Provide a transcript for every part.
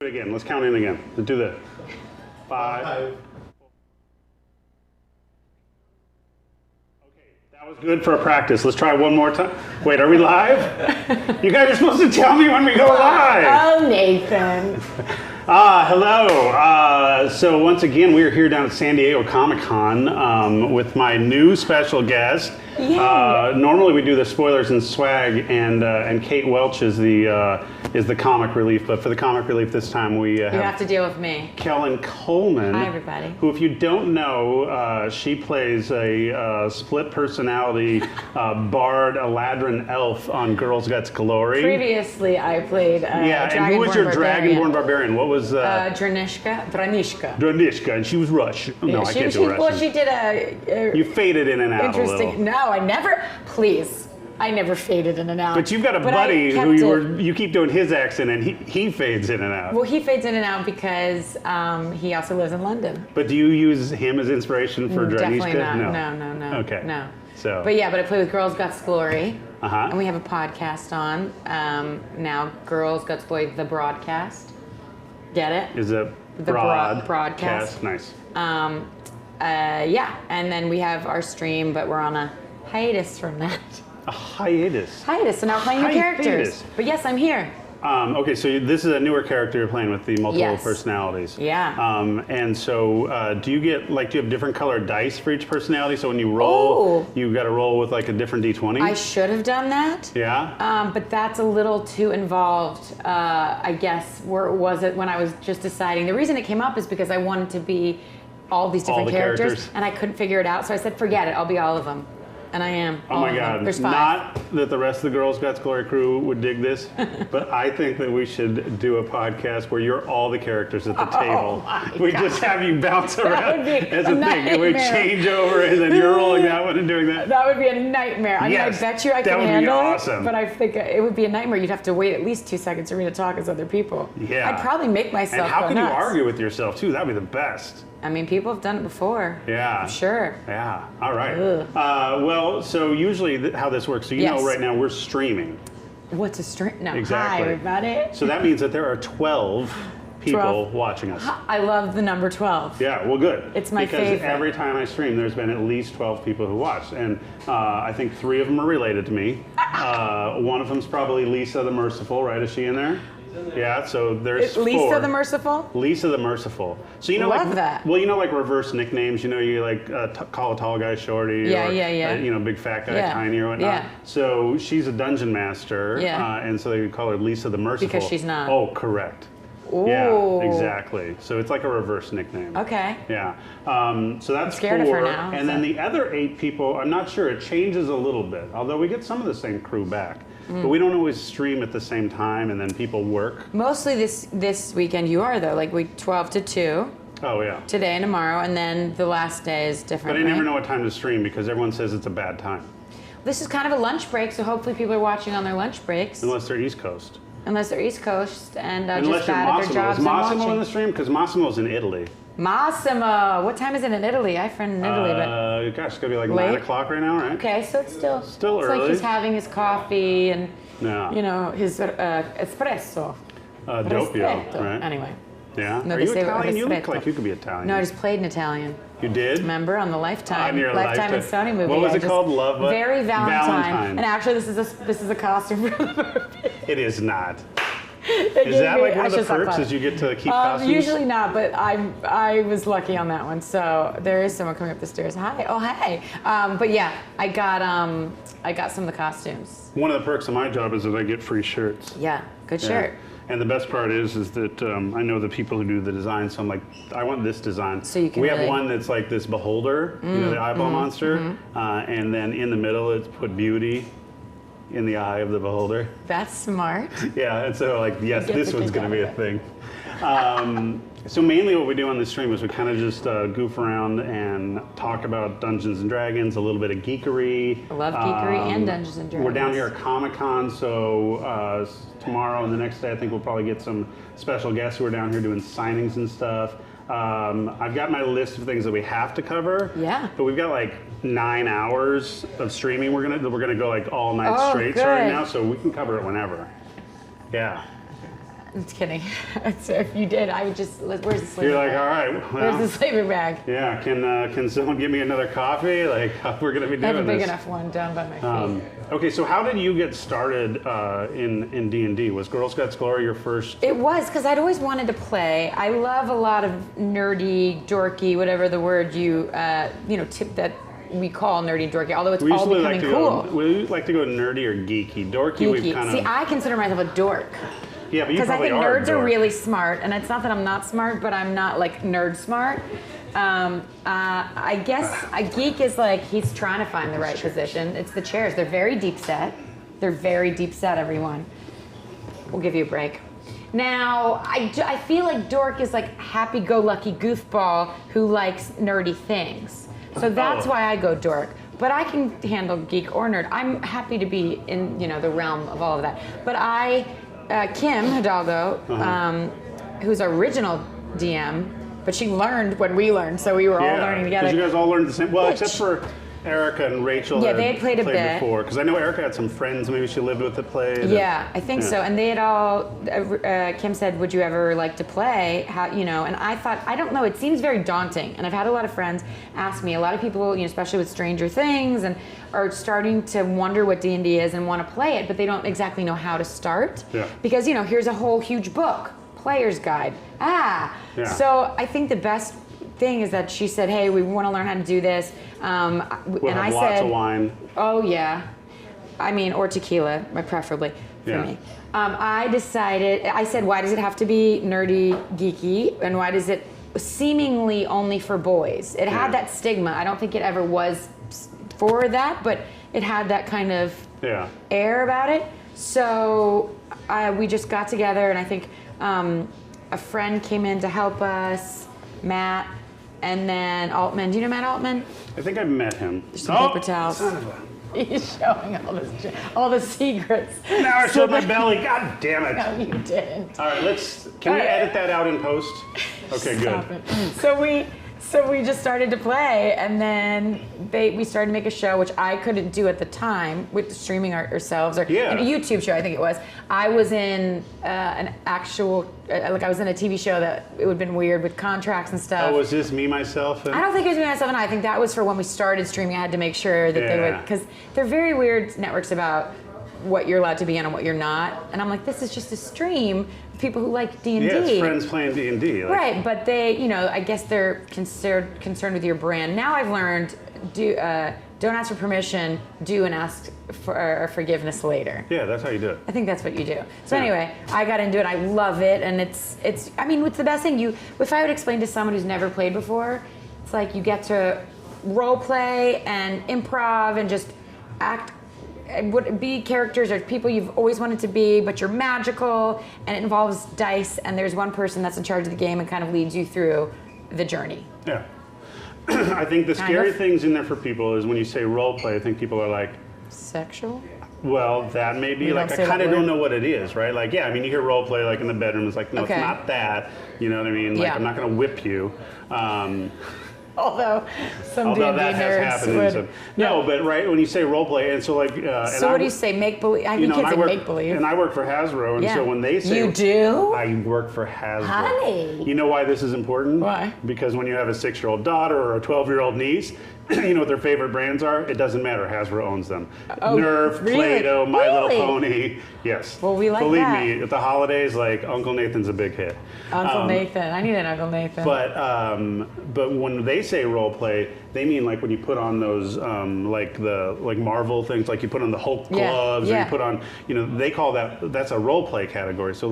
Do it again. Let's count in again. Let's do that. 5. Okay, that was good for a practice. Let's try one more time. Wait, are we live? You guys are supposed to tell me when we go live. Oh, Nathan. Hello. So once again, we are here down at San Diego Comic-Con with my new special guest. Normally we do the spoilers and swag, and Kate Welch is the comic relief, but for the comic relief this time we you have to deal with me. Kelen Coleman. Hi, everybody. Who, if you don't know, she plays a split personality bard, Aladrin elf on Girls Guts Glory. Previously, I played and who was your Dragonborn Barbarian? What was Dranishka, Dranishka, and she was Russian. No, I can't do Russian. Well, she did a you faded in and out interesting. a little. No, I never. Please. I never faded in and out. But you've got a buddy who you keep doing his accent, and he fades in and out. Well, he fades in and out because he also lives in London. But do you use him as inspiration for Definitely Dranishka? not. No. Okay. No. So. But I play with Girls Guts Glory. And we have a podcast on now, Girls Guts Glory, the broadcast. Get it? Is it the broadcast? Nice. And then we have our stream, but we're on a hiatus from that. A hiatus. So now playing new characters. But yes, I'm here. Okay, so this is a newer character you're playing with the multiple personalities. Yeah. And so do you have different colored dice for each personality? So when you roll, you've got to roll with like a different D20? I should have done that. Yeah. But that's a little too involved, I guess. Was it when I was just deciding? The reason it came up is because I wanted to be all these different characters, and I couldn't figure it out. So I said, forget it, I'll be all of them. And I am. Oh my God. There's 5. Not that the rest of the Girls Guts Glory crew would dig this, but I think that we should do a podcast where you're all the characters at the table. We just have you bounce around as a thing, and we change over, and then you're rolling that one and doing that. That would be a nightmare. I mean, I bet you I can handle awesome. it, but I think it would be a nightmare. You'd have to wait at least 2 seconds for me to talk as other people. Yeah. I'd probably make myself And how can nuts. you argue with yourself, too? That'd be the best. I mean, people have done it before. Yeah. I'm sure. Yeah. All right. Well, so usually how this works, so you know right now we're streaming. What's a stream? No. Exactly. Hi, everybody. So that means that there are 12 people watching us. I love the number 12. Yeah, well, good. It's my because favorite. Every time I stream, there's been at least 12 people who watch. And I think 3 of them are related to me. One of them's probably Lisa the Merciful, right? Is she in there? Yeah, so there's 4. Lisa the Merciful? Lisa the Merciful. So you know, love that. Well, you know, like reverse nicknames. You know, you like call a tall guy shorty. Or, big fat guy tiny or whatnot. Yeah. So she's a dungeon master. Yeah. And so they call her Lisa the Merciful. Because she's not. Oh, correct. Ooh. Yeah, exactly. So it's like a reverse nickname. Okay. Yeah. So that's I'm scared 4. of her now. And then the other 8 people, I'm not sure. It changes a little bit. Although we get some of the same crew back. But we don't always stream at the same time, and then people work. Mostly this weekend you are, though. Like 12 to 2. Oh, yeah. Today and tomorrow, and then the last day is different. But I never know what time to stream because everyone says it's a bad time. This is kind of a lunch break, so hopefully people are watching on their lunch breaks. Unless they're East Coast. Unless they're East Coast and Unless just you're bad at their Massimo. jobs Is and Massimo watching. in the stream? Because Massimo's in Italy. Massimo! What time is it in Italy? I have a friend in Italy, but... Gosh, it's going to be like late? 9 o'clock right now, right? Okay, so it's still early. Like he's having his coffee and, Yeah. his espresso. Doppio, Ristretto. right? Anyway. Yeah? No, Are they you say Italian? You look ristretto. like you could be Italian. No, I just played in Italian. You did? Remember on the Lifetime On your Lifetime and Sony movie? What was it called? Love what? Very Valentine. Valentine. And actually, this is a costume for the movie. It is not. Is that like one of the perks is you get to keep costumes? Usually not, but I was lucky on that one. So there is someone coming up the stairs. Hi. Oh, hey. But yeah, I got some of the costumes. One of the perks of my job is that I get free shirts. Yeah, good shirt. And the best part is that I know the people who do the design, so I'm like, I want this design. So you can We have one that's like this beholder, the eyeball monster, and then in the middle it's put beauty in the eye of the beholder. That's smart. Yeah, and so like, yes, this one's going to be a thing. So mainly what we do on this stream is we kind of just goof around and talk about Dungeons and Dragons, a little bit of geekery. I love geekery and Dungeons and Dragons. We're down here at Comic-Con, so tomorrow and the next day I think we'll probably get some special guests who are down here doing signings and stuff. I've got my list of things that we have to cover. Yeah. But we've got like 9 hours of streaming. We're gonna go like all night straight starting now, so we can cover it whenever. Yeah. I'm just kidding. So if you did, I would just, where's the sleeping You're like, bag? all right, well, Where's the sleeping bag? yeah, can someone give me another coffee? Like, we're going to be doing this. I have a big enough one down by my feet. Okay, so how did you get started in D&D? Was Girl Scouts Glory your first? It was, because I'd always wanted to play. I love a lot of nerdy, dorky, whatever the word you tip that we call nerdy, dorky, although it's all becoming cool. We like to go nerdy or geeky. Dorky, we've kind of... See, I consider myself a dork. Yeah, but you probably are. Because I think nerds are really smart, and it's not that I'm not smart, but I'm not like nerd smart. I guess a geek is like, he's trying to find the right position. It's the chairs. They're very deep set. They're very deep set, everyone. We'll give you a break. Now, I feel like dork is like happy-go-lucky goofball who likes nerdy things. So that's why I go dork. But I can handle geek or nerd. I'm happy to be in the realm of all of that. But Kim Hidalgo, who's our original DM, but she learned when we learned, so we were all learning together. Because you guys all learned the same. Well, except for Erica and Rachel. Yeah, they had played a bit before. Because I know Erica had some friends, maybe she lived with that played. Yeah, I think so. And they had all. Kim said, "Would you ever like to play?" And I thought, I don't know. It seems very daunting. And I've had a lot of friends ask me. A lot of people, especially with Stranger Things, and are starting to wonder what D&D is and want to play it, but they don't exactly know how to start. Yeah. Because here's a whole huge book, player's guide. Yeah. So I think the best thing is that she said, "Hey, we want to learn how to do this." We'll and have I lots said, of wine. "Oh yeah, I mean, or tequila, preferably for me." I said, "Why does it have to be nerdy, geeky, and why does it seemingly only for boys?" It had that stigma. I don't think it ever was for that, but it had that kind of air about it. So we just got together, and I think a friend came in to help us, Matt. And then Altman. Do you know Matt Altman? I think I've met him. There's some paper towels. Son of a... He's showing all the secrets. Now I showed my belly. God damn it. No, you didn't. All right, can we edit that out in post? Okay, Stop good. It. So we just started to play, and then we started to make a show, which I couldn't do at the time with streaming ourselves, or in a YouTube show, I think it was. I was in an actual, I was in a TV show that it would have been weird with contracts and stuff. Oh, was this Me, Myself? I don't think it was Me, Myself, and I think that was for when we started streaming. I had to make sure that they would, because they're very weird networks about what you're allowed to be on and what you're not. And I'm like, this is just a stream of people who like D&D. Yeah, it's friends playing D&D. Right, but they, I guess they're concerned with your brand. Now I've learned, don't ask for permission, do and ask for forgiveness later. Yeah, that's how you do it. I think that's what you do. So anyway, I got into it. I love it, and it's the best thing. If I would explain to someone who's never played before, it's like you get to role play and improv and just act. Would be characters or people you've always wanted to be, but you're magical, and it involves dice, and there's one person that's in charge of the game and kind of leads you through the journey. Yeah. I think the scary things in there for people is when you say role play, I think people are like... Sexual? Well, that may be, I kind of don't know what it is, right? Like, you hear role play in the bedroom, it's like, no, it's not that, you know what I mean? Like, I'm not going to whip you. Although some D&D that has happened. would. No, but right when you say role play, and so like. So what do you say? Make believe. I think kids say make believe. And I work for Hasbro, and so when they say you do, I work for Hasbro. Honey. You know why this is important? Why? Because when you have a 6-year-old daughter or a 12-year-old niece, you know what their favorite brands are? It doesn't matter. Hasbro owns them. Nerf, really? Play-Doh, My Little Pony. Yes. Well, we like Believe that. me, at the holidays, Uncle Nathan's a big hit. Uncle Nathan. I need an Uncle Nathan. But when they say role play, they mean when you put on those Marvel things, like you put on the Hulk gloves, or you put on, they call that's a role play category. So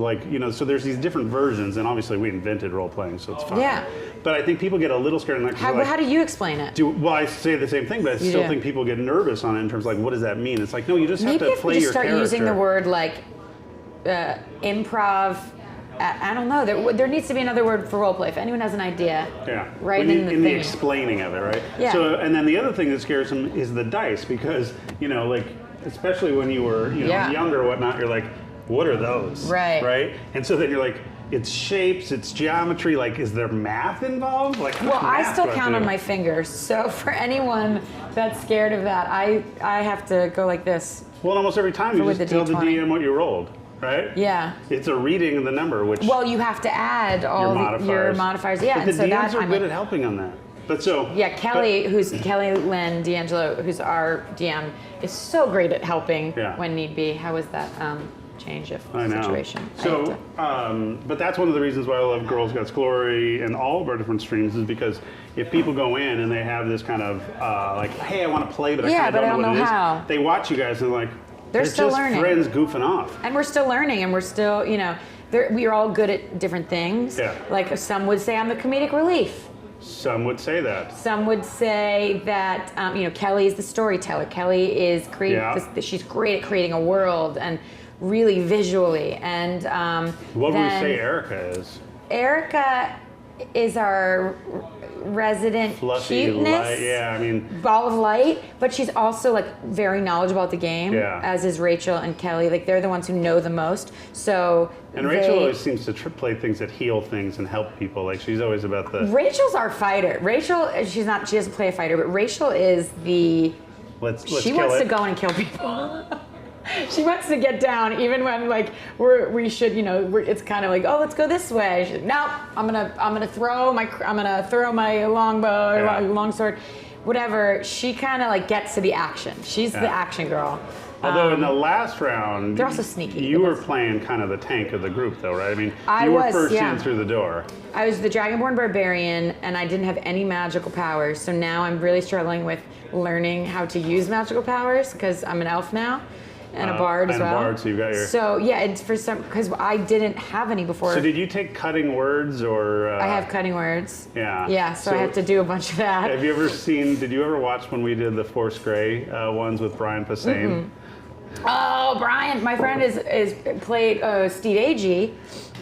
so there's these different versions, and obviously we invented role playing, so it's fine. Yeah. But I think people get a little scared. How do you explain it? Well, I say the same thing, but I still think people get nervous on it in terms of what does that mean? It's no, you just have to play your character. Maybe if you start using the word improv. I don't know. There needs to be another word for role play. If anyone has an idea, right in the explaining of it, right? Yeah. So, and then the other thing that scares them is the dice, because especially when you were younger or whatnot, you're like, what are those? Right. Right. And so then you're like, it's shapes, it's geometry. Is there math involved? Well, I still count on my fingers. So for anyone that's scared of that, I have to go like this. Well, almost every time you just tell the DM what you rolled. right? Yeah. It's a reading of the number, which Well, you have to add all your modifiers. Yeah, but the DMs are good at helping on that. But so yeah, Kelly Lynn D'Angelo, who's our DM, is so great at helping when need be. How was that change of situation? So, but that's one of the reasons why I love Girls Guts Glory and all of our different streams is because if people go in and they have this kind of like, hey, I want to play, but I kind of don't know what it is. How. They watch you guys and they're like, they're still just learning. Friends goofing off. And we're still learning, and we're still, we are all good at different things. Yeah. Like some would say I'm the comedic relief. Some would say that. Some would say that, Kelly is the storyteller. Kelly is she's great at creating a world and really visually. And what would we say Erica is? Erica is our resident fluffy cuteness, ball of light, but she's also like very knowledgeable about the game, as is Rachel and Kelly. Like they're the ones who know the most. So Rachel always seems to play things that heal things and help people. Like she's always about the. Rachel's our fighter. Rachel, she doesn't play a fighter, but Rachel is the. She wants to go in and kill people. She wants to get down, even when like we should, it's kind of like, oh, let's go this way. She's like, no, I'm gonna throw my longbow, longsword, whatever. She kind of like gets to the action. She's the action girl. Although in the last round, they're also sneaky. You were playing kind of the tank of the group, though, right? I mean, you were first in through the door. I was the Dragonborn Barbarian, and I didn't have any magical powers. So now I'm really struggling with learning how to use magical powers because I'm an elf now. And a bard as well. Bard, so you've got your. So yeah, it's for some because I didn't have any before. So did you take cutting words or? I have cutting words. Yeah. Yeah, so I have to do a bunch of that. Have you ever seen? Did you ever watch when we did the Force Grey ones with Brian Posehn? Mm-hmm. Oh, Brian, my friend is played Steve Agee.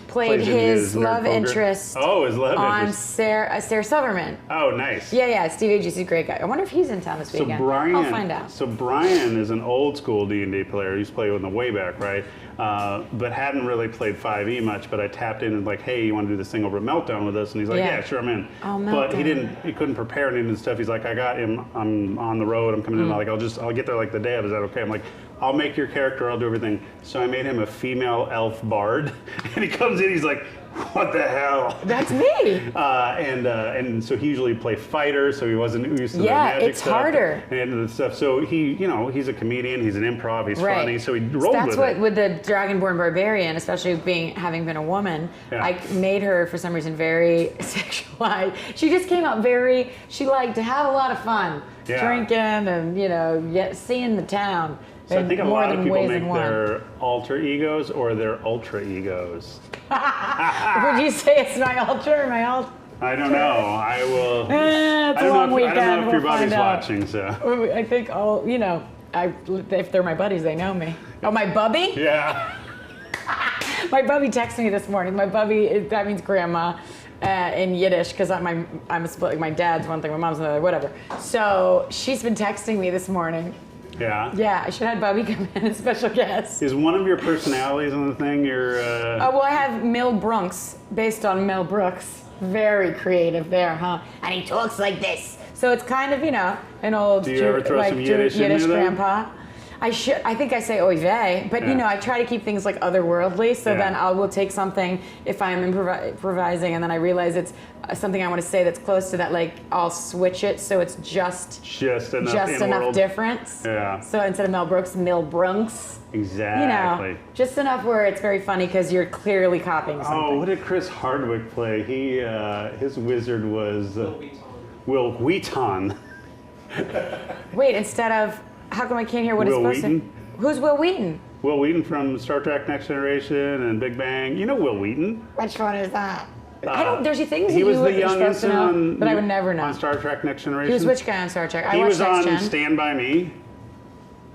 Played his love interest. Oh, his love on interest. Sarah Silverman. Oh, nice. Yeah. Steve Agee's a great guy. I wonder if he's in town this weekend. I'll find out. So Brian is an old school D&D player. He used to play in the way back, right? But hadn't really played 5e much. But I tapped in and like, hey, you want to do the single meltdown with us? And he's like, yeah, sure, I'm in. Oh, but he couldn't prepare any of his stuff. He's like, I got him. I'm on the road. I'm coming in. I'll get there like the day of. Is that okay? I'm like, I'll make your character. I'll do everything. So I made him a female elf bard, and he comes in. He's like, what the hell? That's me. And so he usually played fighter, so he wasn't used to the magic it's stuff. Harder. And the stuff. So he's a comedian. He's an improv. He's funny. So he rolled with it. That's what with the Dragonborn Barbarian, especially having been a woman, I made her for some reason very sexualized. She just came out very. She liked to have a lot of fun, drinking and seeing the town. So I think a lot of people make their alter egos or their ultra egos. Would you say it's my ultra or my alt? I don't know. I will. It's a long weekend. I don't know if your buddy's watching, so. I think if they're my buddies, they know me. Oh, my bubby? Yeah. My bubby texted me this morning. My bubby, that means grandma. In Yiddish, because I'm a split. Like my dad's one thing, my mom's another, whatever. So she's been texting me this morning. Yeah. Yeah, I should have Bubby come in as special guest. Is one of your personalities on the thing your? Well, I have Mel Brooks, based on Mel Brooks. Very creative there, huh? And he talks like this. So it's kind of an old Do you ever throw some Yiddish grandpa. I think I say oy vey, but I try to keep things like otherworldly. So then I will take something if I'm improvising, and then I realize it's something I want to say that's close to that. Like I'll switch it so it's just enough difference. Yeah. So instead of Mel Brooks. Exactly. Just enough where it's very funny because you're clearly copying something. Oh, what did Chris Hardwick play? His wizard was Will Wheaton. Wait, instead of. How come I can't hear what Will it's supposed Wheaton? to? Who's Will Wheaton? Will Wheaton from Star Trek Next Generation and Big Bang. You know Will Wheaton. Which one is that? I don't. There's things he that was you the would young supposed to know, on, but I would never know. On Star Trek Next Generation. He was which guy on Star Trek? He was on Stand By Me.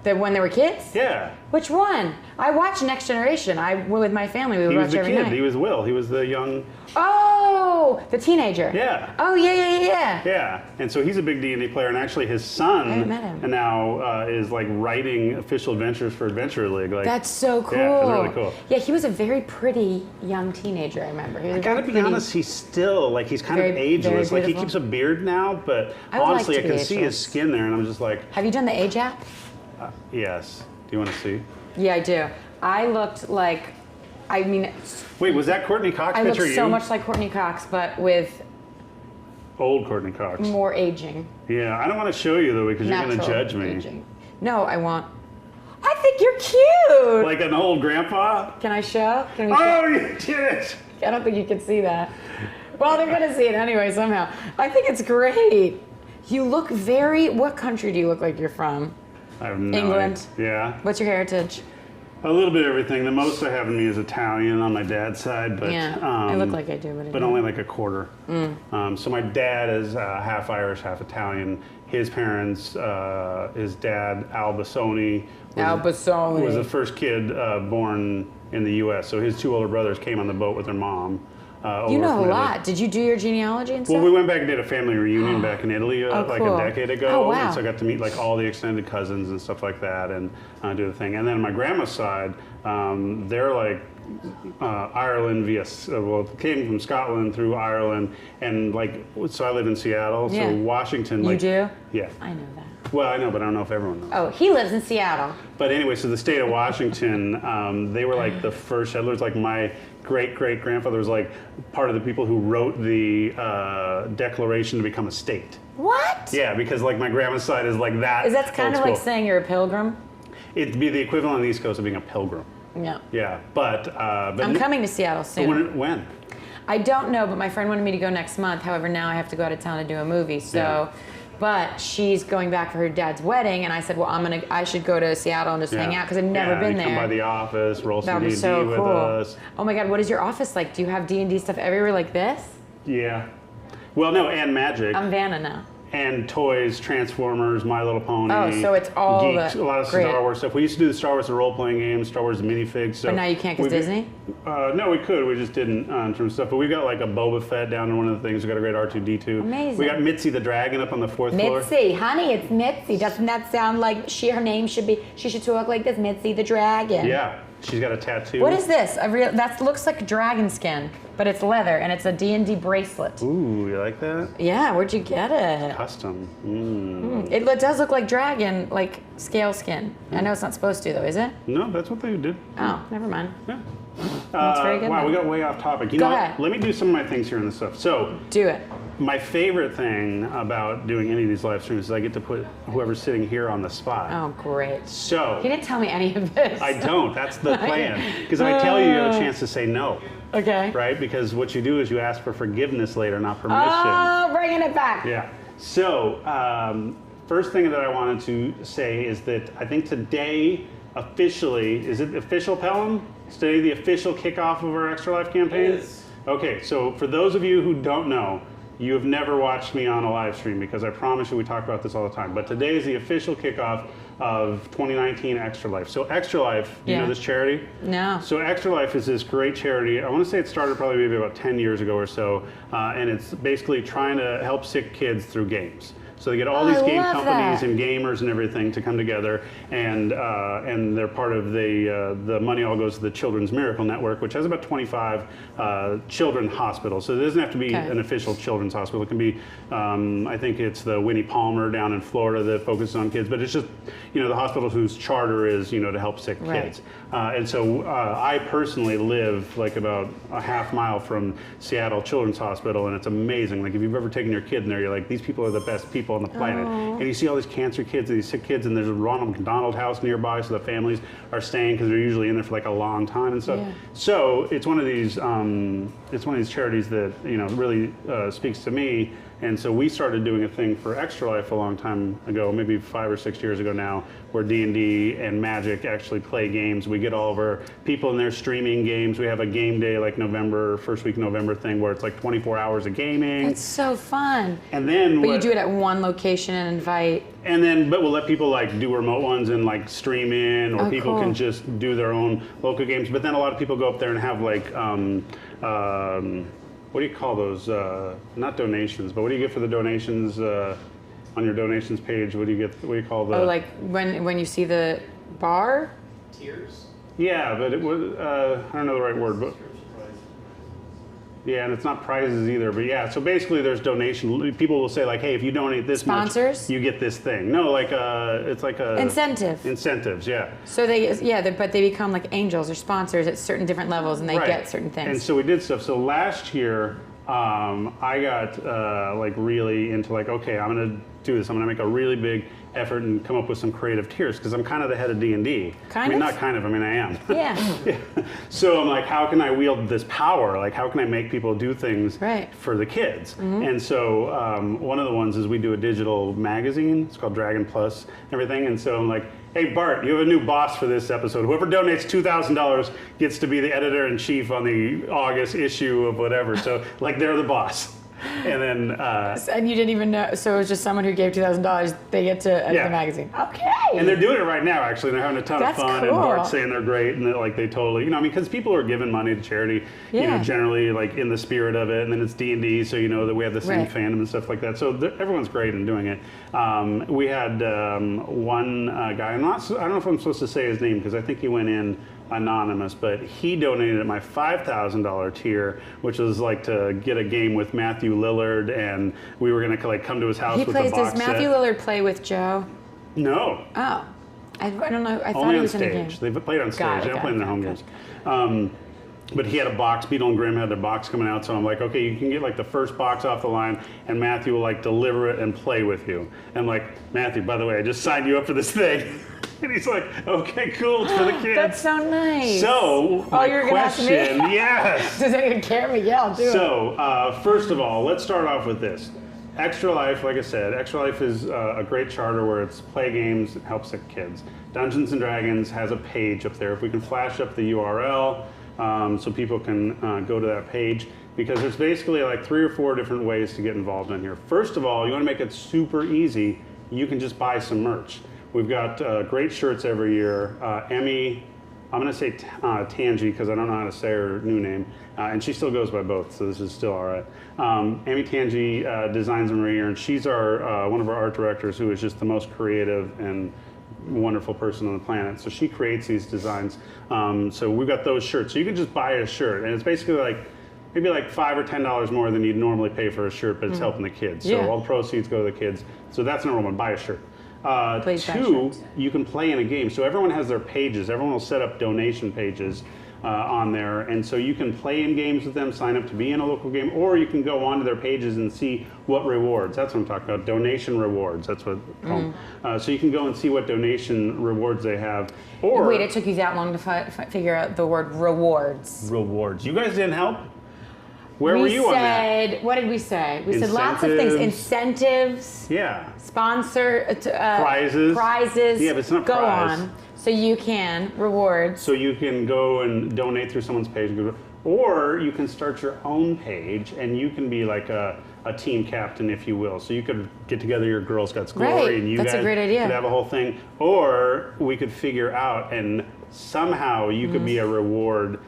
When they were kids? Yeah. Which one? I watched Next Generation. With my family. We would watch every night. He was Will. He was the young. Oh, the teenager. Yeah. Oh yeah. Yeah, and so he's a big D&D player, and actually his son I met him. and now is like writing official adventures for Adventure League. Like, that's so cool. Yeah, it's really cool. Yeah, he was a very pretty young teenager. I remember. I gotta be honest, he's still he's kind of ageless. Like he keeps a beard now, but honestly, I can see his skin there, and I'm just like. Have you done the age app? Yes. Do you want to see? Yeah, I do. I looked like, I mean, Wait, was that Courtney Cox I picture looked so much like Courtney Cox, but with old Courtney Cox. more aging. Yeah, I don't want to show you though because you're going to Natural judge me. aging. No, I want. I think you're cute. Like an old grandpa? Can I show? Can we Oh, you did it! I don't think you can see that. Well, they're gonna see it anyway somehow. I think it's great. You look very. What country do you look like you're from? I have no England. idea. Yeah. What's your heritage? A little bit of everything. The most I have in me is Italian on my dad's side, but Yeah, I look like I do, but I but don't. only like a quarter. So my dad is half Irish, half Italian. His parents, his dad Albasoni was the first kid born in the U.S. So his two older brothers came on the boat with their mom. You know a from lot. Did you do your genealogy and stuff? Well, we went back and did a family reunion back in Italy like cool. a decade ago. Oh, wow. And so I got to meet like all the extended cousins and stuff like that and do the thing. And then on my grandma's side, they're like Ireland via, well, came from Scotland through Ireland. And like, so I live in Seattle. Yeah. So Washington. You like, do? Yeah. I know that. Well, I know, but I don't know if everyone knows. Oh, he lives in Seattle. But anyway, so the state of Washington, they were like the first settlers. Like my great-great-grandfather was like part of the people who wrote the Declaration to become a state. What? Yeah, because like my grandma's side is like that. Is that kind old of like school. saying you're a pilgrim? It'd be the equivalent on the East Coast of being a pilgrim. Yeah. Yeah, but I'm coming to Seattle soon. When? I don't know, but my friend wanted me to go next month. However, now I have to go out of town to do a movie. So, Yeah. but she's going back for her dad's wedding, and I said, well, I should go to Seattle and just hang out because I've never been Come there. by the office, roll That some would be D&D so with cool. us. Oh my God, what is your office like? Do you have D&D stuff everywhere like this? Yeah. Well, no, and magic. I'm Vanna now. And toys, Transformers, My Little Pony. Oh, so it's all geeks, the a lot of great. Star Wars stuff. We used to do the Star Wars role-playing games, Star Wars minifigs. So But now you can't because Disney? No, we could. We just didn't in terms of stuff. But we've got like a Boba Fett down in one of the things. We've got a great R2-D2. Amazing. We got Mitzi the Dragon up on the fourth floor. Mitzi, honey, it's Mitzi. Doesn't that sound like her name should be? She should talk like this, Mitzi the Dragon. Yeah, she's got a tattoo. What is this? That looks like dragon skin, but it's leather and it's a D&D bracelet. Ooh, you like that? Yeah, where'd you get it? Custom. It does look like dragon, like scale skin. I know it's not supposed to though, is it? No, that's what they did. Oh, never mind. Yeah. That's very good. Wow, then. we got way off topic. You Go know ahead. what? Let me do some of my things here in this stuff. So, Do it. my favorite thing about doing any of these live streams is I get to put whoever's sitting here on the spot. Oh, great. So, He didn't tell me any of this. I don't. That's the plan. Because if I tell you, you have a chance to say no, Okay. right? Because what you do is you ask for forgiveness later, not permission. Oh, bringing it back. Yeah. So, first thing that I wanted to say is that I think today, officially, is it official, Pelham? Is today the official kickoff of our Extra Life campaign? It is. Okay, so for those of you who don't know, you have never watched me on a live stream because I promise you we talk about this all the time. But today is the official kickoff of 2019 Extra Life. So Extra Life, do you Yeah. know this charity? No. So Extra Life is this great charity. I want to say it started probably maybe about 10 years ago or so, and it's basically trying to help sick kids through games. So they get all these I game love companies that. and gamers and everything to come together, and they're part of the money all goes to the Children's Miracle Network, which has about 25 children hospitals. So it doesn't have to be Okay. an official children's hospital. It can be, I think it's the Winnie Palmer down in Florida that focuses on kids, but it's just the hospital whose charter is to help sick Right. kids. And so I personally live like about a half mile from Seattle Children's Hospital, and it's amazing. Like if you've ever taken your kid in there, you're like, these people are the best people on the planet. And you see all these cancer kids and these sick kids, and there's a Ronald McDonald House nearby, so the families are staying because they're usually in there for like a long time and stuff. Yeah. So it's one of these charities that really speaks to me. And so we started doing a thing for Extra Life a long time ago, maybe 5 or 6 years ago now, where D&D and Magic actually play games. We get all of our people in there streaming games. We have a game day like first week of November thing where it's like 24 hours of gaming. It's so fun. And then But you do it at one location and invite. but we'll let people like do remote ones and like stream in, or Oh, people cool. can just do their own local games. But then a lot of people go up there and have like what do you call those? Not donations, but what do you get for the donations on your donations page? What do you get? What do you call the? Oh, like when you see the bar? Tears? Yeah, but it was I don't know the right word, but Yeah, and it's not prizes either, but yeah. So basically, there's donation. People will say like, "Hey, if you donate this Sponsors? much, you get this thing." No, like it's like a incentive. Incentives, yeah. So but they become like angels or sponsors at certain different levels, and they get certain things. And so we did stuff. So last year, I got like really into like, okay, I'm gonna do this. I'm gonna make a really big effort and come up with some creative tiers because I'm kind of the head of D&D. I mean, not kind of. I mean, I am. Yeah. Yeah. So I'm like, how can I wield this power? Like, how can I make people do things for the kids? Mm-hmm. And so one of the ones is we do a digital magazine. It's called Dragon Plus and everything. And so I'm like, hey, Bart, you have a new boss for this episode. Whoever donates $2,000 gets to be the editor-in-chief on the August issue of whatever. So, like, they're the boss. And then... and you didn't even know, so it was just someone who gave $2,000, they get to edit the magazine. Okay. And they're doing it right now, actually. They're having a ton of fun. Cool. And Bart's saying they're great. And like they totally, you know, I mean, because people are giving money to charity, you know, generally like in the spirit of it. And then it's D&D, so you know that we have the same fandom and stuff like that. So everyone's great in doing it. We had one guy, I don't know if I'm supposed to say his name because I think he went in anonymous, but he donated at my $5,000 tier, which was like to get a game with Matthew Lillard, and we were going to like come to his house with a box set. Does Matthew Lillard play with Joe? No. Oh. I don't know. I thought Only he was on stage. in a game. They've played on stage. They don't play in their home games. But he had a box. Beetle and Grimm had their box coming out, so I'm like, okay, you can get like the first box off the line, and Matthew will like deliver it and play with you. And like, Matthew, by the way, I just signed you up for this thing. And he's like, okay, cool, it's for the kids. That's so nice. So, my you're question, gonna ask me? yes. Does anyone care? But yeah, I'll do it. So, first of all, let's start off with this. Extra Life, like I said, Extra Life is a great charter where it's play games, it helps the kids. Dungeons & Dragons has a page up there. If we can flash up the URL so people can go to that page, because there's basically like 3 or 4 different ways to get involved in here. First of all, you want to make it super easy. You can just buy some merch. We've got great shirts every year. Emmy, I'm going to say Tangi because I don't know how to say her new name, and she still goes by both, so this is still all right. Emmy Tangi designs them every year, and she's our one of our art directors who is just the most creative and wonderful person on the planet. So she creates these designs. So we've got those shirts. So you can just buy a shirt, and it's basically like maybe like $5 or $10 more than you'd normally pay for a shirt, but it's helping the kids. So all the proceeds go to the kids. So that's number one, buy a shirt. 2, you can play in a game. So everyone has their pages. Everyone will set up donation pages on there. And so you can play in games with them, sign up to be in a local game, or you can go onto their pages and see what rewards. That's what I'm talking about, donation rewards. That's what they call them. So you can go and see what donation rewards they have. Or wait, it took you that long to figure out the word rewards. Rewards. You guys didn't help? Where were you on that? What did we say? We said lots of things. Incentives. Yeah. Sponsor. Prizes. Prizes. Yeah, but it's not go prize. on. So you can. Rewards. So you can go and donate through someone's page. Or you can start your own page, and you can be like a team captain, if you will. So you could get together your Girl Scouts Glory, and you That's guys a great idea. could have a whole thing. Or we could figure out, and somehow you could be a reward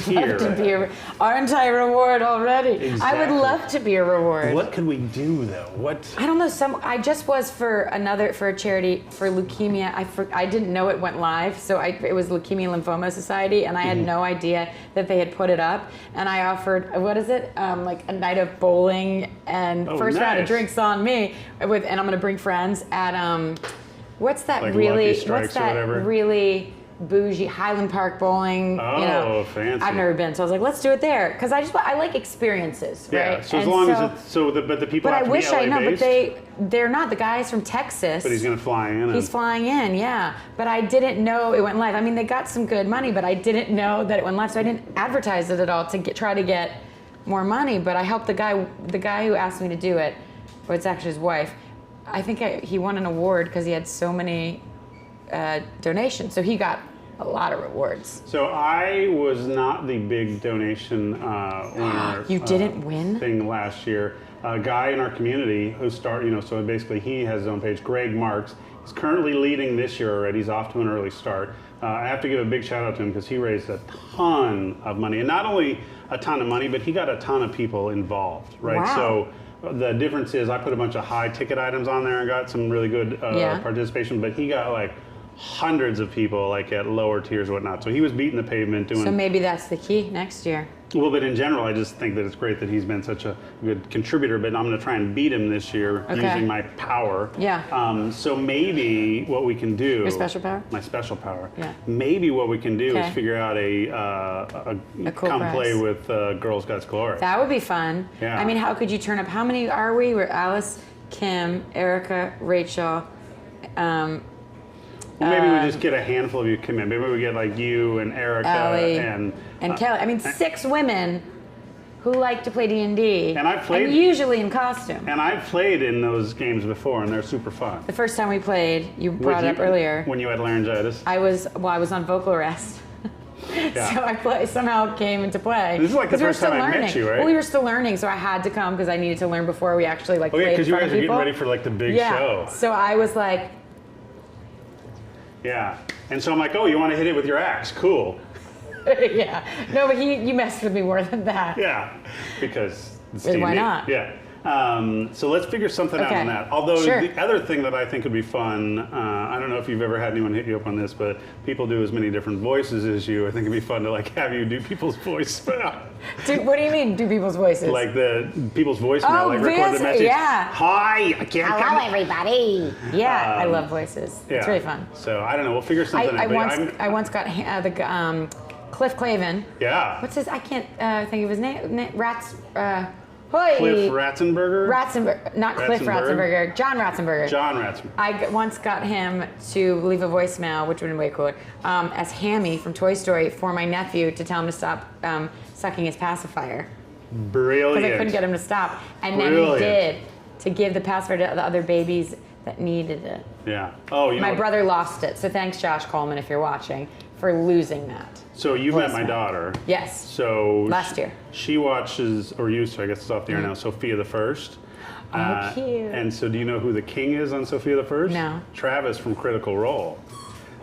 tier. Love to be aren't I a reward already? Exactly. I would love to be a reward. What could we do though? What? I don't know. I just was for a charity for leukemia. I didn't know it went live, so it was Leukemia Lymphoma Society, and I had no idea that they had put it up. And I offered, what is it? Like a night of bowling and first round of drinks on me. And I'm going to bring friends at what's that like really? Lucky Strikes What's that or whatever? Really bougie Highland Park bowling? Oh, fancy! I've never been, so I was like, let's do it there because I like experiences, right? Yeah. So as long as it's but the people. But have I to wish be LA I know, based. but they're not. The guy's from Texas. But he's going to fly in. He's flying in, yeah. But I didn't know it went live. I mean, they got some good money, but I didn't know that it went live, so I didn't advertise it at all to try to get more money. But I helped the guy who asked me to do it, or it's actually his wife. I think he won an award because he had so many donations. So he got a lot of rewards. So I was not the big donation winner. You didn't win? Thing last year. A guy in our community who so basically he has his own page, Greg Marks. He's currently leading this year already. He's off to an early start. I have to give a big shout out to him because he raised a ton of money. And not only a ton of money, but he got a ton of people involved, right? Wow. So the difference is I put a bunch of high ticket items on there and got some really good participation, but he got like hundreds of people like at lower tiers and whatnot. So he was beating the pavement doing. So maybe that's the key next year. Well, but in general, I just think that it's great that he's been such a good contributor, but I'm going to try and beat him this year using my power. Yeah. So maybe what we can do... Your special power? My special power. Yeah. Maybe what we can do is figure out a cool come prize. play with Girls Guts Glory. That would be fun. Yeah. I mean, how could you turn up? How many are we? We're Alice, Kim, Erica, Rachel. Well, maybe we just get a handful of you come in. Maybe we get like you and Erica Allie and Kelly. I mean, 6 women who like to play D&D. And I've played- and usually in costume. And I've played in those games before, and they're super fun. The first time we played, you brought it up earlier. When you had laryngitis. I was on vocal arrest. Yeah. So I somehow came into play. This is like the 'Cause we were first time still I met learning. you, right? Well, we were still learning, so I had to come because I needed to learn before we actually Oh yeah, played because you in front guys of are people. getting ready for like the big show. So I was like, Yeah. And so I'm like, oh, you want to hit it with your axe? Cool. yeah. No, but you messed with me more than that. Yeah. Because it's Why D&D. not? Yeah. So let's figure something out on that. Although Sure. the other thing that I think would be fun, I don't know if you've ever had anyone hit you up on this, but people do as many different voices as you. I think it'd be fun to like have you do people's voice. What do you mean, do people's voices? Like the people's voicemail, like record the message. Yeah. Hi, I can't Hello, come. everybody. Yeah, I love voices. Yeah. It's really fun. So I don't know. We'll figure something out. I once got Cliff Clavin. Yeah. What's his? I can't think of his name. Cliff Ratzenberger? Not Cliff Ratzenberger. John Ratzenberger. John Ratzenberger. I once got him to leave a voicemail, which would have been way cooler, as Hammy from Toy Story for my nephew to tell him to stop sucking his pacifier. Brilliant. Because I couldn't get him to stop. And then he did, to give the pacifier to the other babies that needed it. Yeah. Oh, My brother lost it, so thanks, Josh Coleman, if you're watching, for losing that. So you met my daughter. Yes. So last year. She watches, or used to, I guess it's off the air now, Sophia the First. Oh, cute. And so do you know who the king is on Sophia the First? No. Travis from Critical Role.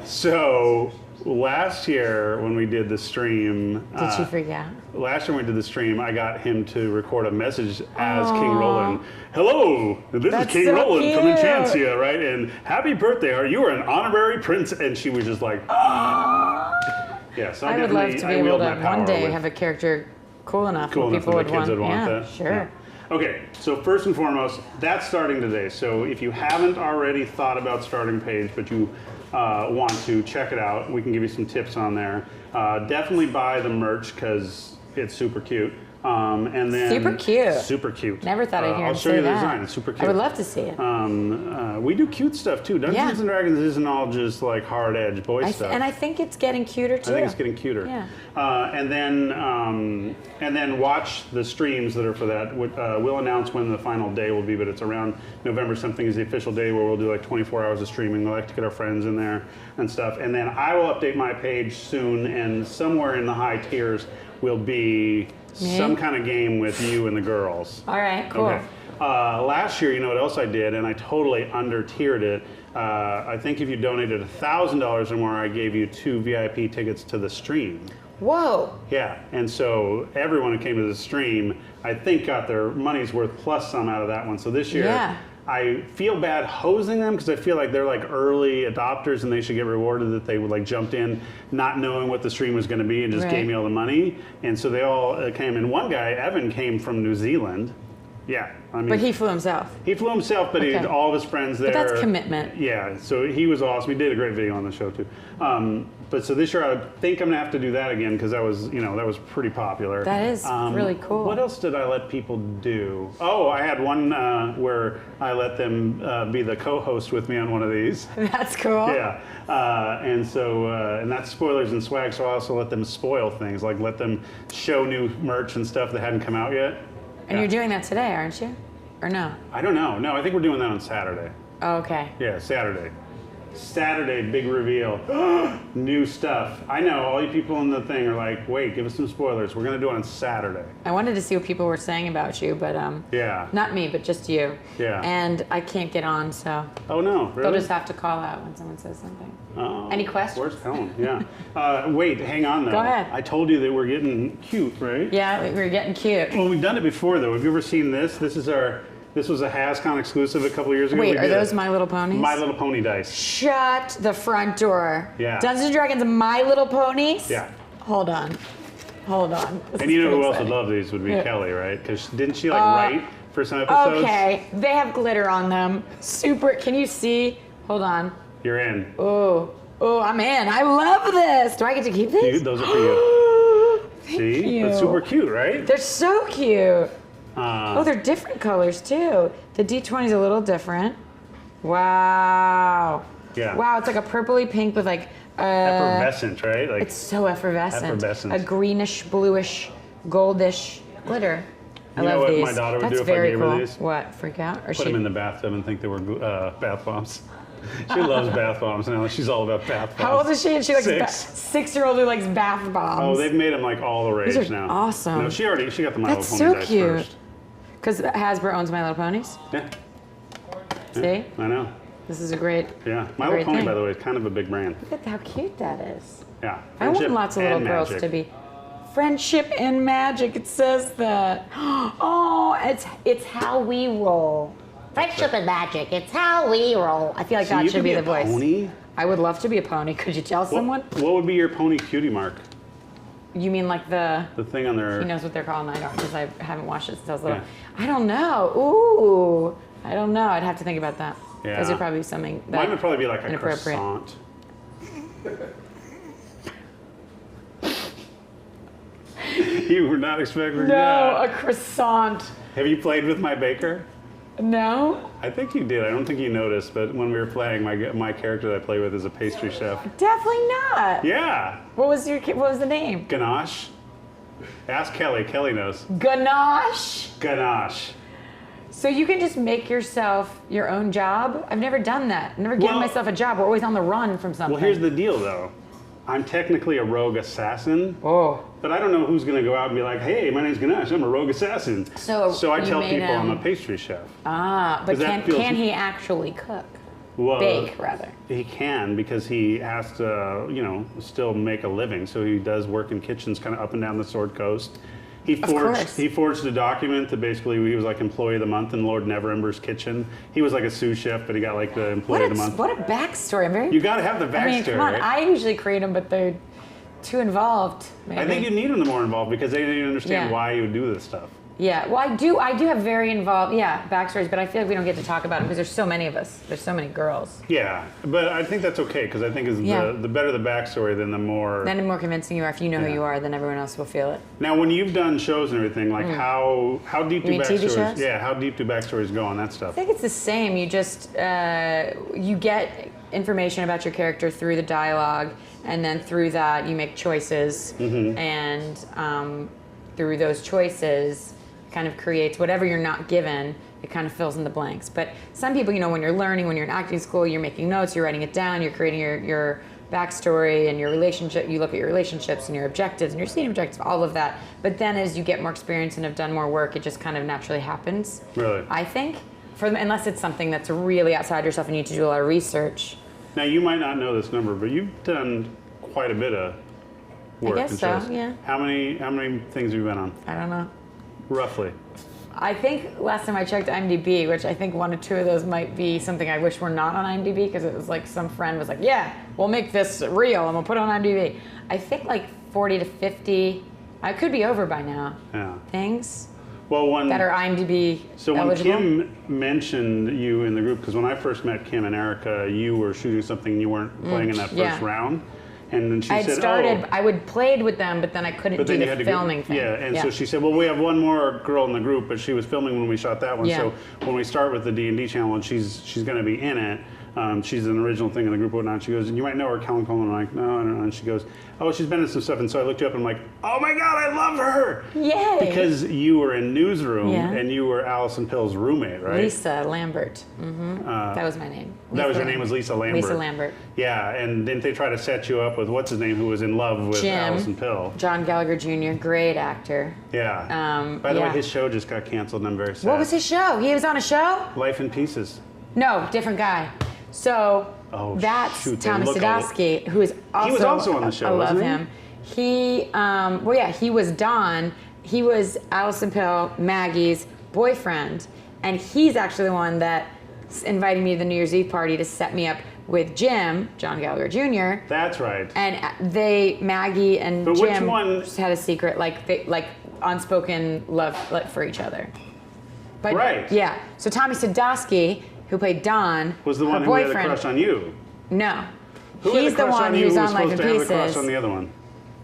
So last year when we did the stream. Did she freak out? Last year when we did the stream, I got him to record a message as King Roland. Hello, this is King Roland from Enchantia, right? And happy birthday, you are an honorary prince. And she was just like, yeah, so I would love to be able to one day have a character cool enough that people would want. that. Sure. Yeah. Okay, so first and foremost, that's starting today. So if you haven't already thought about starting page, but you want to check it out, we can give you some tips on there. Definitely buy the merch because it's super cute. And then super cute. Super cute. Never thought I'd hear I'll him show say you the that. design. It's super cute. I would love to see it. We do cute stuff too. Dungeons and Dragons isn't all just like hard edge boy stuff. And I think it's getting cuter too. I think it's getting cuter. Yeah. And then watch the streams that are for that. We'll announce when the final day will be, but it's around November something is the official day where we'll do like 24 hours of streaming. We like to get our friends in there and stuff. And then I will update my page soon, and somewhere in the high tiers will be some kind of game with you and the girls. All right, cool. Okay. Last year, you know what else I did, and I totally under-tiered it. I think if you donated $1,000 or more, I gave you 2 VIP tickets to the stream. Whoa. Yeah, and so everyone who came to the stream, I think, got their money's worth plus some out of that one. So this year, I feel bad hosing them because I feel like they're like early adopters and they should get rewarded that they would like jumped in not knowing what the stream was going to be and just gave me all the money. And so they all came. And one guy, Evan, came from New Zealand. Yeah, I mean, but he flew himself. He flew himself, but he had all of his friends there. But that's commitment. Yeah, so he was awesome. He did a great video on the show too. But so this year, I think I'm gonna have to do that again because that was, that was pretty popular. That is really cool. What else did I let people do? Oh, I had one where I let them be the co-host with me on one of these. That's cool. Yeah, and so and that's spoilers and swag. So I also let them spoil things, like let them show new merch and stuff that hadn't come out yet. And you're doing that today, aren't you? Or no? I don't know. No, I think we're doing that on Saturday. Oh, okay. Yeah, Saturday. Saturday, big reveal. New stuff. I know, all you people in the thing are like, wait, give us some spoilers. We're going to do it on Saturday. I wanted to see what people were saying about you, but not me, but just you. Yeah. And I can't get on, so. Oh, no, really? They'll just have to call out when someone says something. Oh. Any questions? Where's Kelen? Yeah. Wait, hang on, though. Go ahead. I told you that we're getting cute, right? Yeah, we're getting cute. Well, we've done it before, though. Have you ever seen this? This is our This was a HasCon exclusive a couple years ago. Wait, are those My Little Ponies? My Little Pony dice. Shut the front door. Yeah. Dungeons & Dragons My Little Ponies? Yeah. Hold on. And you know who else would love these would be Kelly, right? Because didn't she write for some episodes? Okay, they have glitter on them. Super, can you see? Hold on. You're in. Oh, I'm in. I love this. Do I get to keep these? Those are for you. Thank See? you. That's super cute, right? They're so cute. They're different colors too. The D20's a little Wow. Yeah. Wow, it's like a purpley pink with like effervescent, right? Like it's so effervescent. A greenish, bluish, goldish glitter. I you know love what these. my daughter would That's do if I very gave cool. her these? What? Freak out? Or Put them in the bathtub and think they were bath bombs. She loves bath bombs now. She's all about bath bombs. How old is she? She likes 6. 6-year-old who likes bath bombs. Oh, they've made them like all the rage These are now. awesome. No, she got the My That's Little Pony so dice cute. first. Because Hasbro owns My Little Ponies. Yeah. See? I know. This is a great. Yeah. My Little Pony, by the way, is kind of a big brand. Look at how cute that is. Yeah. I want lots of little girls to be. Friendship and magic. It says that. Oh, it's how we roll. Friendship and magic. It's how we roll. I feel like that should be the voice. Pony? I would love to be a pony. Could you tell someone? What would be your pony cutie mark? You mean like the thing on their... He knows what they're called, and I don't, because I haven't watched it since I was little. Yeah. I don't know. Ooh. I don't know. I'd have to think about that. Yeah. Those would probably be something that Mine would probably be like a inappropriate. croissant. You were not expecting that. No, a croissant. Have you played with my baker? No? I think you did. I don't think you noticed, but when we were playing, my character that I play with is a pastry chef. Definitely not. Yeah. What was the name? Ganache. Ask Kelly. Kelly knows. Ganache. Ganache. So you can just make yourself your own job? I've never done that. I've never given myself a job. We're always on the run from something. Well, here's the deal, though. I'm technically a rogue assassin. Oh. But I don't know who's going to go out and be like, hey, my name's Ganache. I'm a rogue assassin. So I tell made people I'm him- a pastry chef. Ah, but 'Cause that can feels- he actually cook? Well, Bake, rather. He can because he has to, still make a living. So he does work in kitchens kind of up and down the Sword Coast. He forged a document that basically he was like employee of the month in Lord Neverember's kitchen. He was like a sous chef, but he got like the employee of the month. What a backstory. I'm very. You got to have the backstory. I mean, come on. Right? I usually create them, but they're too involved. Maybe. I think you need them more involved because they didn't understand Yeah. why you would do this stuff. Yeah, well, I do have very involved, backstories, but I feel like we don't get to talk about them because there's so many of us. There's so many girls. Yeah, but I think that's okay because I think the better the backstory, then the more... Then the more convincing you are. If you know who you are, then everyone else will feel it. Now, when you've done shows and everything, like how deep do mean TV backstories... shows? Yeah, how deep do backstories go on that I stuff? think it's the same. You just, you get information about your character through the dialogue, and then through that you make choices, and through those choices kind of creates whatever you're not given, it kind of fills in the blanks. But some people, when you're learning, when you're in acting school, you're making notes, you're writing it down, you're creating your backstory and your relationship, you look at your relationships and your objectives and your scene objectives, all of that. But then as you get more experience and have done more work, it just kind of naturally happens. Really? I think, unless it's something that's really outside yourself and you need to do a lot of research. Now, you might not know this number, but you've done quite a bit of work. I guess in so, shows. yeah. How many things have you been on? I don't know. Roughly. I think last time I checked IMDb, which I think 1 or 2 of those might be something I wish were not on IMDb, because it was like some friend was like, yeah, we'll make this real and we'll put it on IMDb. I think like 40 to 50, I could be over by now. Yeah. Things Well, that are IMDb So eligible. when Kim mentioned you in the group, because when I first met Kim and Erica, you were shooting something and you weren't playing in that first round. And then she I had said, started, I would played with them, but then I couldn't do the filming thing. Yeah, and so she said, well, we have one more girl in the group, but she was filming when we shot that one. Yeah. So when we start with the D&D channel and she's going to be in it, she's an original thing in the group and whatnot. She goes, and you might know her, Kelen Coleman. I'm like, no, I don't know. And she goes, oh, she's been in some stuff. And so I looked you up and I'm like, oh my God, I love her. Yay. Because you were in Newsroom and you were Allison Pill's roommate, right? Lisa Lambert. That was my name. That was your name, was Lisa Lambert. Lisa Lambert. Yeah, and didn't they try to set you up with what's his name, who was in love with Jim, Allison Pill? John Gallagher Jr., great actor. Yeah. By the way, his show just got canceled and I'm very sad. What was his show? He was on a show? Life in Pieces. No, different guy. So that's Thomas Sadowski, who is also... He was also on the show, I love wasn't he? He, he was Don. He was Allison Pill, Maggie's boyfriend. and he's actually the one that invited me to the New Year's Eve party to set me up with Jim, John Gallagher Jr. That's right. And Maggie and but Jim which one just had a secret, like unspoken love for each other. But, right. Yeah. So Tommy Sadowski, who played Don, was the one who had a crush on you. No. Who He's had a the crush one on you who's who was on Life in supposed to have a Pieces. crush on the other one?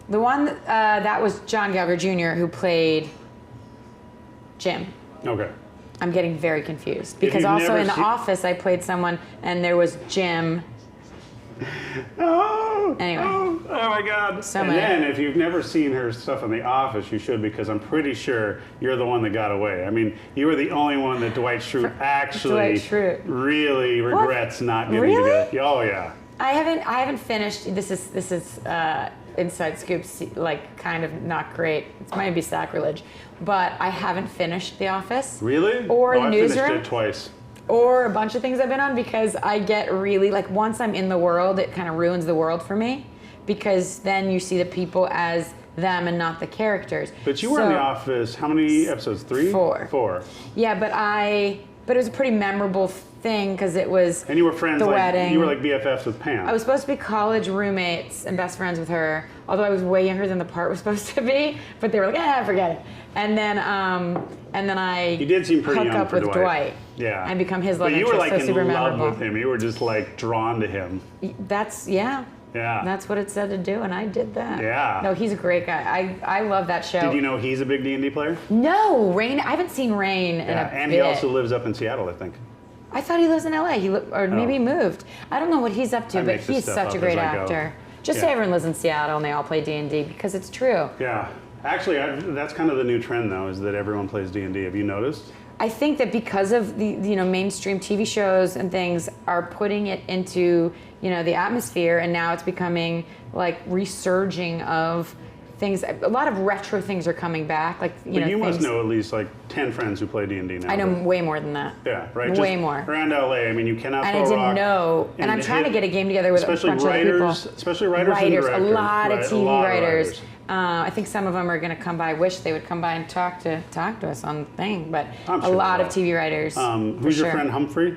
The one that was John Gallagher Jr. who played Jim. Okay. I'm getting very confused because also in The Office I played someone and there was Jim. Anyway. Oh my God. So and many. then if you've never seen her stuff in The Office, you should, because I'm pretty sure you're the one that got away. I mean, you were the only one that Dwight Schrute actually really regrets not getting together. Oh yeah. I haven't finished. This is inside scoops, like kind of not great. It might be sacrilege, but I haven't finished The Office. Really? Or The I Newsroom. finished it twice. Or a bunch of things I've been on, because I get really, like, once I'm in the world, it kind of ruins the world for me, because then you see the people as them and not the characters. But you were in The Office, how many episodes? 3? 4. 4. Yeah, but it was a pretty memorable thing because it was and you were friends, the like, wedding. You were like BFFs with Pam. I was supposed to be college roommates and best friends with her, although I was way younger than the part was supposed to be. But they were like, forget it. And then I you did seem pretty hook young up for with Dwight. Yeah. And become his love but you interest. were like so in super love memorable. with him. You were just like drawn to him. Yeah. Yeah. That's what it said to do, and I did that. Yeah. No, he's a great guy. I love that show. Did you know he's a big D&D player? No, Rain. I haven't seen Rain in a and bit. he also lives up in Seattle, I think. I thought he lives in LA. Or maybe he moved. I don't know what he's up to, but he's such a great actor. Just say everyone lives in Seattle and they all play D&D, because it's true. Yeah. Actually, that's kind of the new trend, though, is that everyone plays D&D. Have you noticed? I think that because of the mainstream TV shows and things are putting it into the atmosphere, and now it's becoming like resurging of things. A lot of retro things are coming back. Like but you must know at least like 10 friends who play D&D now. I know way more than that. Yeah, right. Way more. Around LA, I mean, you cannot. And I didn't know. And I'm trying to get a game together with a bunch of people. Especially writers and directors. A lot of TV writers. I think some of them are going to come by. I wish they would come by and talk to us on the thing. But a lot of TV writers. Who's your friend Humphrey?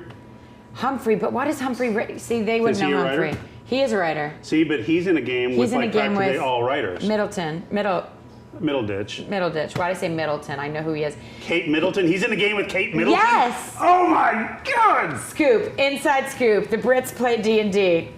Humphrey, but what is Humphrey? See, they wouldn't know Humphrey. He is a writer. See, but he's in a game with like practically all writers. Middleditch. Why did I say Middleton? I know who he is. Kate Middleton. He's in a game with Kate Middleton? Yes! Oh my God! Scoop. Inside scoop. The Brits play D&D.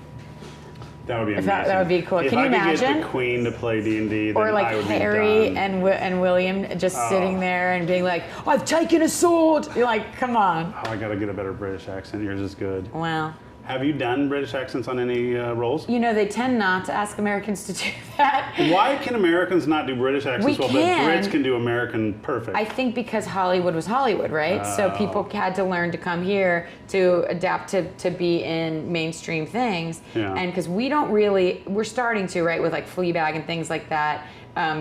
That would be amazing. That would be cool. If Can you imagine? If I could get the Queen to play D&D, then or like I would Harry be done. and William just sitting there and being like, I've taken a sword. You're like, come on. Oh, I gotta get a better British accent. Yours is good. Wow. Have you done British accents on any roles? They tend not to ask Americans to do that. Why can Americans not do British accents well, but Brits can do American perfect? I think because Hollywood was Hollywood, right? So people had to learn to come here to adapt to be in mainstream things. Yeah. And because we're starting to, right, with like Fleabag and things like that,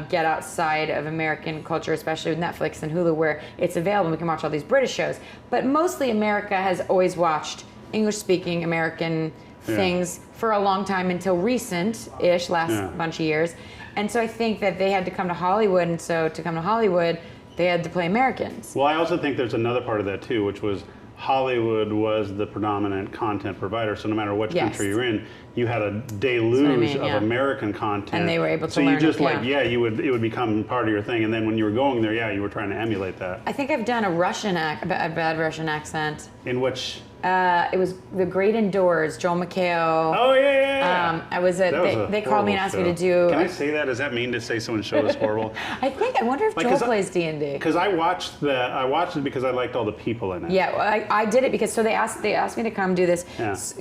get outside of American culture, especially with Netflix and Hulu, where it's available. We can watch all these British shows. But mostly America has always watched English-speaking American things for a long time, until recent-ish, last bunch of years. And so I think that they had to come to Hollywood, and so to come to Hollywood, they had to play Americans. Well, I also think there's another part of that too, which was Hollywood was the predominant content provider, so no matter which country you're in, you had a deluge of American content. And they were able to so learn you just it, it would become part of your thing, and then when you were going there, you were trying to emulate that. I think I've done a bad Russian accent. In which? It was The Great Indoors, Joel McHale. Oh, yeah. I was they called me and asked me to do. Can I say that? Does that mean to say someone's show is horrible? I wonder if Joel plays D&D. Because I watched it because I liked all the people in it. Yeah, well, I did it because they asked me to come do this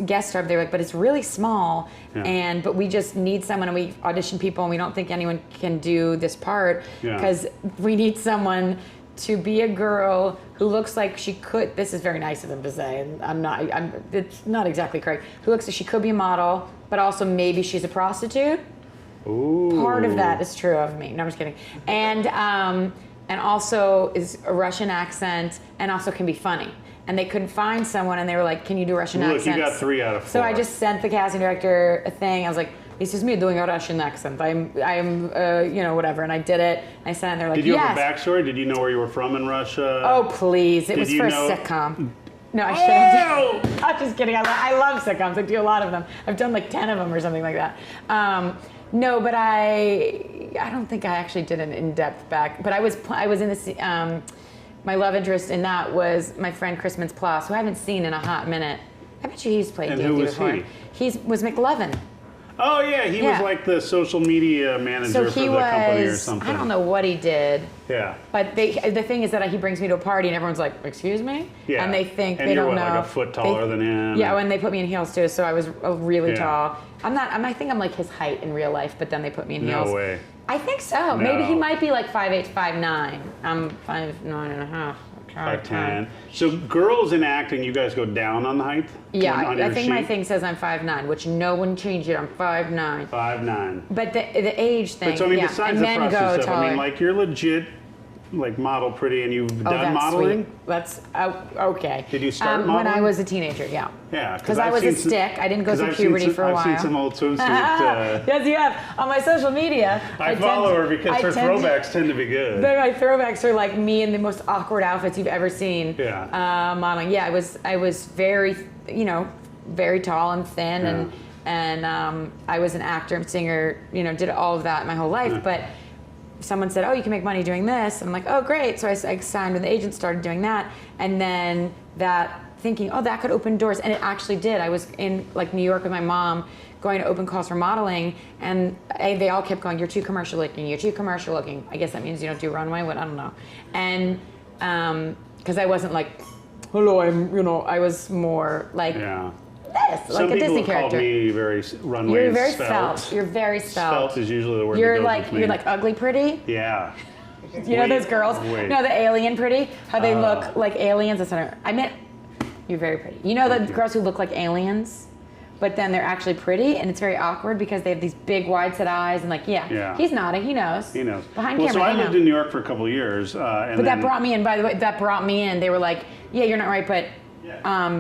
guest star. They were like, but it's really small, but we just need someone, and we audition people, and we don't think anyone can do this part because we need someone to be a girl who looks like she could. This is very nice of them to say, and it's not exactly correct. Who looks like she could be a model, but also maybe she's a prostitute. Ooh. Part of that is true of me. No, I'm just kidding. And also is a Russian accent, and also can be funny. And they couldn't find someone, and they were like, "Can you do a Russian accent?" Look, you got 3 out of 4. So I just sent the casting director a thing. I was like, It's just me doing a Russian accent. I'm whatever. And I did it. I sat in there like, Did you have a backstory? Did you know where you were from in Russia? Oh, please. It was for a sitcom. No, I shouldn't. I'm just kidding. I love sitcoms. I do a lot of them. I've done like 10 of them or something like that. No, but I don't think I actually did an in-depth back. But I was in this. My love interest in that was my friend Chris Mintz-Plasse, who I haven't seen in a hot minute. I bet you he's played D&D before. And who was he? He was McLovin. Oh yeah, he was like the social media manager for the company or something. I don't know what he did. Yeah. But the thing is that he brings me to a party and everyone's like, "Excuse me?" Yeah. And they think and they you're don't know. Like a foot taller than him. Yeah, and they put me in heels too, so I was really tall. I think I'm like his height in real life, but then they put me in heels. No way. I think so. No. Maybe he might be like 5'8", 5'9". I'm 5'9.5". 5'10". So girls in acting, you guys go down on the height? Yeah, I think my thing says I'm 5'9", which no one changed it. I'm 5'9". 5'9". But the age thing, But so I mean, besides and the men go prostitute stuff, taller. I mean, like you're legit, like model pretty, and you've done that's modeling. Sweet. That's okay. Did you start modeling? When I was a teenager? Yeah. Yeah, because I was a stick. I didn't go through puberty for a while. I've seen some old swimsuit. Yes, you have. On my social media, I follow her because her throwbacks tend to be good. My throwbacks are like me in the most awkward outfits you've ever seen. Yeah. Modeling. Yeah, I was very, very tall and thin, and I was an actor and singer. Did all of that my whole life, but. Someone said, "Oh, you can make money doing this." And I'm like, "Oh, great!" So I signed with the agent, started doing that, and then thinking, "Oh, that could open doors," and it actually did. I was in like New York with my mom, going to open calls for modeling, and they all kept going, "You're too commercial looking. You're too commercial looking." I guess that means you don't do runway. What I don't know, and because I wasn't like, "Hello, I was more like. Yeah. This, like a Disney character. Some people call me very runway. You're very svelte. You're very svelte. Svelte is usually the word that goes with me. You're like ugly pretty. Yeah. You know those girls? No, the alien pretty. How they look like aliens. That's what I meant. You're very pretty. You know the girls who look like aliens, but then they're actually pretty, and it's very awkward because they have these big wide set eyes and he's nodding. He knows. He knows. Behind camera. So I lived in New York for a couple of years, but that brought me in. By the way, They were like, "Yeah, you're not right, but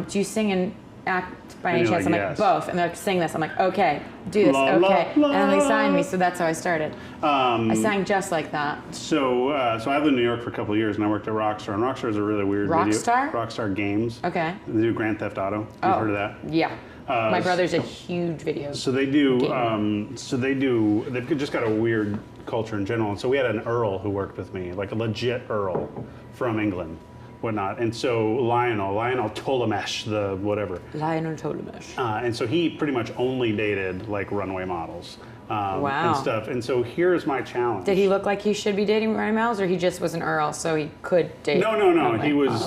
do you sing and act by any chance?" I'm like, "Both." And they're like, "Sing this." I'm like, "Okay, do this." Okay. And then they signed me, so that's how I started. I sang just like that. So I lived in New York for a couple of years, and I worked at Rockstar. And Rockstar is a really weird Rockstar? Rockstar Games. Okay. They do Grand Theft Auto. You've heard of that? Yeah. My brother's a huge video. So they do. They've just got a weird culture in general. And so we had an Earl who worked with me, like a legit Earl from England. Whatnot, and so Lionel Tolamesh, the whatever. Lionel Tolamesh. And so he pretty much only dated like runway models. Wow. And stuff. And so here's my challenge. Did he look like he should be dating runway models, or he just was an Earl, so he could date? No. He was.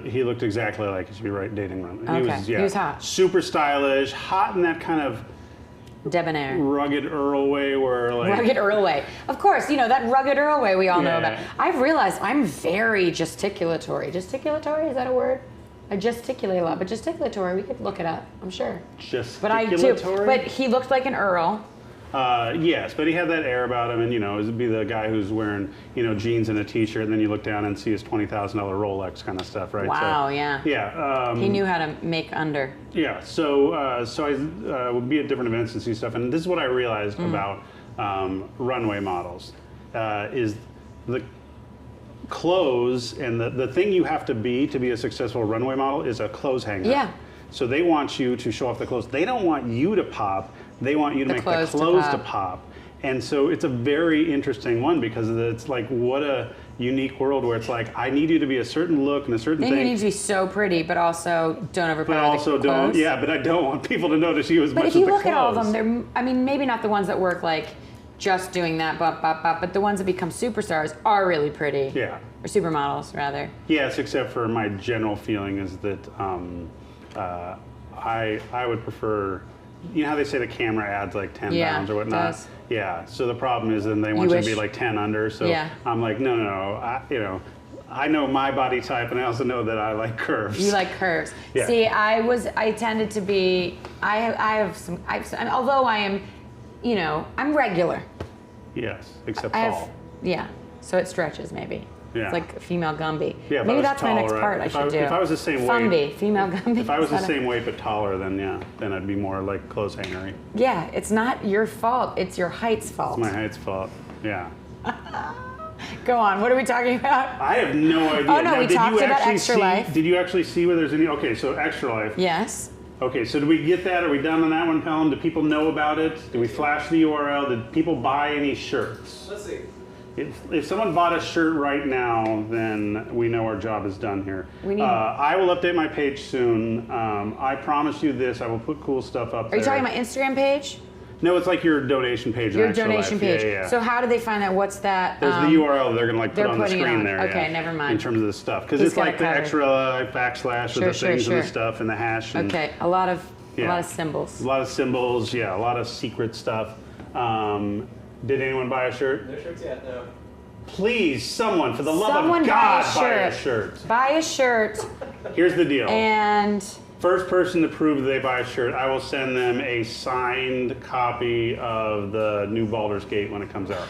He looked exactly like he should be dating runway. Okay. He was hot. Super stylish, hot in that kind of debonair, rugged Earl way, rugged Earl way. Of course, that rugged Earl way we all know about. I've realized I'm very gesticulatory. Gesticulatory, is that a word? I gesticulate a lot, but gesticulatory, we could look it up, I'm sure. Gesticulatory? But I do. But he looked like an Earl. Yes, but he had that air about him, and it'd be the guy who's wearing jeans and a t-shirt, and then you look down and see his $20,000 Rolex kind of stuff, right? Wow, yeah. Yeah. He knew how to make under. Yeah. So I would be at different events and see stuff, and this is what I realized about runway models is the clothes and the thing you have to be a successful runway model is a clothes hanger. Yeah. So they want you to show off the clothes. They don't want you to pop. They want you to make the clothes to pop. And so it's a very interesting one because it's like, what a unique world where it's like, I need you to be a certain look and a certain thing. You need to be so pretty, but also don't overpower the clothes. But also but I don't want people to notice you as much as the clothes. But if you look at all of them, maybe not the ones that work like just doing that, but the ones that become superstars are really pretty. Yeah. Or supermodels, rather. Yes, except for my general feeling is that I would prefer, how they say the camera adds like 10 pounds or whatnot? Does. Yeah, so the problem is then they want you to be like 10 under, so I'm like, no, I know my body type, and I also know that I like curves. You like curves. Yeah. See, I tended to be, although I am, I'm regular. Yes, except tall. So it stretches maybe. Yeah. It's like a female Gumby. Yeah, Maybe that's my next part I should do. If I was the same weight, Fumby, female Gumby. if I was the same weight but taller, then I'd be more like clothes hangery. Yeah, it's not your fault. It's your height's fault. It's my height's fault. Yeah. Go on. What are we talking about? I have no idea. Oh, no, we talked about Extra Life. Did you actually see where there's any? Okay, so Extra Life. Yes. Okay, so did we get that? Are we done on that one, Pelham? Do people know about it? Did we flash the URL? Did people buy any shirts? Let's see. If someone bought a shirt right now, then we know our job is done here. We need- I will update my page soon. I promise you this. I will put cool stuff up there. Are you talking about Instagram page? No, it's like your donation page. Your in Extra donation Life. page. Yeah, yeah. So how do they find out? What's that? There's the URL they're going to like put they're on the putting it screen on. there. Okay, yeah, never mind. In terms of the stuff. Because He's it's got like it the covered. extra backslash with the things and the stuff and the hash. And Okay, a lot of Yeah. symbols. A lot of symbols, yeah, a lot of secret stuff. Did anyone buy a shirt? No shirts yet, no. Please, someone, for the love Someone of God, buy a shirt. Buy a shirt Here's the deal. and First person to prove that they buy a shirt, I will send them a signed copy of the new Baldur's Gate when it comes out.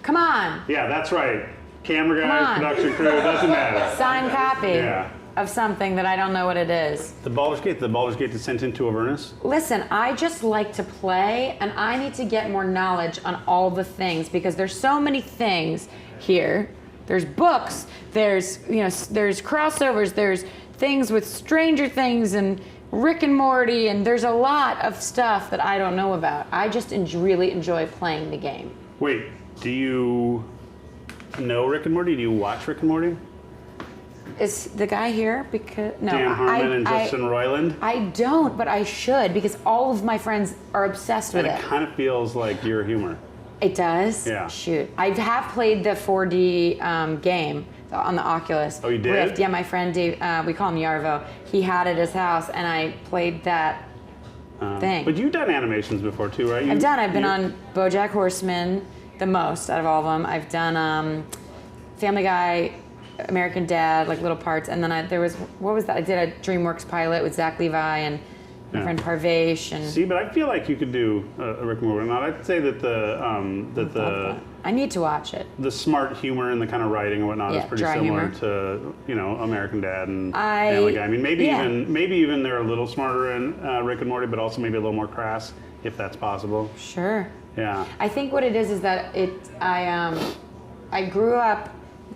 come on, Yeah, that's right. Camera Come guys, on. production crew, it doesn't matter. sign copy Yeah. of something that I don't know what it is. The Baldur's Gate that's sent into Avernus. Listen, I just like to play and I need to get more knowledge on all the things because there's so many things here. There's books, there's crossovers, there's things with Stranger Things and Rick and Morty, and there's a lot of stuff that I don't know about. I just really enjoy playing the game. Wait, do you know Rick and Morty? Do you watch Rick and Morty? Is the guy here? Because no, Dan Harmon and Justin Roiland? I don't, but I should because all of my friends are obsessed with And it. it kind of feels like your humor. It does? Yeah. Shoot. I have played the 4D game on the Oculus. Oh, you did? Rift. Yeah, my friend Dave, we call him Yarvo. He had it at his house, and I played that thing. But you've done animations before too, right? I've been on BoJack Horseman the most out of all of them. I've done Family Guy, American Dad, like little parts, and then what was that? I did a DreamWorks pilot with Zach Levi and my friend Parvesh and. See, but I feel like you could do a Rick and Morty. Now, I'd say that I need to watch it. the smart humor and the kind of writing and whatnot Yeah, is pretty dry similar humor. to American Dad and Family Guy. I mean, maybe even they're a little smarter in Rick and Morty, but also maybe a little more crass, if that's possible. Sure. Yeah. I think what it is that I grew up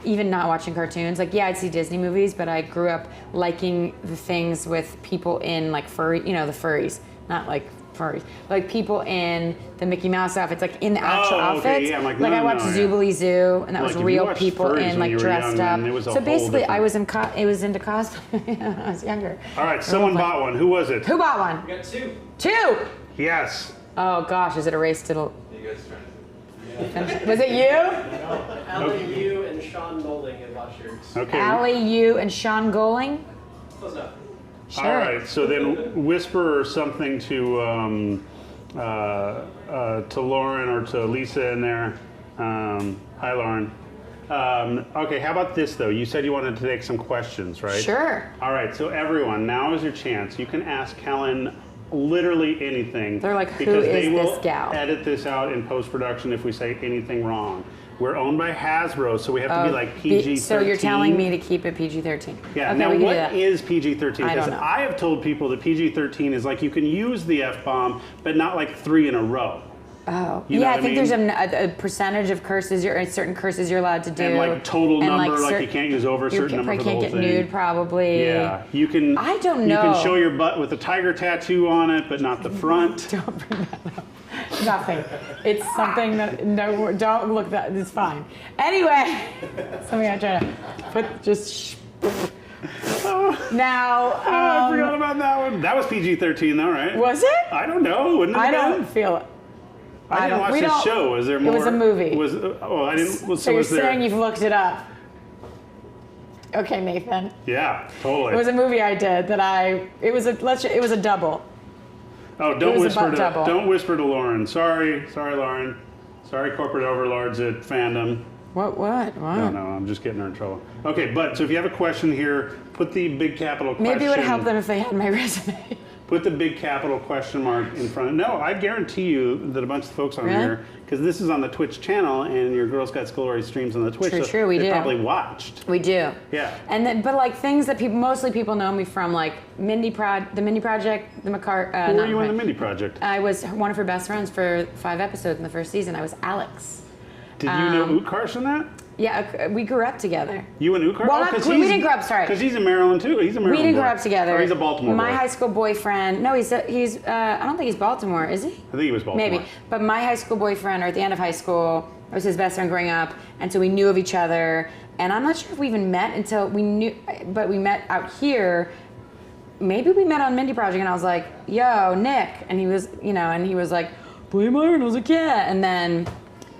even not watching cartoons. Like, yeah, I'd see Disney movies, but I grew up liking the things with people in like furry, the furries, not like furries, but like people in the Mickey Mouse outfits, like in the actual outfits. Yeah, like I watched Zoobly Zoo, and that was Like, if you real watched people furries in when like you were dressed young, up. then it was a So whole basically, different- I was into cosplay when I was younger. All right, someone bought one. Who was it? Who bought one? We got two. Two. Yes. Oh gosh, is it a race to the? You guys trying to? Was it you? Allie, you, and Sean Nolding have bought shirts. Okay. Allie, you, and Sean Goling. Close enough. Sure. All right. So then, whisper something to Lauren or to Lisa in there. Hi, Lauren. Okay. How about this though? You said you wanted to take some questions, right? Sure. All right. So everyone, now is your chance. You can ask Kelen literally anything. They're like, who because is they will this gal? edit this out in post-production if we say anything wrong. We're owned by Hasbro, so we have to be like PG-13. So you're telling me to keep it PG-13? Yeah. Okay, Now, we can do what that. is PG-13? I don't Because know. I have told people that PG-13 is like you can use the F-bomb, but not like 3 in a row. Oh, You know yeah. what I think I there's a percentage of curses. Certain curses you're allowed to do, And like total and, number, like cer- you can't use over a You certain number for the can't whole get thing. nude, probably. Yeah, you can. I don't You know. can show your butt with a tiger tattoo on it, but not the front. Don't bring that up. Nothing. It's something that don't look that. It's fine. Anyway, something I try to put just. Now. I forgot about that one. That was PG-13 though, right? Was it? I don't know. Wouldn't it I have don't been? feel it. I didn't watch this show. Was there more? It was a movie. I didn't. So So you're was there? saying you've looked it up? Okay, Nathan. Yeah, totally. It was a movie I did that it was a double. Oh, It don't was a whisper butt to double. don't whisper to Lauren. Sorry, Lauren. Sorry, corporate overlords at fandom. What? No, I'm just getting her in trouble. Okay, but so if you have a question here, put the big capital question. Maybe it would help them if they had my resume. Put the big capital question mark in front of. No, I guarantee you that a bunch of folks on here, because this is on the Twitch channel, and your Girl Scouts Glory streams on the Twitch. True, we do. Probably watched. We do. Yeah. And then, but like things that mostly people know me from, like the Mindy Project, the Who were you in the Mindy Project? I was one of her best friends for 5 episodes in the first season. I was Alex. Did you know Utkarsh in that? Yeah, we grew up together. You and Utkarsh? Well, we didn't grow up. Sorry, because he's in Maryland too. He's a Maryland. We didn't boy. grow up together. Or he's a Baltimore. My boy. high school boyfriend. No, he's. I don't think he's Baltimore. Is he? I think he was Baltimore. Maybe. But my high school boyfriend, or at the end of high school, was his best friend growing up, and so we knew of each other. And I'm not sure if we even met until we knew, but we met out here. Maybe we met on Mindy Project, and I was like, "Yo, Nick," and he was, and he was like, "Play Myron." I was like, "Yeah," and then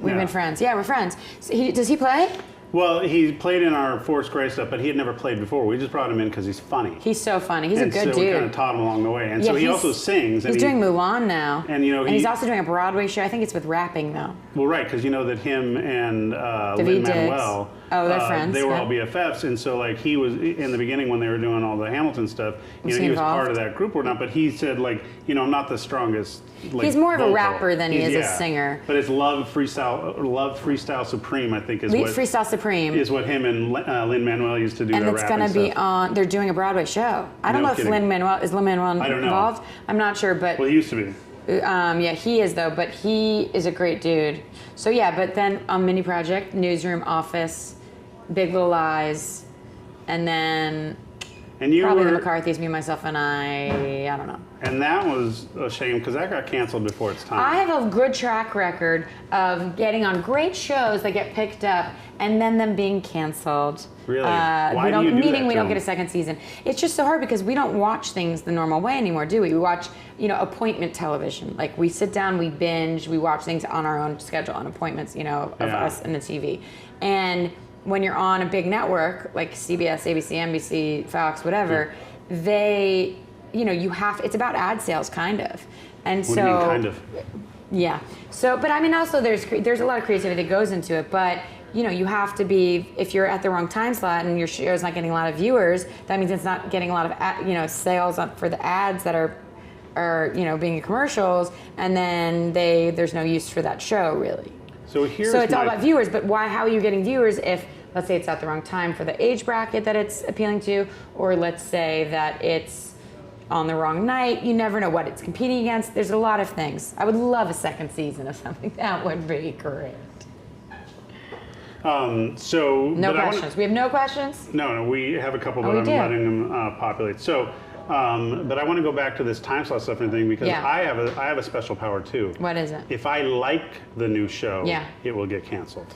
we've been friends. Yeah, we're friends. So does he play? Well, he played in our Force Grey stuff, but he had never played before. We just brought him in because he's funny. He's so funny. He's a good dude. And so we kind of taught him along the way. And so he also sings. He's doing Mulan now. And he's also doing a Broadway show. I think it's with rapping though. Well, right, because you know that him and Lin-Manuel, they're friends. They were all BFFs, and so like he was in the beginning when they were doing all the Hamilton stuff. He was part of that group or not, but he said like, I'm not the strongest. Like, he's more of vocal. a rapper than he is a singer. But it's Love Freestyle Supreme, I think is what. Freestyle Supreme is what him and Lin-Manuel used to do. And it's going to be on. They're doing a Broadway show. I don't know if Lin-Manuel involved. I'm not sure, but well, he used to be. Yeah, he is though. But he is a great dude. So yeah, but then on Mindy Project, Newsroom, Office, Big Little Lies, and then probably the McCarthy's, Me, Myself, and I don't know. And that was a shame because that got canceled before its time. I have a good track record of getting on great shows that get picked up and then them being canceled. Really? Why do you do that? We don't get a second season. It's just so hard because we don't watch things the normal way anymore, do we? We watch, appointment television. Like we sit down, we binge, we watch things on our own schedule, on appointments, of us and the TV. And when you're on a big network like CBS, ABC, NBC, Fox, whatever, they, it's about ad sales kind of. And what do you mean, kind of? Yeah. So, but I mean, also there's a lot of creativity that goes into it, but you have to be, if you're at the wrong time slot and your show's not getting a lot of viewers, that means it's not getting a lot of, sales up for the ads that are being in commercials, and then there's no use for that show really. So it's all about viewers, but how are you getting viewers if, let's say it's at the wrong time for the age bracket that it's appealing to, or let's say that it's on the wrong night. You never know what it's competing against. There's a lot of things. I would love a second season of something. That would be great. No questions. We have no questions? No, we have a couple, but I'm letting them populate. So, but I want to go back to this time slot stuff and thing because I have a special power too. What is it? If I like the new show, it will get canceled.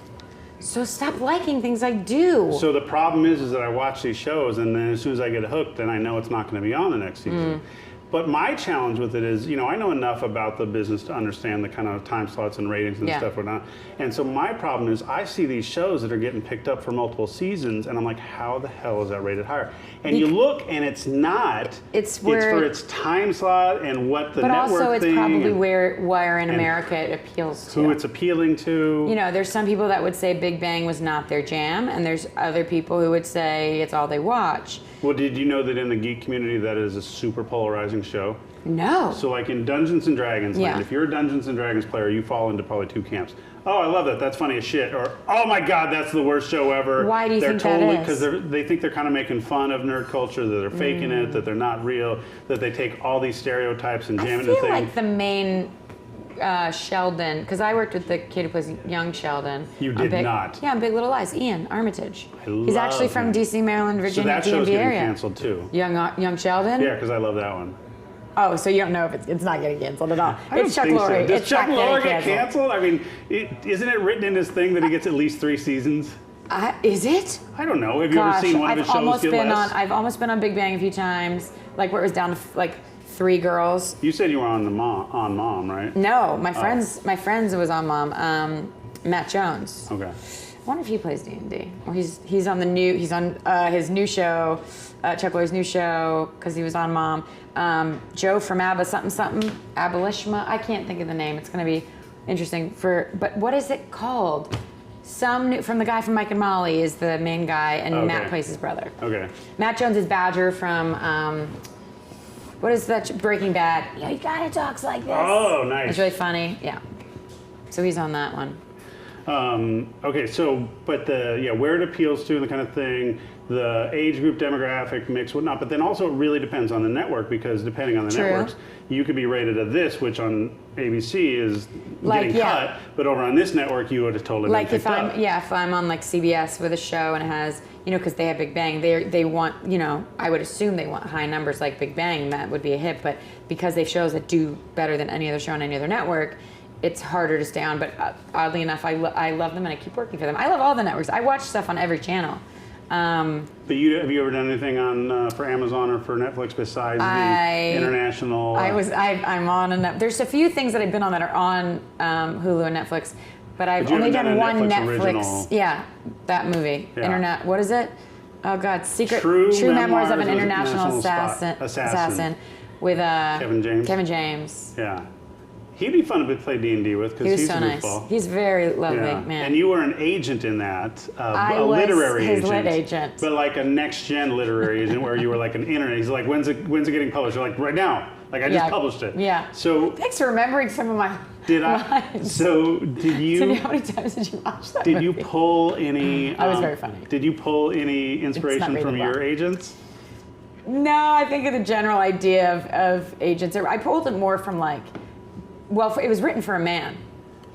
So stop liking things I do. So the problem is that I watch these shows, and then as soon as I get hooked, then I know it's not going to be on the next season. But my challenge with it is, I know enough about the business to understand the kind of time slots and ratings and stuff whatnot. And so my problem is I see these shows that are getting picked up for multiple seasons, and I'm like, how the hell is that rated higher? And you look, and it's not. It's for its time slot and what the network But also it's thing probably where in America it appeals to. Who it's appealing to. There's some people that would say Big Bang was not their jam, and there's other people who would say it's all they watch. Well, did you know that in the geek community that is a super polarizing show? No. So like in Dungeons & Dragons land, if you're a Dungeons & Dragons player, you fall into probably two camps. Oh, I love that. That's funny as shit. Or, oh my God, that's the worst show ever. Why do you think that is? Because they think they're kind of making fun of nerd culture, that they're faking it, that they're not real, that they take all these stereotypes and jam it into things. I feel like the main Sheldon, because I worked with the kid who plays young Sheldon. You did not? Yeah, on Big Little Lies, Ian Armitage. He's actually from D.C., Maryland, Virginia, so that show's DMV getting area. Canceled too. Young Sheldon? Yeah, because I love that one. Oh, so you don't know if it's not getting canceled at all. It's Chuck Lorre. Does Chuck Lorre get canceled? I mean, isn't it written in his thing that he gets at least 3 seasons? Is it? I don't know. Have you ever seen one of his shows get less? I've almost been on Big Bang a few times, like where it was down to like 3 girls. You said you were on Mom, right? No, my friends was on Mom. Matt Jones. Okay. I wonder if he plays D&D. Well, he's on his new show, Chuck Lorre's new show, because he was on Mom. Joe from ABBA something, Abolishma. I can't think of the name. It's going to be interesting but what is it called? From the guy from Mike and Molly is the main guy, and Matt plays his brother. Okay. Matt Jones is Badger from what is that? Breaking Bad. Yeah, he kind of talks like this. Oh, nice. It's really funny. Yeah. So he's on that one. Okay, so, but where it appeals to, the kind of thing, the age group, demographic, mix, whatnot, but then also it really depends on the network, because depending on the networks, you could be rated at this, which on ABC is getting cut, but over on this network, you would have totally been picked up. If I'm on like CBS with a show and it has, because they have Big Bang, they want, I would assume they want high numbers like Big Bang, that would be a hit, but because they have shows that do better than any other show on any other network, it's harder to stay on, but oddly enough, I love them and I keep working for them. I love all the networks. I watch stuff on every channel. But have you ever done anything on for Amazon or for Netflix besides the international? I'm on there's a few things that I've been on that are on Hulu and Netflix, but I've only done one Netflix. Original. Yeah, that movie. Yeah. Internet. What is it? Oh God, True Memoirs of an International Assassin with Kevin James. Yeah. He'd be fun to play D&D with because he's so nice. He's very lovely, man. And you were an agent in that, a literary agent. I was his lit agent. But like a next-gen literary agent where you were like an internet. He's like, when's it getting published? You're like, right now. Like, I just published it. Yeah. So thanks for remembering some of my lines. So did you... Cindy, how many times did you watch that movie? You pull any... I was very funny. Did you pull any inspiration from your agents? No, I think of the general idea of agents. I pulled it more from like... Well, it was written for a man.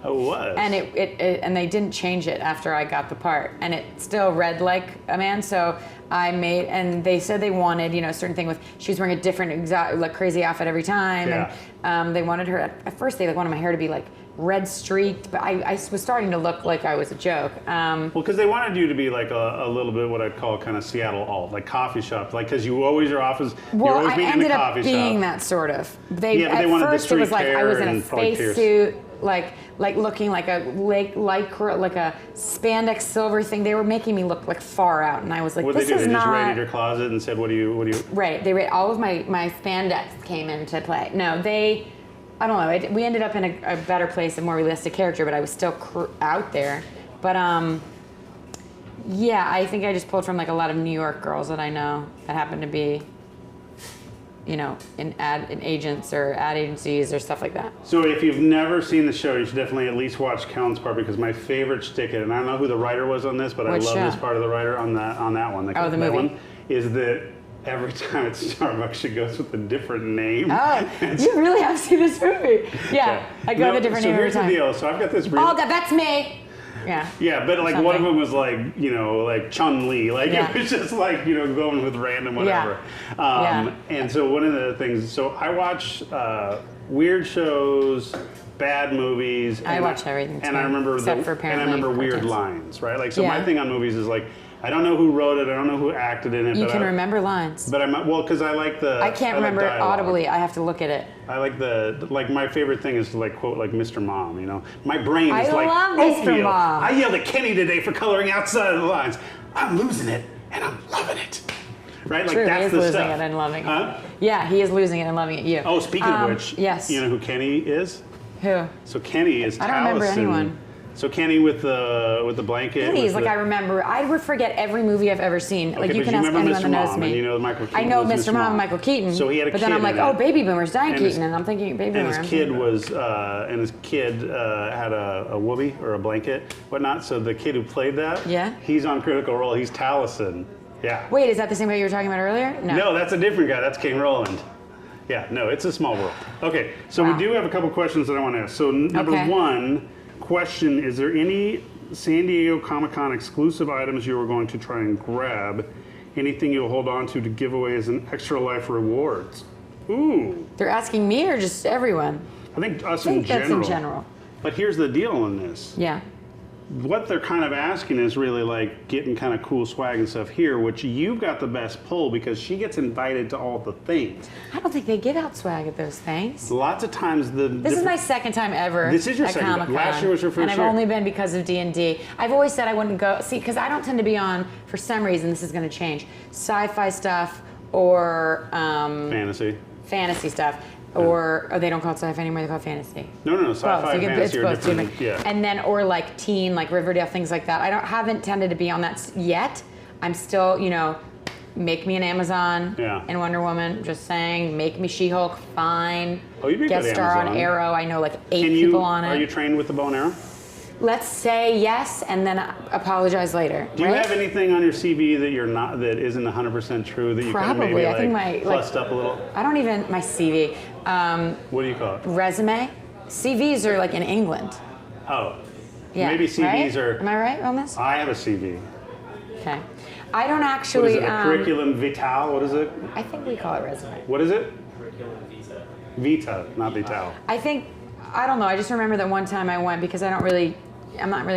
Oh, it was. And and they didn't change it after I got the part, and it still read like a man. So I made, and they said they wanted, a certain thing with she was wearing a different, like crazy outfit every time, and they wanted her. At first, they wanted my hair to be like red streaked, but I was starting to look like I was a joke. Well, because they wanted you to be like a little bit what I'd call kind of Seattle alt, like coffee shop, like because you always your office. Well, you're always I ended up being shop. that sort of. But they wanted first the it was like I was in a spacesuit, like looking like a like a spandex silver thing. They were making me look like far out, and I was like, what this did they do? is They not. just raided your closet and said, what do you? Right. They all of my spandex came into play. No, they. I don't know. We ended up in a better place, a more realistic character, but I was still out there. But yeah, I think I just pulled from like a lot of New York girls that I know that happen to be, in agents or ad agencies or stuff like that. So if you've never seen the show, you should definitely at least watch Kelen's part, because my favorite shtick, and I don't know who the writer was on this, but I love this part of the writer on that one. The movie. One, is that every time at Starbucks, she goes with a different name. Oh, you really have seen this movie. Yeah, I go with a different name every time. So here's the deal. So I've got this that's me. Yeah. Yeah, but like one of them was like, like Chun-Li. Like it was just like, going with random whatever. And so one of the things, so I watch weird shows, bad movies. I watch everything too. And I remember weird lines, right? Like, so my thing on movies is like, I don't know who wrote it. I don't know who acted in it. You can remember lines. But because I like the. I can't remember it audibly. I have to look at it. I like my favorite thing is to like quote like Mr. Mom. My brain is like. I love Mr. Mom. I yelled at Kenny today for coloring outside of the lines. I'm losing it and I'm loving it. Right, like True, that's he is the stuff. Losing it and loving it. Yeah, he is losing it and loving it. You. Oh, speaking of which, yes. You know who Kenny is? Who? So Kenny is. I don't remember anyone. So Kenny with the blanket. Kenny's like I remember. I would forget every movie I've ever seen. Okay, like you can ask anyone that knows me. And you know Michael Keaton. I know Mr. Mom and Michael Keaton. So he had a kid. But then I'm like, oh, Baby Boomer's Diane Keaton, and I'm thinking Baby Boomer. And his kid had a whoopee or a blanket, whatnot. So the kid who played that, he's on Critical Role. He's Taliesin. Yeah. Wait, is that the same guy you were talking about earlier? No, that's a different guy. That's King Roland. Yeah, no, it's a small world. Okay, so we do have a couple questions that I want to ask. So number one question, is there any San Diego Comic-Con exclusive items you are going to try and grab? Anything you'll hold on to give away as an extra life rewards? Ooh. They're asking me or just everyone? I think us in general. That's in general. But here's the deal on this. Yeah. What they're kind of asking is really like getting kind of cool swag and stuff here, which you've got the best pull because she gets invited to all the things. I don't think they give out swag at those things. Lots of times This is my second time ever. This is your second Comic-Con. Last year was your first and I've only been because of D&D. I've always said I wouldn't go, because I don't tend to be on, for some reason, this is going to change, sci-fi stuff or fantasy stuff. Or they don't call it sci-fi anymore, they call it fantasy. No, sci-fi and fantasy are different. And then, or like teen, like Riverdale, things like that. I haven't tended to be on that yet. I'm still, make me an Amazon in Wonder Woman. Just saying, make me She-Hulk. Fine. Oh, you'd be guest good star Amazon. on Arrow. I know like 8 people on it. Are you trained with the bow and arrow? Let's say yes, and then apologize later. Do you have anything on your CV that you're not that isn't 100% true that you kind of maybe I think plussed up a little? I don't even my CV. What do you call it? Resume. CVs are like in England. Oh. Yeah. Maybe CVs are. Am I right on this? I have a CV. Okay. I don't actually. What is it? A curriculum vitae? What is it? I think we call it resume. What is it? Curriculum vitae. Vita, not vital. I think. I don't know. I just remember that one time I went because I'm not really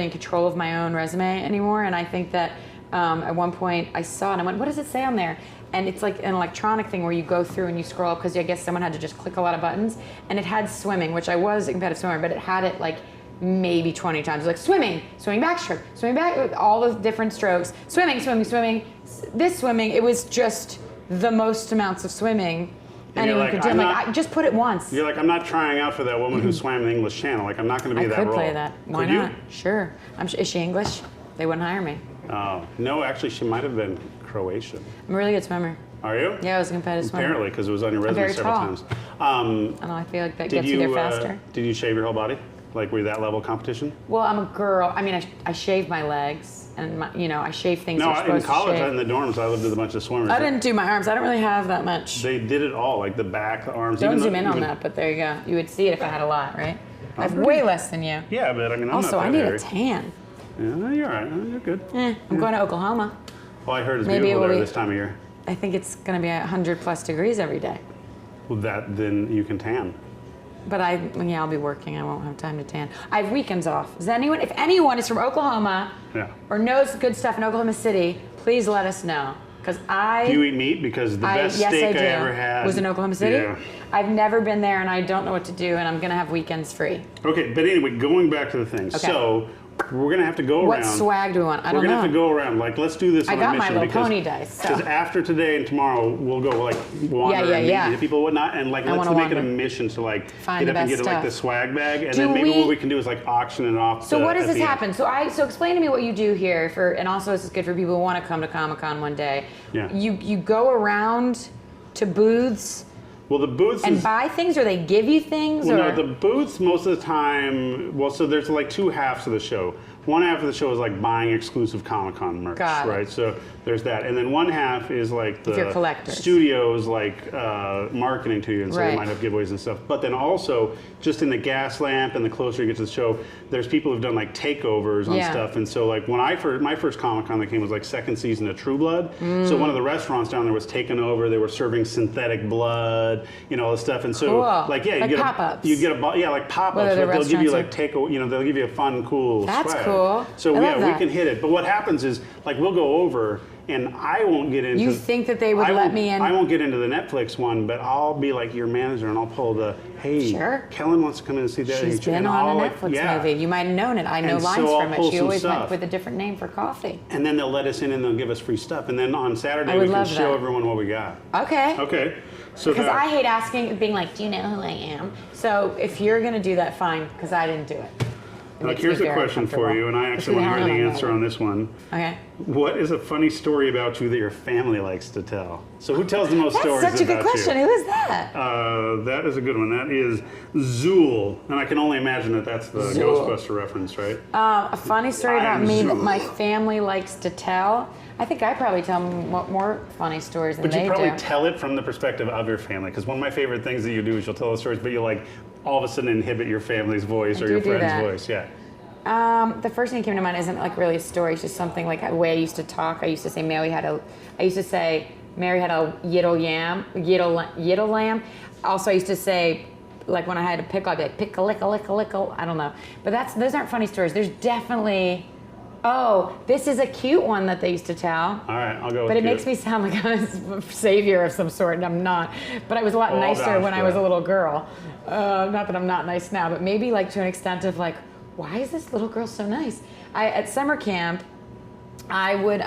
in control of my own resume anymore, and I think that at one point I saw it and I went, "What does it say on there?" And it's like an electronic thing where you go through and you scroll up because I guess someone had to just click a lot of buttons, and it had swimming, which I was a competitive swimmer, but it had it like maybe 20 times, like swimming backstroke, swimming back, all the different strokes, swimming, this swimming. It was just the most amounts of swimming anyone could do. I'm like, I just put it once. You're like, I'm not trying out for that woman who swam the English Channel. Like, I'm not going to be that role. I could play that. Why could not? You? Sure. Is she English? They wouldn't hire me. Oh, no, actually, she might have been Croatian. I'm a really good swimmer. Are you? Yeah, I was a competitive swimmer. Apparently, because it was on your resume several times. I don't know, I feel like that gets you there faster. Did you shave your whole body? Like, were you that level of competition? Well, I'm a girl. I mean, I shave my legs, and I shave things No, you're supposed in college, to shave. in the dorms, I lived with a bunch of swimmers. I didn't do my arms. I don't really have that much. They did it all, like the back, the arms. Don't zoom in on that, but there you go. You would see it if I had a lot, right? I have way less than you. Yeah, but I mean, I'm also, not that I need hairy. a tan. Yeah, you're all right. You're good. I'm going to Oklahoma. Well, I heard it's Maybe beautiful it will there be- this time of year. I think it's going to be 100+ degrees every day. Well, then you can tan. But I'll be working. I won't have time to tan. I have weekends off. If anyone is from Oklahoma or knows good stuff in Oklahoma City, please let us know. Because Do you eat meat? Because the best yes, steak I do. ever had Was in Oklahoma City. Yeah. I've never been there, and I don't know what to do, and I'm going to have weekends free. Okay, but anyway, going back to the thing. Okay. So we're gonna have to go What around. swag do we want? I don't We're know. gonna have to go around. Like, let's do this. I on got a my mission little because, pony dice, so. Because after today and tomorrow, we'll go like wander and meet people and whatnot, and like let's wanna make it a wander. mission to like Find get the up and best get like the stuff. swag bag, and Do then maybe we- what we can do is like auction it off. So what does at this the end. happen? So explain to me what you do here and also this is good for people who want to come to Comic-Con one day. Yeah. You go around to booths Well, the booths and is, buy things, or they give you things, well, or no, the booths most of the time. Well, so there's like two halves of the show. One half of the show is like buying exclusive Comic-Con merch, Got it. right? So there's that, and then one half is like If you're the collectors. studios like marketing to you, and so Right. they might have giveaways and stuff. But then also, just in the gas lamp, and the closer you get to the show, there's people who've done like takeovers on Yeah. stuff, and so like when my first Comic-Con that came was like second season of True Blood. So one of the restaurants down there was taken over. They were serving synthetic blood, all this stuff, and so Cool. like you Like get pop-ups. you get a like pop-ups. Whether the Like, they'll give you like restaurants they'll give you a fun, cool. That's swag. cool. So I yeah, love we that. can hit it. But what happens is like we'll go over and I won't get into. You think that they would I let won't- me in? I won't get into the Netflix one, but I'll be like your manager and I'll pull the hey. Sure. Kellen wants to come in and see that. She's been and on I'll, a like, Netflix yeah. movie. You might have known it. I know And lines so I'll from it. pull She some always went stuff. with a different name for coffee. And then they'll let us in and they'll give us free stuff. And then on Saturday I we would can love show that. everyone what we got. Okay. Okay. So Because that- I hate being like, do you know who I am? So if you're going to do that, fine, because I didn't do it. It Like, makes here's me a very question for uncomfortable. you, and I Let's actually see want to how hear the long answer I on this one. Okay. What is a funny story about you that your family likes to tell? So who tells the most That's stories such a good about question. you? Who is that? That is a good one. That is Zool, and I can only imagine that that's the Zool. Ghostbuster reference, right? A funny story about I'm me that Zool. my family likes to tell. I think I probably tell more funny stories than But they you probably do. tell it from the perspective of your family, because one of my favorite things that you do is you'll tell the stories, but you like all of a sudden inhibit your family's voice or do your do friend's that. voice. Yeah. The first thing that came to mind isn't like really a story. It's just something like a way I used to talk. I used to say Mary had a yiddle lamb. Also, I used to say, like when I had a pickle, I'd be like pickle. I don't know. But those aren't funny stories. There's definitely, this is a cute one that they used to tell. All right, I'll go with But it cute. makes me sound like I'm a savior of some sort, and I'm not. But I was a lot I'll nicer vouch when for I was that. a little girl. Not that I'm not nice now, but maybe like to an extent of like, why is this little girl so nice? At summer camp, I would,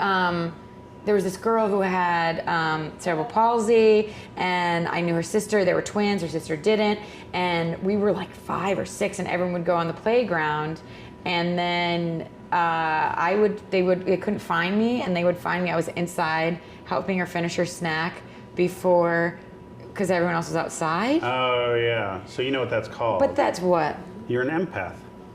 there was this girl who had cerebral palsy, and I knew her sister. They were twins. Her sister didn't. And we were like 5 or 6, and everyone would go on the playground. And then they couldn't find me, and they would find me. I was inside helping her finish her snack because everyone else was outside. Oh, yeah. So you know what that's called. But that's what? You're an empath.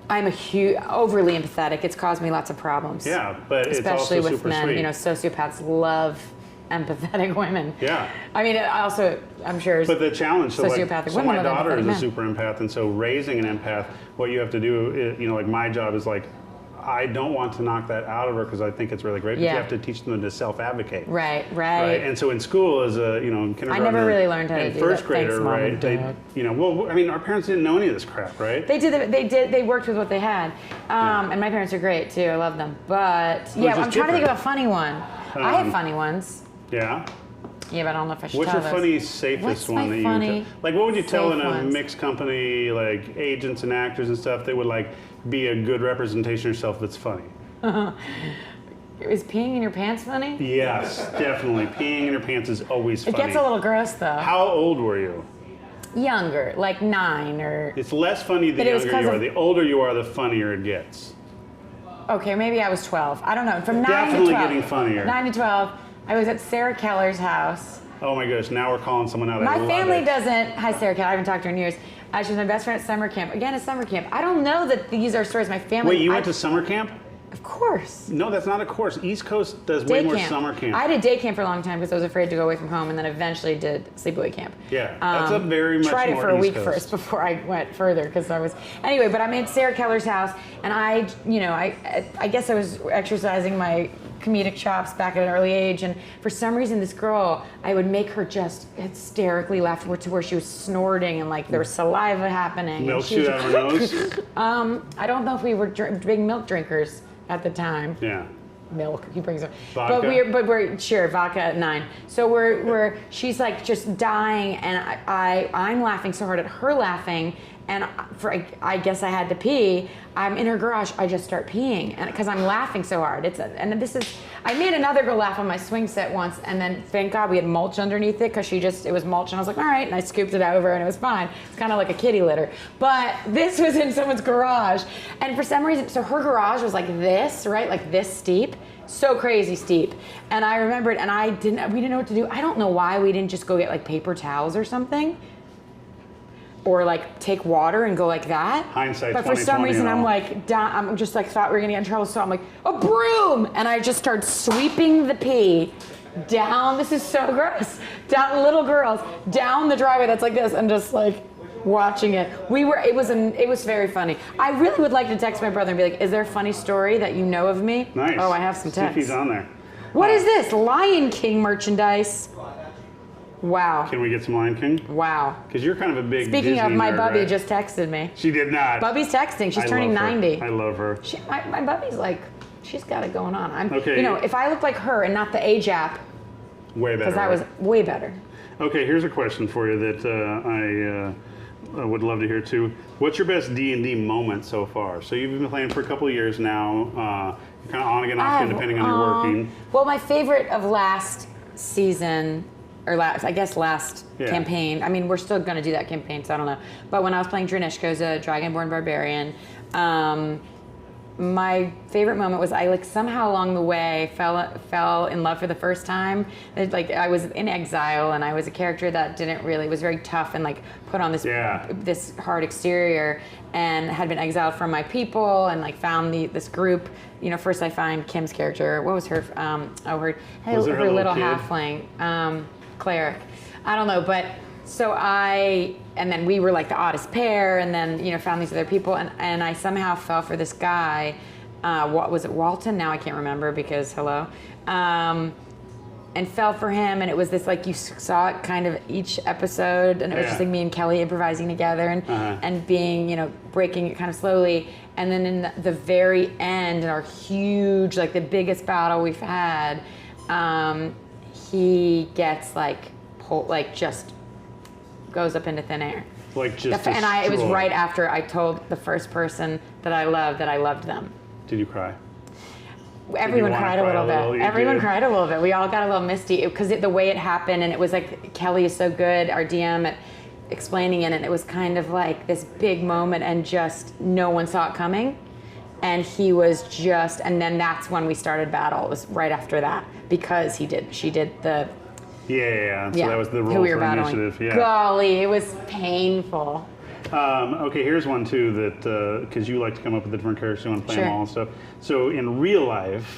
I'm overly empathetic. It's caused me lots of problems. Yeah, but it's especially also with super men. sweet. You know, sociopaths love empathetic women. Yeah. I mean, I'm sure. But the challenge, so my love daughter is empathetic a men. super empath, and so raising an empath, what you have to do, is, you know, like my job is like, I don't want to knock that out of her because I think it's really great. But Yeah. you have to teach them to self-advocate. Right. And so in school, as a kindergartner, I never really learned how to and do first that. grader, Thanks, Mom right? and Dad. Our parents didn't know any of this crap, right? They worked with what they had. And my parents are great too. I love them. But yeah, I'm trying to think of a funny one. I have funny ones. Yeah. Yeah, but I don't know if I should What's tell your those. funny, safest What's one my that you funny, would tell? Like, what would you tell in safe a ones? mixed company, like agents and actors and stuff, that would like be a good representation of yourself that's funny? Is peeing in your pants funny? Yes, definitely. Peeing in your pants is always funny. It gets a little gross though. How old were you? Younger, like 9 or. It's less funny the But it was younger you 'cause are. of- The older you are, the funnier it gets. Okay, maybe I was 12. I don't know. From 9 Definitely to 12. getting funnier. 9 to 12, I was at Sarah Keller's house. Oh my gosh, now we're calling someone out. I My love family it. doesn't. Hi, Sarah Keller. I haven't talked to her in years. She was my best friend at summer camp. Again, at summer camp. I don't know that these are stories my family. Wait, you went to summer camp? Of course. No, that's not a course. East Coast does Day way more camp. summer camp. I did day camp for a long time because I was afraid to go away from home, and then eventually did sleepaway camp. Yeah, that's a very much Tried it more for a East week Coast. first before I went further because I was anyway. But I'm at Sarah Keller's house, and I guess I was exercising my comedic chops back at an early age, and for some reason this girl, I would make her just hysterically laugh to where she was snorting and like there was saliva happening. Milk and she shoot was out of her nose? I don't know if we were big milk drinkers at the time. Yeah. Milk. He brings it. Vodka? But we're sure vodka at 9. So she's like just dying, and I'm laughing so hard at her laughing, and I guess I had to pee. I'm in her garage. I just start peeing, and because I'm laughing so hard. I made another girl laugh on my swing set once, and then thank God we had mulch underneath it because it was mulch, and I was like, all right, and I scooped it over, and it was fine. It's kind of like a kitty litter. But this was in someone's garage, and for some reason, so her garage was like this, right, like this steep. So crazy steep. And I remembered, and we didn't know what to do. I don't know why we didn't just go get like paper towels or something. Or like take water and go like that. Hindsight But for some 2020 reason and all. I'm just like thought we were gonna get in trouble. So I'm like, a broom! And I just started sweeping the pee down, this is so gross, down little girls, down the driveway that's like this and just like watching it. It was very funny. I really would like to text my brother and be like, is there a funny story that you know of me? Nice. Oh, I have some See if he's texts. on there. What is this? Lion King merchandise. Wow. Can we get some Lion King? Wow. Because you're kind of a big Speaking of, Disney my nerd, Bubby right? just texted me. She did not. Bubby's texting. She's I turning love her. 90. I love her. My Bubby's like, she's got it going on. Okay. If I look like her and not the age app, Way better. because that was way better. Okay, here's a question for you that I would love to hear too. What's your best D&D moment so far? So you've been playing for a couple of years now. You're kind of on again, off again, depending on your working. Well, my favorite of last season, or last Yeah. campaign. I mean, we're still going to do that campaign, so I don't know. But when I was playing Dranishka as a Dragonborn Barbarian, my favorite moment was I somehow along the way fell in love for the first time. I was in exile, and I was a character that was very tough and put on this hard exterior, and had been exiled from my people, and found this group. First I find Kim's character. What was her? Her little kid? halfling cleric. I don't know, but. And then we were like the oddest pair, and then, found these other people, and I somehow fell for this guy, what was it, Walton? Now I can't remember because, hello. And fell for him, and it was this, you saw it kind of each episode, and it was just me and Kelly improvising together, and being, breaking it kind of slowly. And then in the very end, in our huge, the biggest battle we've had, he gets just goes up into thin air. It was right after I told the first person that I loved them. Did you cry? Everyone cried a little bit. Everyone cried a little bit. We all got a little misty because the way it happened, and it was Kelly is so good, our DM, at explaining it, and it was kind of like this big moment, and just no one saw it coming. And he was just, and then that's when we started battle. It was right after that because she did the. Yeah. So that was the role for initiative. Yeah. Golly, it was painful. Okay, here's one too that because you like to come up with the different characters, you want to play them all and stuff. So in real life,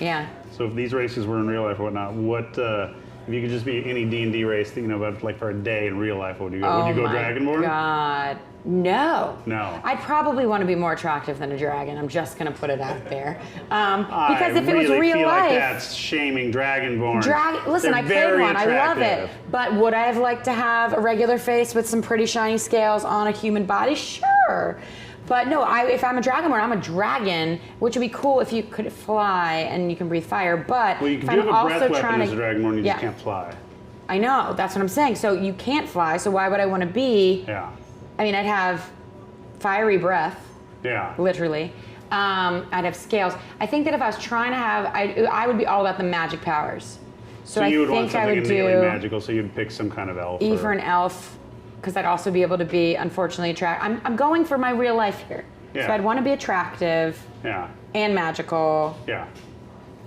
so if these races were in real life or whatnot, what if you could just be any D&D race that you know about, like for a day in real life, what would you go? Would you go Dragonborn? God, no. No. I'd probably want to be more attractive than a dragon. I'm just gonna put it out there because if it was real feel life, like that's shaming Dragonborn. Listen, They're I played one. attractive. I love it. But would I have liked to have a regular face with some pretty shiny scales on a human body? Sure. But no, if I'm a Dragonborn, I'm a dragon, which would be cool if you could fly and you can breathe fire. But well, you can if do I'm have a also breath trying weapon as a Dragonborn, you yeah. just can't fly. I know, that's what I'm saying. So you can't fly, so why would I want to be? Yeah. I mean, I'd have fiery breath. Yeah. Literally. I'd have scales. I think that if I was trying to have, I would be all about the magic powers. So you would want something innately magical, so you'd pick some kind of elf. For an elf, because I'd also be able to be, unfortunately, attractive. I'm going for my real life here. Yeah. So I'd want to be attractive. Yeah. And magical. Yeah.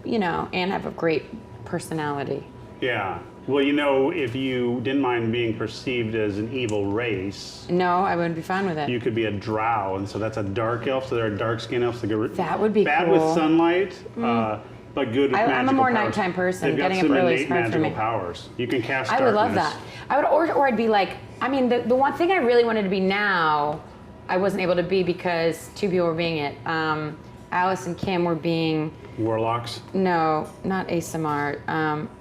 You know, and have a great personality. Yeah. Well, you know, if you didn't mind being perceived as an evil race... No, I wouldn't be fine with it. You could be a drow, and so that's a dark elf, so there are dark-skinned elves that get that would be bad cool. with sunlight, but good with magical powers. I'm a more nighttime person. They've got Getting some up early is innate hard for me. magical powers. You can cast I would love that. I would, or I'd be like, I mean, the one thing I really wanted to be now, I wasn't able to be because two people were being it. Alice and Kim were being... Warlocks? No, not ASMR.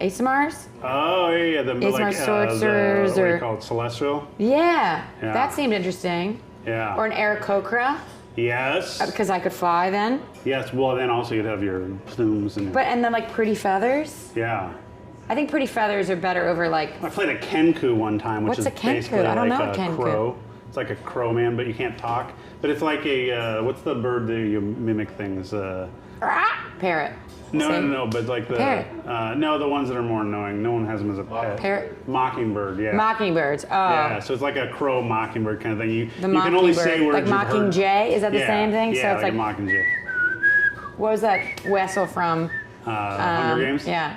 ASMRs? Oh, yeah. ASMR sorcerers what do you call it? Celestial? Yeah. That seemed interesting. Yeah. Or an Aarakocra. Yes. Because I could fly then. Yes, well then also you'd have your plumes and... And then like pretty feathers. Yeah. I think pretty feathers are better over like... I played a Kenku one time, which is basically I don't like know a Kenku. crow. It's like a crow man, but you can't talk. But it's like a, what's the bird that you mimic things? Parrot. No, but like the... Parrot. No, the ones that are more annoying. No one has them as a pet. Parrot? Mockingbird, yeah. Mockingbirds, oh. Yeah, so it's like a crow mockingbird kind of thing. You can Mockingbird. only say words like you've heard. Mockingjay, is that the same thing? Yeah, so it's like a Mockingjay. What was that whistle from? Hunger Games? Yeah.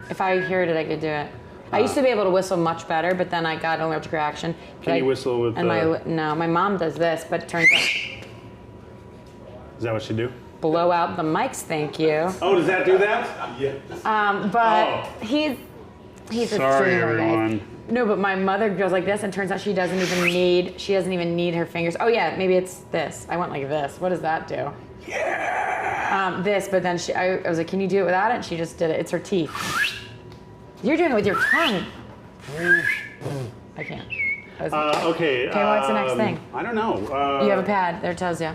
If I heard it, I could do it. I used to be able to whistle much better, but then I got an allergic reaction. Can you whistle with... No, my mom does this, but it turns out... Is that what you do? Blow out the mics, thank you. Oh, does that do that? Yeah. But he's a Sorry, streamer, everyone. guys. No, but my mother goes like this, and turns out she doesn't even need her fingers. Oh yeah, maybe it's this. I went like this. What does that do? Yeah. This, but then I was like, can you do it without it? And she just did it. It's her teeth. You're doing it with your tongue. I can't. Okay. Okay, what's the next thing? I don't know. You have a pad. There it tells you.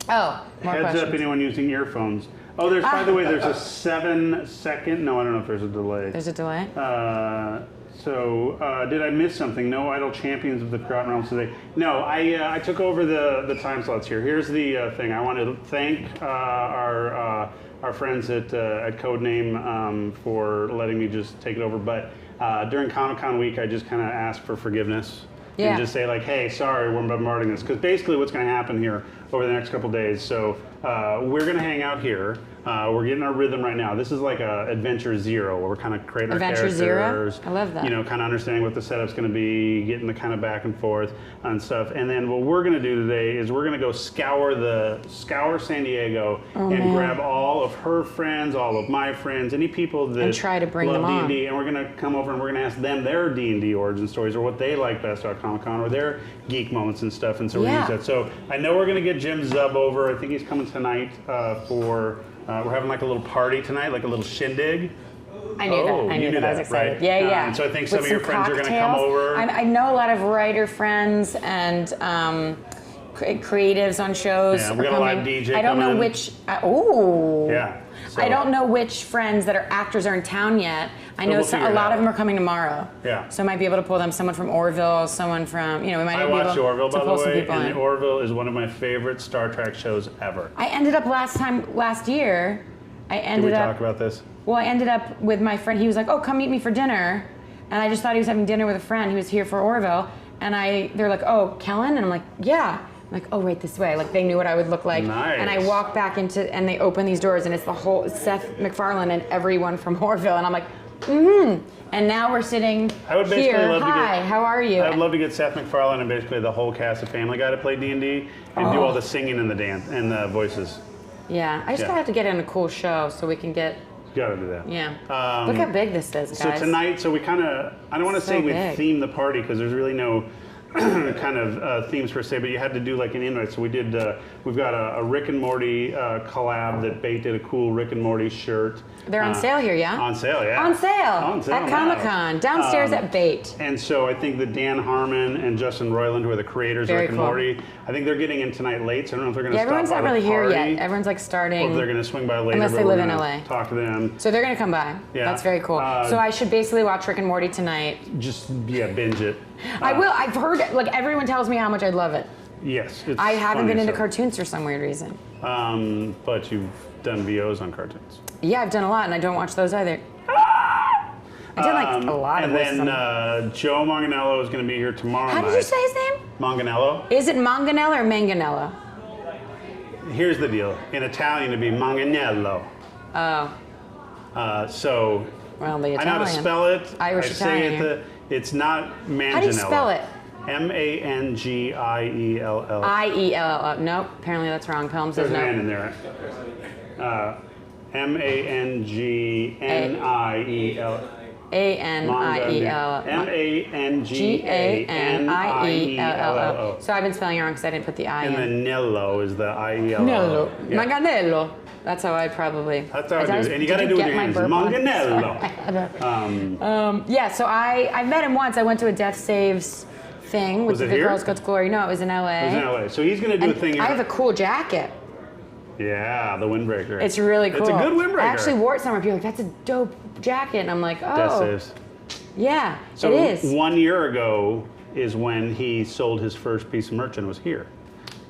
Oh, more Heads questions. up, anyone using earphones. Oh, by the way, there's a 7-second. No, I don't know if there's a delay. There's a delay? Did I miss something? No idle champions of the Forgotten Realms today. No, I took over the time slots here. Here's the thing. I want to thank our friends at Codename for letting me just take it over. But during Comic-Con week, I just kind of asked for forgiveness. Yeah. And just say like, hey, sorry, we're bombarding this. Because basically what's going to happen here over the next couple days, so we're going to hang out here. We're getting our rhythm right now. This is like a Adventure Zero, where we're kind of creating our characters. Adventure Zero? I love that. You know, kind of understanding what the setup's going to be, getting the kind of back and forth and stuff. And then what we're going to do today is we're going to go scour San Diego and grab all of her friends, all of my friends, any people that and try to bring love them on. D&D, and we're going to come over and we're going to ask them their D&D origin stories or what they like best about Comic-Con or their geek moments and stuff. And so we're going to use that. So I know we're going to get Jim Zub over. I think he's coming tonight for... we're having like a little party tonight, like a little shindig. I knew that. I knew that. I was excited. Right? Yeah. And so I think With some of your friends are going to come over. I know a lot of writer friends and creatives on shows. Yeah, we got a live DJ I don't know coming in. which. Yeah. So. I don't know which friends that are actors are in town yet. I know a lot of them are coming tomorrow. Yeah. So I might be able to pull them. Someone from Orville, someone from, we might be able watched Orville, to by pull the some way, people and in. Orville is one of my favorite Star Trek shows ever. I ended up last year. Did we talk about this? Well, I ended up with my friend. He was like, "Oh, come meet me for dinner," and I just thought he was having dinner with a friend. He was here for Orville, and they're like, "Oh, Kellen," and I'm like, "Yeah." Like, oh, right this way. Like they knew what I would look like. Nice. And I walk back into, and they open these doors, and it's the whole Seth MacFarlane and everyone from Horville, and I'm like, And now we're sitting here. Hi, how are you? I would love to get Seth MacFarlane and basically the whole cast of Family Guy to play D&D and do all the singing and the dance and the voices. Yeah, I just gotta have to get in a cool show so we can get. Gotta do that. Yeah. Look how big this is, guys. So tonight, we kind of, I don't want to say we theme the party because there's really no kind of themes per se, but you had to do like an invite. So we did, we've got a Rick and Morty collab that Bait did a cool Rick and Morty shirt. They're on sale here, yeah? On sale, yeah. On sale at Comic-Con, downstairs at Bait. And so I think that Dan Harmon and Justin Roiland, who are the creators of Rick and Morty, I think they're getting in tonight late, so I don't know if they're going to stop by everyone's not really here yet. Everyone's like starting. Or if they're going to swing by later. Unless they live in LA. Talk to them. So they're going to come by. Yeah. That's very cool. So I should basically watch Rick and Morty tonight. Just, binge it. I will. I've heard, like, everyone tells me how much I love it. Yes. I haven't been into cartoons for some weird reason. But you've done VOs on cartoons. Yeah, I've done a lot, and I don't watch those either. I did like a lot of and those. And then Joe Manganello is going to be here tomorrow night. How did you say his name? Manganello. Is it Manganello or Manganello? Here's the deal. In Italian, it'd be Manganello. Oh. So Well, the Italian. I know how to spell it. Irish I say Italian. it's not Manganello. How do you spell it? Mangiello. I-E-L-L. Nope, apparently that's wrong. Pelham says There's an no. N in there. Manganiel. A-N-I-E-L. Manganiello. So I've been spelling it wrong because I didn't put the I in. And then Nello is the I-E-L-L. Nello. Yeah. Manganello. That's how I probably. That's how I do it. And you got to do it with your hands. Manganello. Yeah, so I met him once. I went to a Death Saves thing with the Good Girls Go to Glory. No, it was in LA. It was in LA. So he's going to do a thing. I have a cool jacket. Yeah, the windbreaker. It's really cool. It's a good windbreaker. I actually wore it somewhere. People are like, that's a dope jacket. And I'm like, oh. Death Saves. Yeah, so it is. 1 year ago is when he sold his first piece of merch and was here.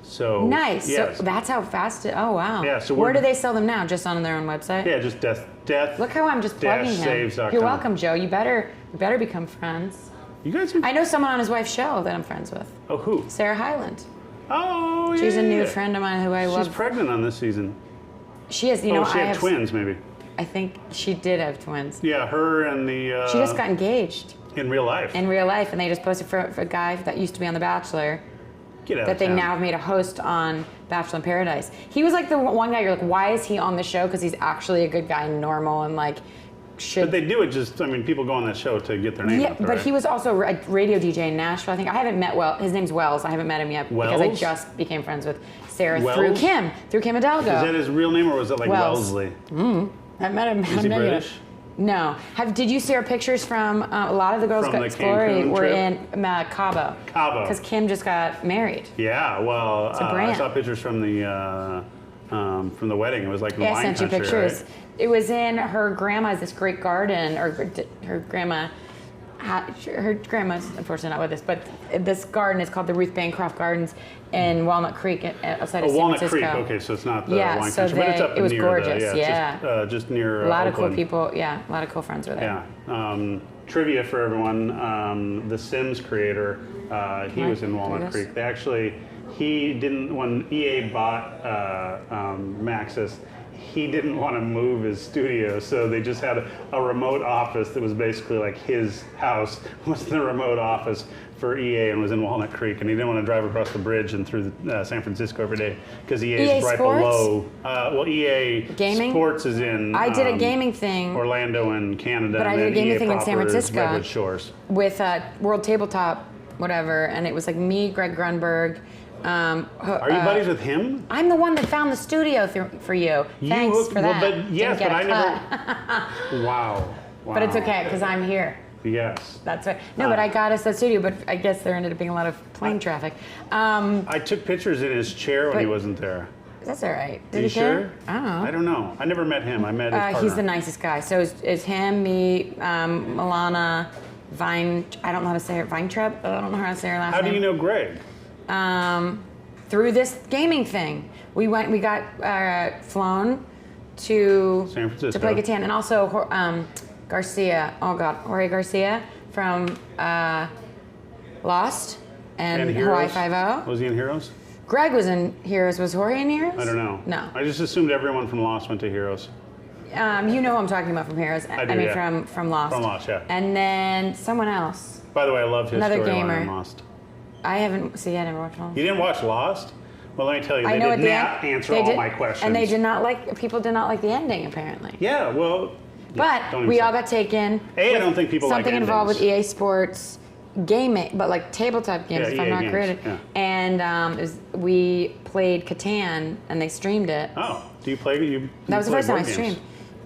So nice. Yes. So that's how fast it. Oh wow. Yeah. So where do they sell them now? Just on their own website? Yeah, just death. Look how I'm just plugging him. Saves.com. You're welcome, Joe. You better become friends. You guys. I know someone on his wife's show that I'm friends with. Oh, who? Sarah Hyland. Oh, yeah. She's a new friend of mine who I love. She's pregnant on this season. She is. You know, she had twins, maybe. I think she did have twins. Yeah, her and the. She just got engaged. In real life. In real life, and they just posted for a guy that used to be on The Bachelor. Get out that of they town. now have made a host on Bachelor in Paradise. He was like the one guy you're like, why is he on the show? Because he's actually a good guy and normal and like should. But they do it just. I mean, people go on that show to get their name. Yeah, up there, but right? he was also a radio DJ in Nashville. I think I haven't met his name's Wells. I haven't met him yet because I just became friends with Sarah through Kim Hidalgo. Is that his real name or was it like Wellesley? I met him. Is he British? No. Did you see our pictures from a lot of the girls got Glory were in Cabo? Cabo. Because Kim just got married. Yeah, well, I saw pictures from the wedding. It was like I wine sent you country, pictures. Right? It was in her grandma's this great garden, or her grandma. Her grandma's unfortunately not with us, but this garden is called the Ruth Bancroft Gardens in Walnut Creek outside of San Walnut Francisco. Creek. Okay, so it's not the wine so country, but it's up it was near gorgeous. just near a lot Oakland. of cool people. Yeah, a lot of cool friends were there. Yeah. Trivia for everyone: the Sims creator, he was in Walnut Creek. They actually, he didn't when EA bought Maxis. He didn't want to move his studio, so they just had a remote office that was basically like his house was the remote office for EA and was in Walnut Creek, and he didn't want to drive across the bridge and through San Francisco every day because EA is right Sports? below. EA Gaming? Sports is in. I did a gaming thing. Orlando and Canada, but I did a gaming thing in San Francisco Redwood Shores with World Tabletop, whatever, and it was like me, Greg Grunberg. Are you buddies with him? I'm the one that found the studio for you. Thanks for that. But yes, but I never. Wow. But it's okay because I'm here. Yes. That's right. No, but I got us that studio, but I guess there ended up being a lot of plane traffic. I took pictures in his chair when he wasn't there. That's all right. Did he sure? care? I don't know. I don't know. I never met him. I met his partner. He's the nicest guy. So it's him, me, Milana, Vine. I don't know how to say her. Weintraub. I don't know how to say her last name. How do you know Greg? Through this gaming thing. We got flown to San Francisco to play Catan, and also Garcia. Oh God, Jorge Garcia from Lost and Hawaii Heroes? 5-0. Was he in Heroes? Greg was in Heroes. Was Jorge in Heroes? I don't know. No. I just assumed everyone from Lost went to Heroes. You know who I'm talking about from Heroes. I do, yeah. from Lost. From Lost, yeah. And then someone else. By the way, I loved his Another storyline gamer. on Lost. I haven't. See, I never watched Lost. You didn't watch Lost? Well, let me tell you, I they know did at the not end, answer they all did- my questions. And they did not like. People did not like the ending, apparently. Yeah, well. But don't even we say all that. got taken. I don't think people like something involved with endings. EA Sports gaming, but like tabletop games, Yeah, if I'm EA not games, creative. yeah. And we played Catan, and they streamed it. Oh, do you play? That was the first time I streamed.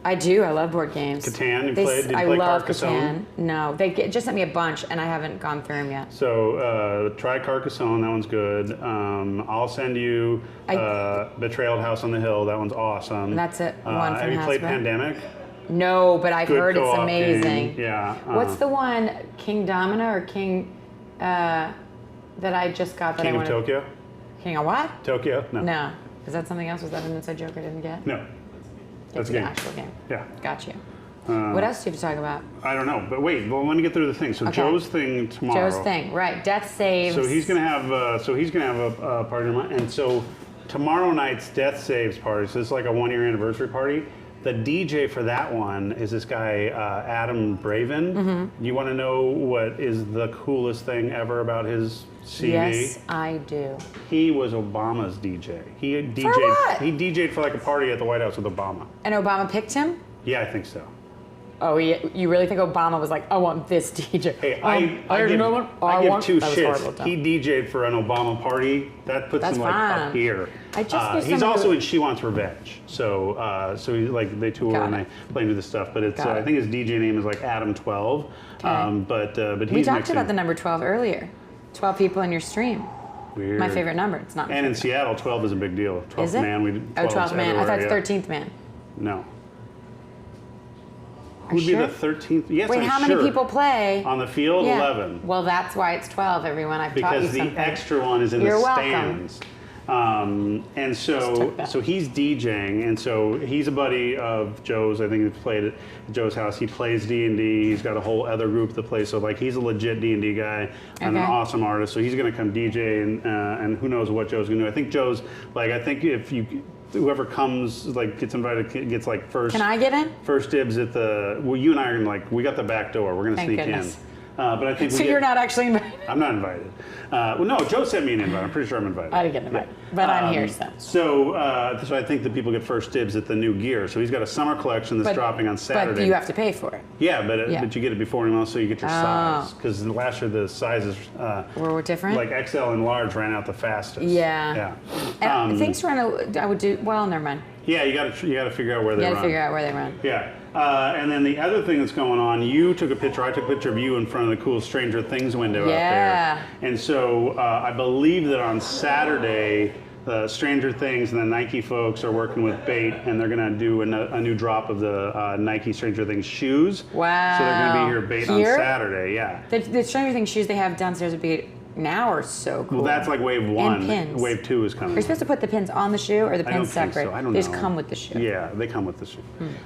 I do. I love board games. Catan, you played? Did you I play love Carcassonne? Catan. No, they just sent me a bunch, and I haven't gone through them yet. So try Carcassonne. That one's good. I'll send you Betrayal at House on the Hill. That one's awesome. That's it. One from Have you played Hasbro. Pandemic? No, but I've Good heard it's co-op amazing. game. Yeah. What's the one, King Domino or King, that I just got that King I of wanted? Tokyo? King of what? Tokyo? No. No. Is that something else? Was that an inside joke I didn't get? No. That's It's a an game. actual game. Yeah. Got you. What else do you have to talk about? I don't know, but wait. Well, let me get through the thing. So Okay. Joe's thing tomorrow. Joe's thing, right? Death saves. So he's gonna have a party tomorrow, and so tomorrow night's Death Saves party. So this is like a 1-year anniversary party. The DJ for that one is this guy Adam Braven. Mm-hmm. You want to know what is the coolest thing ever about his CV? Yes, I do. He was Obama's DJ. He DJed. what? He DJed for like a party at the White House with Obama. And Obama picked him? Yeah, I think so. Oh, you really think Obama was like, I want this DJ? Hey, I give, two That was horrible, shits. Tom. He DJ'd for an Obama party. That puts That's him like fine. up here. I just knew he's someone also who- in She Wants Revenge. So he, like they tour Got and it. they play and do this stuff. But it's Got I it. think his DJ name is like Adam 12. Okay. But he's We talked mixing. about the number 12 earlier. 12 people in your stream. Weird. My favorite number. It's not. my And in favorite. Seattle, 12 is a big deal. 12th Is it? man. We did 12 12th man. I thought it's everywhere, 13th man. yeah. No. Are Who'd you be the sure? 13th? Yes, Wait, I'm how sure. many people play? On the field, Yeah. 11. Well, that's why it's 12, everyone. I've taught you Because the something. extra one is in You're the welcome. stands. And Just so took that. so he's DJing, and so he's a buddy of Joe's. I think he played at Joe's house. He plays D&D. He's got a whole other group that plays. So like he's a legit D&D guy and an Okay. awesome artist. So he's gonna come DJ, and who knows what Joe's gonna do. I think Joe's like I think if whoever comes like gets invited gets like first. Can I get in? First dibs at the. Well, you and I are gonna like we got the back door. We're gonna Thank sneak goodness. in. But I think So we you're get- not actually invited? I'm not invited. Well, no, Joe sent me an invite. I'm pretty sure I'm invited. I didn't get invited. But I'm here, so. So I think that people get first dibs at the new gear. So he's got a summer collection that's dropping on Saturday. But you have to pay for it. Yeah, but Yeah. but you get it before anyone else, so you get your size. Oh. Because last year the sizes We're different? like XL and large ran out the fastest. Yeah. Yeah. And things run, I would do, well, never mind. Yeah, you got to figure out where You they got run. to figure out where they run. Yeah. And then the other thing that's going on, you took a picture, I took a picture of you in front of the cool Stranger Things window Yeah. out there. And so I believe that on Saturday, Stranger Things and the Nike folks are working with BAIT, and they're going to do a new drop of the Nike Stranger Things shoes. Wow. So they're going to be here at BAIT Here? on Saturday, yeah. The Stranger Things shoes they have downstairs would be now are so cool. Well, that's like wave one. And pins. Wave two is coming. Are you supposed to put the pins on the shoe or the I don't pins think separate? so. I don't They know. just come with the shoe. Yeah, they come with the shoe.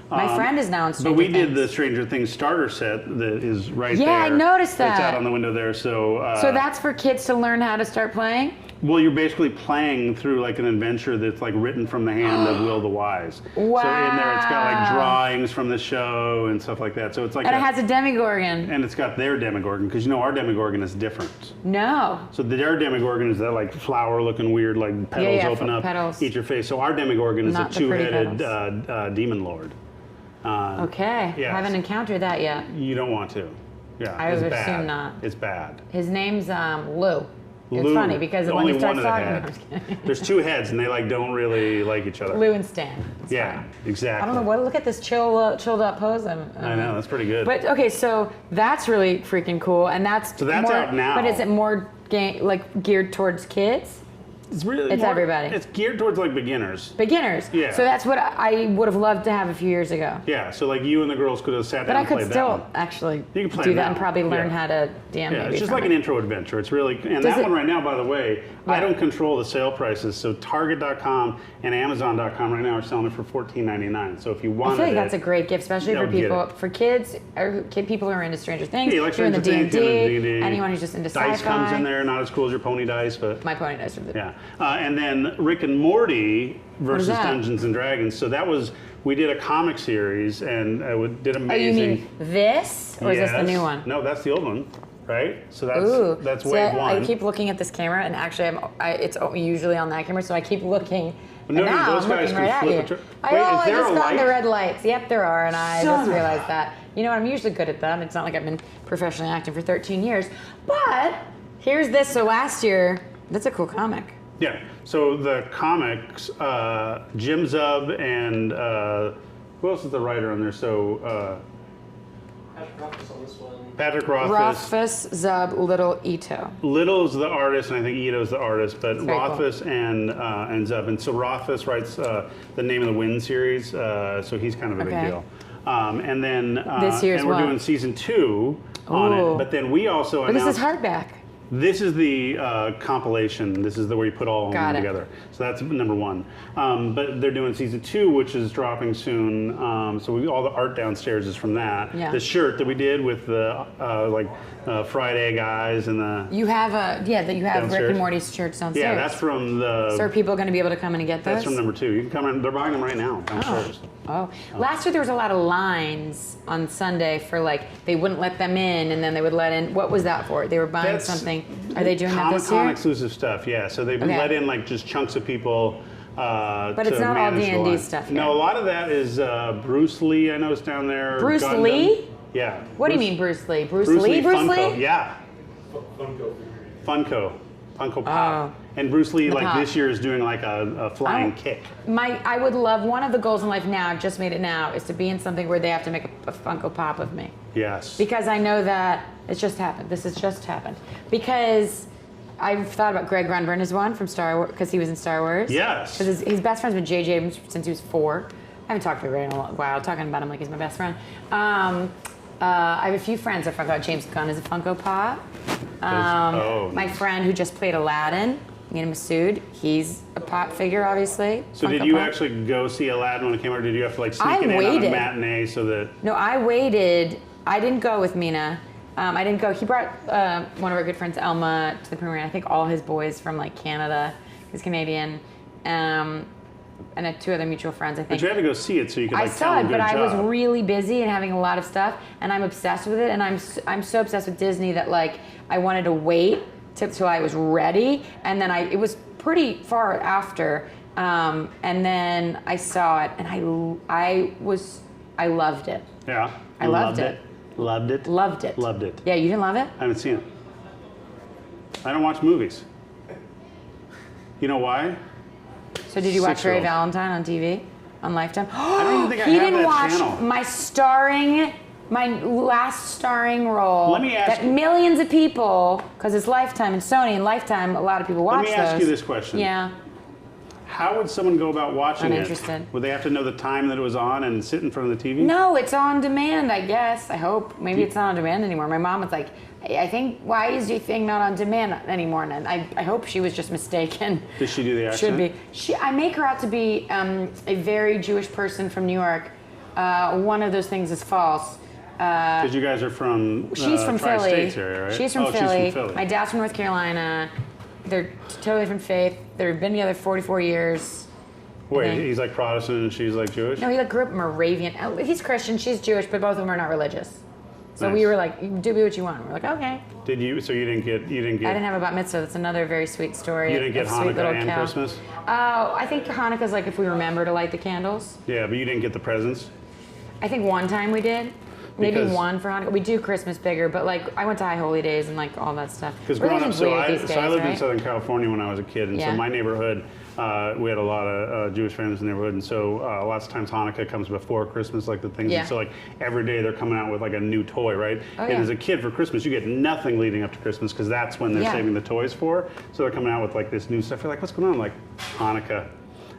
My friend is now in Stranger But we Things. did the Stranger Things starter set that is right there. Yeah, I noticed It's that. out on the window there. So So that's for kids to learn how to start playing? well, you're basically playing through like an adventure that's like written from the hand of Will the Wise. Wow. So in there, it's got like drawings from the show and stuff like that. So it's like And it has a Demogorgon. and it's got their Demogorgon because you know our Demogorgon is different. No. So their Demogorgon is that like flower-looking weird like petals yeah, open up, petals. eat your face. So our Demogorgon is Not a the pretty two-headed demon lord. Okay. yes. Haven't encountered that yet. You don't want to. Yeah, I it's would bad. assume not. It's bad. His name's Lou. It's Lou. funny because when Only he starts one of the talking, no, I'm heads. just kidding. There's two heads, and they like don't really like each other. Lou and Stan. It's Yeah, fine. exactly. I don't know what. Look at this chilled up pose. I know that's pretty good. But okay, so that's really freaking cool, and that's that's more, out now. But is it more like geared towards kids? it's really it's everybody. It's geared towards like beginners. Beginners. Yeah. So that's what I would have loved to have a few years ago. Yeah, so like you and the girls could have sat But down I and could played that still one. actually You can play do it that now. and probably learn Yeah. how to DM Yeah, maybe. it's just from like it. an intro adventure. It's really, and Does that it- one right now, by the way, I Yeah. don't control the sale prices. So Target.com and Amazon.com right now are selling it for $14.99. So if you I wanted feel like it, that's a great gift, especially They'll for get people, it. for kids, or people who are into Stranger Things, Yeah, like who are in the Stranger Things, D&D, D&D. anyone who's just into Dice sci-fi. comes in there, not as cool as your pony dice, but My pony dice are the yeah. And then Rick and Morty versus that? Dungeons and Dragons. So that was, we did a comic series and did amazing. Oh, you mean this? Or is this the new one? No, that's the old one, right? So that's so wave one. I keep looking at this camera, and actually it's usually on that camera, so I keep looking. No, and now those I'm guys looking can right flip at you. a I just found the red lights. Yep, there are, and I Son just of realized that. You know, I'm usually good at them. It's not like I've been professionally acting for 13 years. But here's this. So last year, that's a cool comic. Yeah. So the comics, Jim Zub and who else is the writer on there? So Patrick Rothfuss on this one. Patrick Rothfuss. Rothfuss, Zub, Little, Ito. Little's the artist, and I think Ito's the artist, but Very Rothfuss and Zub. And so Rothfuss writes the Name of the Wind series, so he's kind of a big deal. And then This year's and we're what? doing season 2 on Ooh. it. But then we also But this announced is hardback. this is the compilation. This is the where you put all of Got them it. together. So that's number 1. But they're doing season 2, which is dropping soon. So all the art downstairs is from that. Yeah. The shirt that we did with the Friday guys and the You have that you have Rick Downstairs. and Morty's shirts downstairs. yeah, that's from the. So are people going to be able to come in and get those? That's from number 2. You can come in. They're buying them right now downstairs. Oh. Last year there was a lot of lines on Sunday for they wouldn't let them in and then they would let in. What was that for? They were buying That's something. Are they doing that this Comic-Con year? exclusive stuff, yeah. So they've Okay. let in just chunks of people. But it's not all D&D line. stuff here. No, a lot of that is Bruce Lee. I know is down there. Bruce Gundam. Lee? Yeah. What do you mean Bruce Lee? Bruce Bruce Lee? Bruce Funko. Lee? Yeah. Funko Pop. And Bruce Lee, Pop. this year, is doing a flying kick. I would love, one of the goals in life now, I've just made it now, is to be in something where they have to make a Funko Pop of me. Yes. Because I know that it's just happened. This has just happened. Because I've thought about Greg Grunburn as one from Star Wars, because he was in Star Wars. Yes. Because his best friend's been J.J. Abrams since he was 4. I haven't talked to him in a while, talking about him like he's my best friend. I have a few friends that forgot James Gunn is a Funko Pop. My friend who just played Aladdin, Mina Masood, he's a pop figure, obviously. So Funko did you Pop. actually go see Aladdin when it came out, or did you have to sneak I it in on a waited. matinee so that... No, I waited. I didn't go with Mina. I didn't go. He brought one of our good friends, Elma, to the premiere. I think all his boys from Canada. He's Canadian. And 2 other mutual friends, I think. But you had to go see it so you could I tell saw them it, good but I was job. really busy and having a lot of stuff, and I'm obsessed with it. And I'm so obsessed with Disney that I wanted to wait till I was ready. And then it was pretty far after, and then I saw it, and I loved it. Yeah. I loved it. Loved it? Loved it. Loved it. Yeah, you didn't love it? I haven't seen it. I don't watch movies. You know why? So did you watch Ray 6-year-old. Valentine on TV? On Lifetime? I don't even think I He have didn't that watch channel. my last starring role. Let me ask that you- millions of people, because it's Lifetime and Sony and Lifetime, a lot of people watch Let those. me ask you this question. Yeah. How would someone go about watching Uninterested. it? Would they have to know the time that it was on and sit in front of the TV? No, it's on demand, I guess. I hope. Maybe it's not on demand anymore. My mom was like, I think, why is your thing not on demand anymore? And I hope she was just mistaken. Did she do the accent? Should be. I make her out to be a very Jewish person from New York. One of those things is false. Because you guys are from She's from Philly. Tri-States area, right? She's from Oh, Philly. She's from Philly. My dad's from North Carolina. They're totally different faith. They've been together 44 years. Wait, he's Protestant and she's Jewish? No, he grew up Moravian. He's Christian, she's Jewish, but both of them are not religious. So Nice. we were like, you do what you want. We're like, okay. Did you? So you didn't get? I didn't have a bat mitzvah. That's another very sweet story. You didn't get A sweet little Hanukkah and cow. Christmas? I think Hanukkah's if we remember to light the candles. Yeah, but you didn't get the presents. I think one time we did. Maybe Because- one for Hanukkah. We do Christmas bigger, but I went to High Holy Days and all that stuff. Because growing up, Religion's so weird I these days, lived in right? Southern California when I was a kid, and Yeah. so my neighborhood, we had a lot of Jewish families in the neighborhood, and so lots of times Hanukkah comes before Christmas, the things. Yeah. And so every day they're coming out with a new toy, right? Oh, and yeah. as a kid for Christmas, you get nothing leading up to Christmas because that's when they're Yeah. saving the toys for. So they're coming out with this new stuff. You're like, what's going on? I'm like, Hanukkah.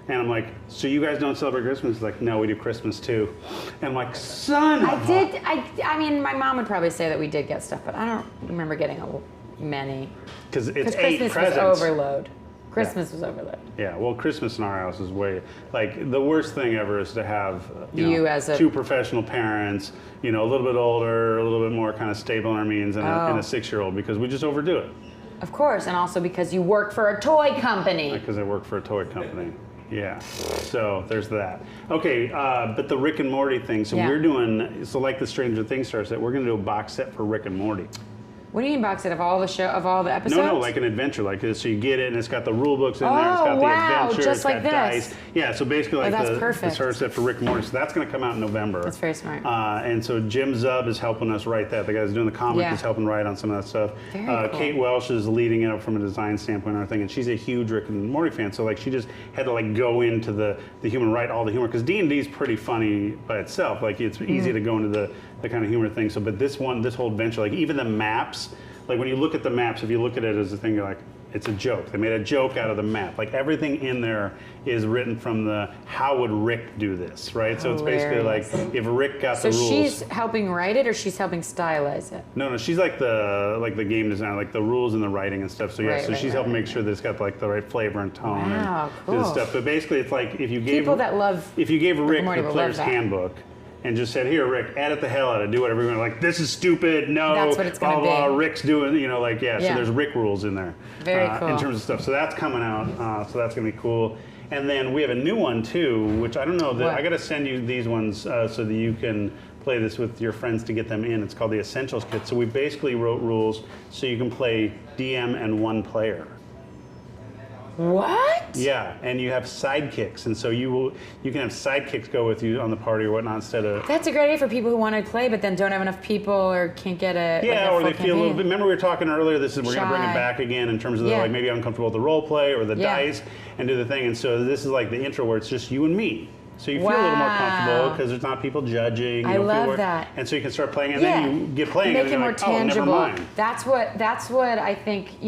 And I'm like, so you guys don't celebrate Christmas? It's like, no, we do Christmas too. And I'm like, son of a- I mean, my mom would probably say that we did get stuff, but I don't remember getting many. Because it's Because 8 Christmas presents. was overload. Christmas was overload. Yeah, well, Christmas in our house is way the worst thing ever is to have You as a- 2 professional parents, a little bit older, a little bit more kind of stable in our means, and a 6-year-old because we just overdo it. Of course, and also because you work for a toy company. Because I work for a toy company. Yeah. So there's that. Okay, but the Rick and Morty thing. So we're doing, so like the Stranger Things star set, we're going to do a box set for Rick and Morty. What do you mean box set of all the episodes? No, like an adventure, like this. So you get it, and it's got the rule books in there. It's got the adventure. Just it's like got this. dice. Yeah. So basically, like that's the perfect. starter set for Rick and Morty. So that's going to come out in November. That's very smart. And so Jim Zub is helping us write that. The guy who's doing the comic is helping write on some of that stuff. Very cool. Kate Welsh is leading it up from a design standpoint and everything, and she's a huge Rick and Morty fan. So like she just had to like go into the humor, write all the humor, because D&D is pretty funny by itself. Like it's easy to go into the kind of humor thing. So, but this whole adventure, like even the maps. Like when you look at the maps, if you look at it as a thing, you're like, it's a joke. They made a joke out of the map. Like everything in there is written from the how would Rick do this, right? So it's basically like if Rick got the rules. So she's helping write it, or she's helping stylize it? No, she's like the game designer, like the rules and the writing and stuff. So yeah, she's helping make sure that it's got like the right flavor and tone and cool. do the stuff. But basically, it's like if you gave people that love Rick Morty the player's handbook. And just said, here, Rick, edit the hell out of it. Do whatever you want. Like, this is stupid. No. That's what it's going to be. Rick's doing, So there's Rick rules in there. Very cool. In terms of stuff. So that's coming out. So that's going to be cool. And then we have a new one, too, which I don't know. I got to send you these ones so that you can play this with your friends to get them in. It's called the Essentials Kit. So we basically wrote rules so you can play DM and one player. What? Yeah, and you have sidekicks, and so you can have sidekicks go with you on the party or whatnot instead of. That's a great idea for people who want to play but then don't have enough people or can't get a. Yeah, like or they feel a little bit. Remember we were talking earlier. We're going to bring it back again in terms of the, like maybe uncomfortable with the role play or the dice and do the thing. And so this is like the intro where it's just you and me. So you feel a little more comfortable because there's not people judging. I love that. And so you can start playing, and then you get playing, make and it you're more like, tangible. oh, never mind. That's what I think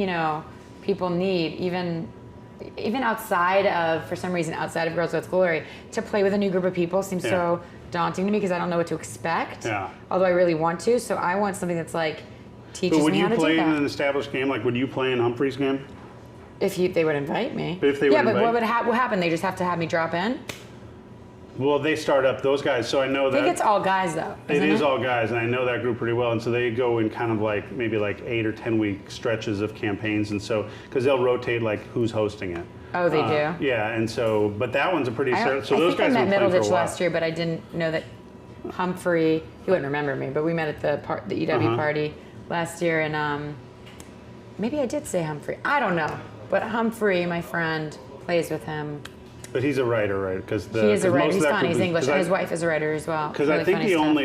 people need even outside of, for some reason, outside of Girls With Glory, to play with a new group of people seems so daunting to me because I don't know what to expect. Yeah. Although I really want to, so I want something that's like teaches me how to do that. Would you play in an established game? Like, would you play in Humphrey's game? If they would invite me. But if they would invite, what would happen? They just have to have me drop in? Well, they start up those guys, so I know that. I think it's all guys, though. It is all guys, and I know that group pretty well. And so they go in kind of like maybe like 8 or 10 week stretches of campaigns, and so because they'll rotate like who's hosting it. Oh, they do. Yeah, and so but that one's a pretty. So those guys I met were Middleditch last year, but I didn't know that Humphrey. He wouldn't remember me, but we met at the EW party last year, and maybe I did say Humphrey. I don't know, but Humphrey, my friend, plays with him. But he's a writer, right? Because he is a writer. He's funny. He's English. And his wife is a writer as well. Because I think the only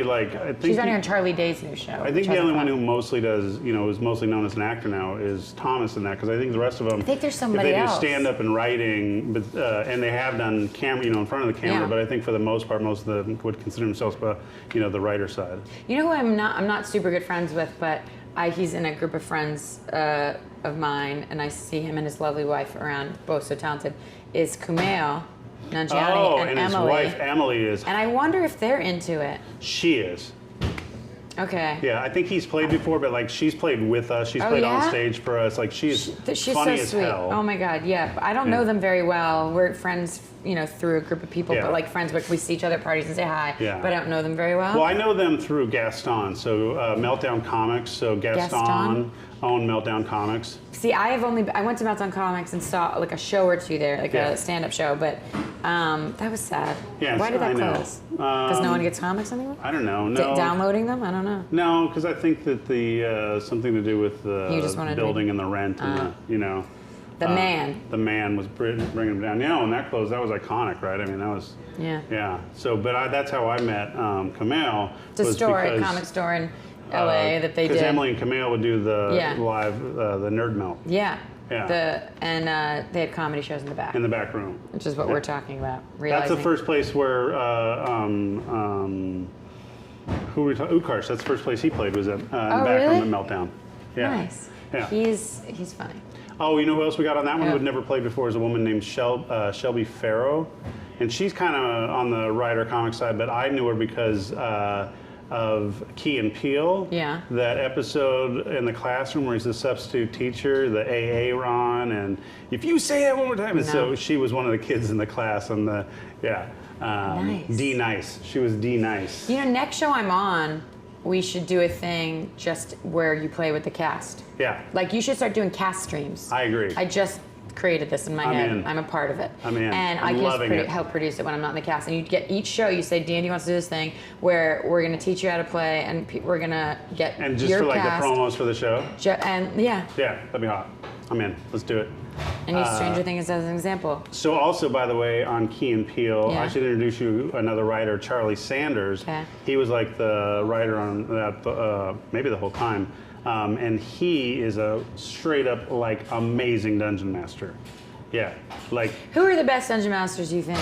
she's running on Charlie Day's new show. I think the only one who mostly does, is mostly known as an actor now is Thomas in that. Because I think the rest of them, I think there's somebody else. If they do stand up and writing, but and they have done camera, in front of the camera. But I think for the most part, most of them would consider themselves, the writer side. You know who I'm not super good friends with, but he's in a group of friends of mine, and I see him and his lovely wife around, both so talented. Is Kumail Nanjiani and his Emily. Wife Emily is. And I wonder if they're into it. She is. Okay. Yeah, I think he's played before, but she's played with us. She's played on stage for us. She's funny so as sweet. hell. Oh my God, yeah. I don't know them very well. We're friends, through a group of people, but friends, we see each other at parties and say hi. Yeah. But I don't know them very well. Well, I know them through Gaston, so Meltdown Comics. So Gaston owned Meltdown Comics. See, I went to Meltdown Comics and saw a show or two there, a stand-up show, but that was sad. Yeah, why did that close? Because no one gets comics anymore? I don't know. No. Downloading them? I don't know. No, because I think that the something to do with the building and the rent and the man. The man was bringing them down. When that closed, that was iconic, right? I mean, that was. Yeah. Yeah. So, but that's how I met Kumail. It's a comic store in LA that they did. Because Emily and Kumail would do the live, the Nerd Melt. Yeah. Yeah. They had comedy shows in the back. In the back room. Which is what we're talking about. That's the first place where Utkarsh, that's the first place he played was in the back room at Meltdown. Yeah. Nice. Yeah. He's funny. Oh, you know who else we got on that one who had never played before is a woman named Shelby Farrow. And she's kind of on the writer comic side, but I knew her because of Key and Peele. Yeah. That episode in the classroom where he's the substitute teacher, the AA Ron, and if you say that one more time. And so she was one of the kids in the class on the, nice. D Nice. She was D Nice. Next show I'm on, we should do a thing just where you play with the cast. Yeah. Like, you should start doing cast streams. I agree. I just created this in my head. I'm a part of it. I'm in. And I'm I loving can it. help produce it when I'm not in the cast. And you get each show, you say, D&D wants to do this thing where we're going to teach you how to play, and we're going to get And just your for like cast. the promos for the show? And yeah. Yeah, that'd be hot. I'm in. Let's do it. And use Stranger Things as an example. So also, by the way, on Key and Peele, Yeah. I should introduce you another writer, Charlie Sanders. Okay. He was like the writer on that maybe the whole time. And he is a straight up like amazing dungeon master. Yeah, like Who are the best dungeon masters, you think?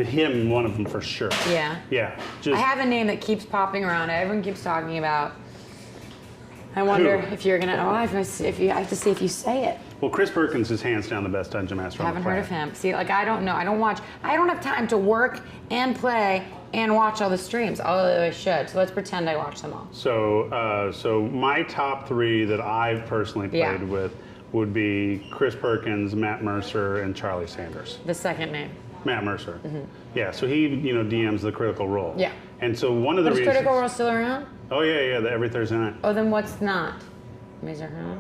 him, one of them for sure. Yeah. Yeah, just I have a name that keeps popping around. Everyone keeps talking about. I wonder Who? if you're gonna. Oh, I have to see if you say it. well, Chris Perkins is hands down the best dungeon master. I on the haven't heard of planet. him. See, like I don't know. I don't watch. I don't have time to work and play and watch all the streams. Although I should. So let's pretend I watch them all. So my top three that I've personally Yeah. played with would be Chris Perkins, Matt Mercer, and Charlie Sanders. The second name. Matt Mercer. Yeah, so he, DMs the Critical Role. Yeah. And so one of the Is reasons. Critical Role still around? Oh yeah, every Thursday night. Oh, then what's not? Mazer, huh?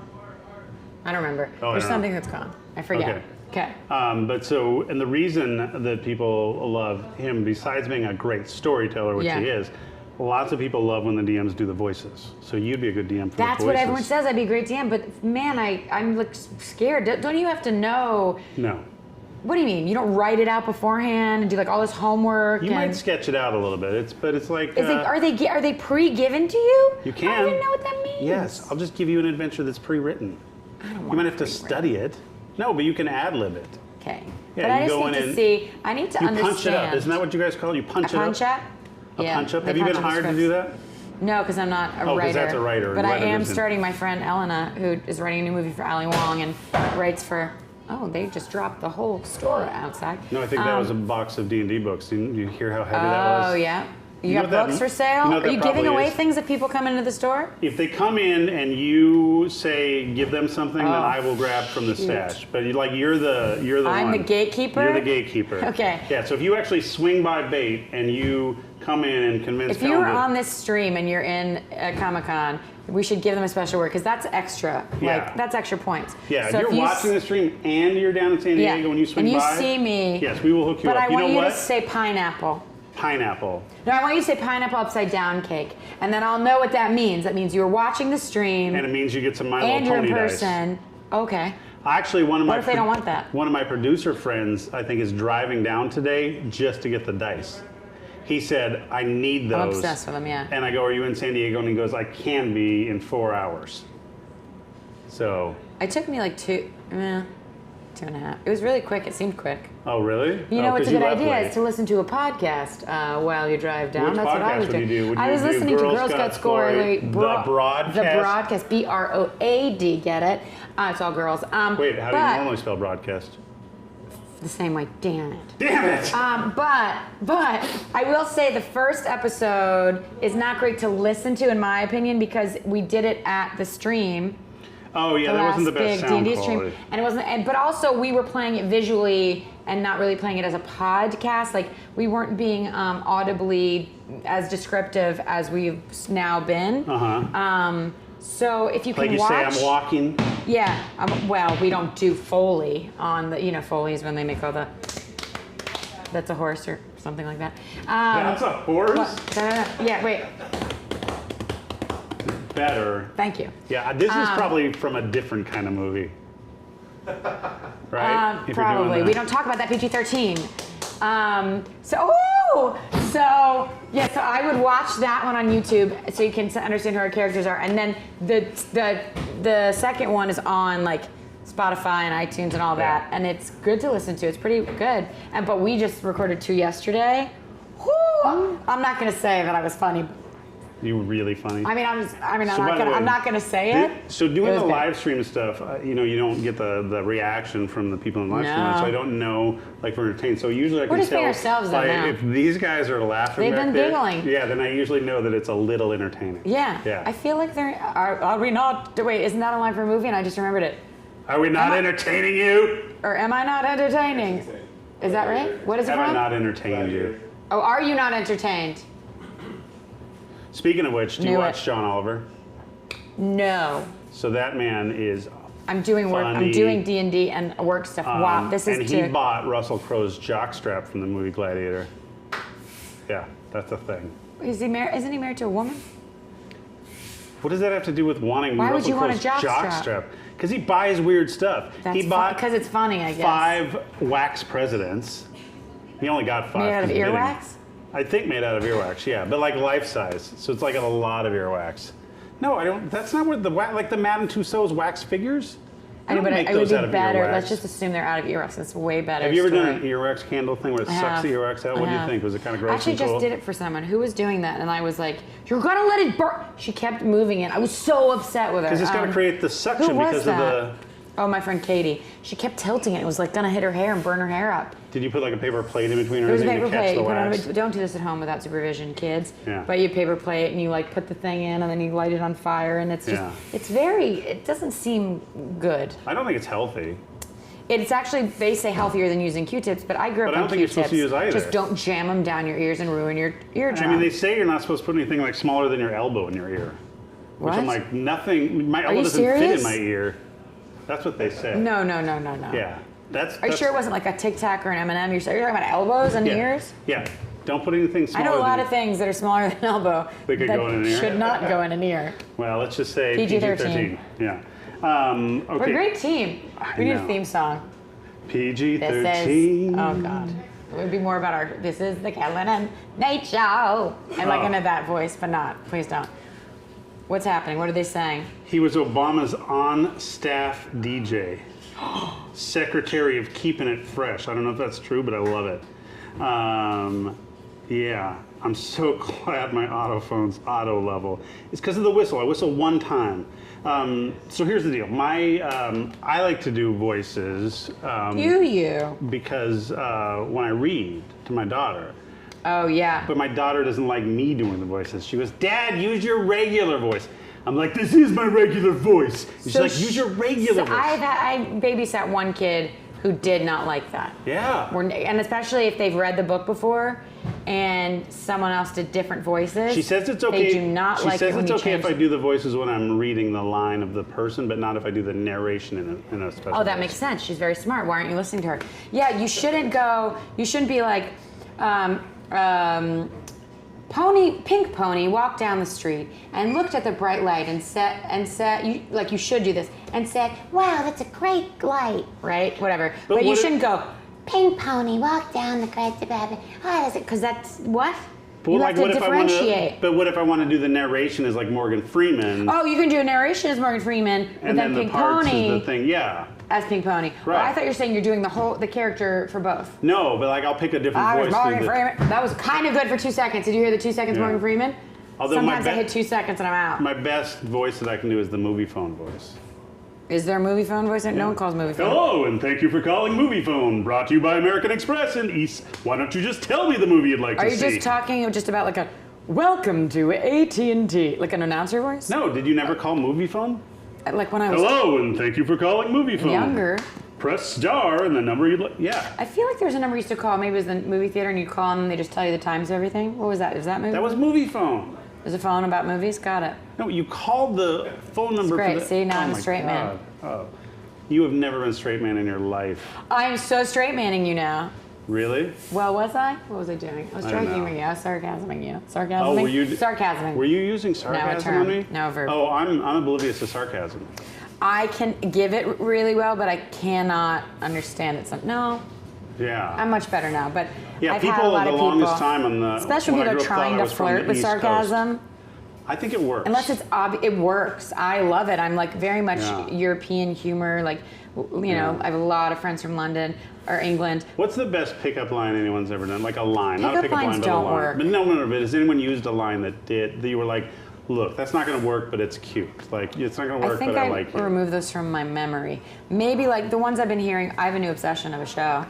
I don't remember. Oh, I There's don't know. something that's gone. I forget. Okay. But so, and the reason that people love him, besides being a great storyteller, which Yeah. he is, lots of people love when the DMs do the voices. So you'd be a good DM for That's the voices. what everyone says. I'd be a great DM, but man, I'm like scared. Don't you have to know? No. What do you mean? You don't write it out beforehand and do like all this homework? You might sketch it out a little bit. But it's like. Are they pre-given to you? You can. I don't even know what that means. Yes, I'll just give you an adventure that's pre-written. I don't want You might have to pre-written. study it. No, but you can ad-lib it. Okay. Yeah, but I you just go need in to and see. I need to You understand. punch it up. Isn't that what you guys call it? You punch a it up? punch up? A Yeah, punch up? they Have you been punch up the hired to scripts. do that? No, because I'm not a Oh, 'cause writer. that's a writer. But I Writer am doesn't- starting my friend Elena, who is writing a new movie for Ali Wong and writes for. Oh, they just dropped the whole store outside. No, I think that was a box of D&D books. Did you hear how heavy that was? Oh yeah. You know got what that- books for you sale? know what Are you that giving probably away is? things if people come into the store? If they come in and you say give them something, then Oh, I will grab from the shoot. stash. But you're the I'm one. the gatekeeper? You're the gatekeeper. Okay. Yeah. So if you actually swing by Bait and you come in and convince If you were Kellen to- on this stream and you're in Comic-Con, we should give them a special word because that's extra. Yeah. Like that's extra points. yeah, So if you're watching the stream and you're down in San yeah, Diego and you swing and you by, see me. yes, we will hook you But up. I You want know you what? to say pineapple. Pineapple. No, I want you to say pineapple upside down cake, and then I'll know what that means. That means you were watching the stream And it means you get some My and Little you're in Pony dice. person. Okay. Actually, one of my What if they don't want that? One of my producer friends, I think, is driving down today just to get the dice. He said, "I need those." I'm obsessed with them, yeah. And I go, "Are you in San Diego?" And he goes, "I can be in 4 hours." So, It took me like 2.5. It was really quick. It seemed quick. oh really? You know oh, what's 'cause a good left idea late. is to listen to a podcast while you drive down. Which That's what I podcast was would you doing. do? Would I you was do listening to Girl Scout Score. The Broadcast? The Broadcast. BROAD. Get it? It's all girls. Wait, how do you but- normally spell broadcast? The same way. Damn it. Damn it! But I will say the first episode is not great to listen to in my opinion because we did it at the stream. Oh yeah, The that wasn't the last best big sound D&D quality. stream, and it wasn't. But also, we were playing it visually and not really playing it as a podcast. Like we weren't being audibly as descriptive as we've now been. So if you can Like you watch, say, I'm walking. yeah. Well, we don't do Foley on the. Foley is when they make all the. That's a horse or something like that. That's a horse. Yeah. Wait. Better. Thank you. Yeah, this is probably from a different kind of movie. Right? If you're doing Probably. that. We don't talk about that PG-13. So I would watch that one on YouTube so you can understand who our characters are, and then the second one is on like Spotify and iTunes and all that, Yeah. and it's good to listen to. It's pretty good. But we just recorded 2 yesterday. Whew, I'm not gonna say that I was funny. You were really funny. I'm So by the way, not gonna say it. So It doing was the good. live stream stuff, you don't get the reaction from the people in the live stream, No. so I don't know like for entertained. So usually I can just tell being ourselves though like, now. if these guys are laughing, They've back been there, giggling. yeah, then I usually know that it's a little entertaining. Yeah. Yeah. I feel like are we not? Wait, isn't that a line for a movie? And I just remembered it. Are we not Am I- entertaining you? Or am I not entertaining? Is that right? What is it Have I from? not entertained you? Oh, are you not entertained? Speaking of which, do you watch John Oliver? No. So that man is I'm doing work. I'm doing D&D and work stuff. Wow, this is. And he bought Russell Crowe's jockstrap from the movie Gladiator. Yeah, that's a thing. Is he married? Isn't he married to a woman? What does that have to do with wanting Why Russell would you want a Crowe's jockstrap? Because he buys weird stuff. He bought because it's funny, I guess. 5 wax presidents. He only got 5. Made out of earwax? I think made out of earwax, yeah, but like life size. So it's like a lot of earwax. No, I don't. That's not what the wax, like the Madame Tussauds wax figures. I know, but it would be better. Let's just assume they're out of earwax. It's way better. Have you ever done an earwax candle thing where it sucks the earwax out? What do you think? Was it kind of gross? I actually just did it for someone who was doing that, and I was like, "You're gonna let it burn." She kept moving it. I was so upset with her. Because it's got to create the suction because of the. Oh, my friend Katie. She kept tilting it. It was like gonna hit her hair and burn her hair up. Did you put like a paper plate in between her? It was a paper plate. You put on don't do this at home without supervision, kids. Yeah. But you paper plate and you like put the thing in and then you light it on fire and it's just it doesn't seem good. I don't think it's healthy. It's actually, they say healthier than using Q-tips, but I grew up on Q-tips. But I don't think you're supposed to use either. Just don't jam them down your ears and ruin your eardrum. I mean, they say you're not supposed to put anything like smaller than your elbow in your ear. What? Which I'm like, nothing, my elbow doesn't fit in my ear. That's what they say. No. Yeah. Are you sure it wasn't like a Tic Tac or an M&M? You're talking about elbows and ears? Yeah. Don't put anything smaller. I know a lot of things that are smaller than an elbow that could go in an ear. Should not go in an ear. Well, let's just say PG-13. Yeah. Okay. We're a great team. We need a theme song. PG-13. Oh God. It would be more about this is the Kellen and Nate show. And like into that voice, but not. Please don't. What's happening? What are they saying? He was Obama's on-staff DJ. Secretary of Keeping It Fresh. I don't know if that's true, but I love it. Yeah, I'm so glad my autophone's auto level. It's because of the whistle. I whistle one time. So here's the deal. I like to do voices. Because when I read to my daughter. Oh, yeah. But my daughter doesn't like me doing the voices. She goes, Dad, use your regular voice. I'm like, this is my regular voice. And she's like, use your regular voice. I babysat one kid who did not like that. Yeah. And especially if they've read the book before and someone else did different voices. She says it's okay. They do not like it when you change. She says it's okay if I do the voices when I'm reading the line of the person, but not if I do the narration in a special Oh, that voice. Makes sense. She's very smart. Why aren't you listening to her? Yeah, you shouldn't be like, pink pony walked down the street and looked at the bright light and said, you should do this, and said, wow, that's a great light, right? Whatever. But you shouldn't go, pink pony walked down the great because that's what? You have to differentiate. But what if I want to do the narration as like Morgan Freeman? Oh, you can do a narration as Morgan Freeman, but then Pink Pony is the thing, yeah. As Pink Pony. Right. Well, I thought you were saying you're doing the character for both. No, but like I'll pick a different voice. Morgan Freeman. That was kind of good for 2 seconds. Did you hear the 2 seconds Morgan Freeman? Although sometimes I hit 2 seconds and I'm out. My best voice that I can do is the movie phone voice. Is there a movie phone voice? No one calls movie phone. Hello, and thank you for calling Movie Phone, brought to you by American Express in East. Why don't you just tell me the movie you'd like to see? Are you just talking just about like a welcome to AT&T, like an announcer voice? No, did you never call Movie Phone? Like when I was Hello, and thank you for calling Movie Phone. Younger. Press star and the number you'd like. Yeah. I feel like there's a number you used to call. Maybe it was the movie theater, and you call them, and they just tell you the times of everything. What was that? Is that movie? That was Movie Phone. There's a phone about movies. Got it. No, you called the phone number. It's great. For the, See, now I'm a straight man. Oh, you have never been a straight man in your life. I'm so straight manning you now. Really? Well, was I? What was I doing? I was striking you. I was sarcasming you. Sarcasming? Oh, were you? Sarcasming. Were you using sarcasm on me? No, verb. Oh, I'm oblivious to sarcasm. I can give it really well, but I cannot understand it. No. Yeah. I'm much better now, but yeah, I've people had a lot of people. longest time on the. Especially when people are trying to flirt with sarcasm. I think it works. Unless it's it works. I love it. I'm like very much European humor. Like, you know, I have a lot of friends from London or England. What's the best pickup line anyone's ever done? Like a line, not a pickup lines line, but don't a line. work. But no. But has anyone used a line that you were like, look, that's not going to work, but it's cute. Like, it's not going to work, but I like it. I think I remove those from my memory. Maybe like the ones I've been hearing. I have a new obsession of a show.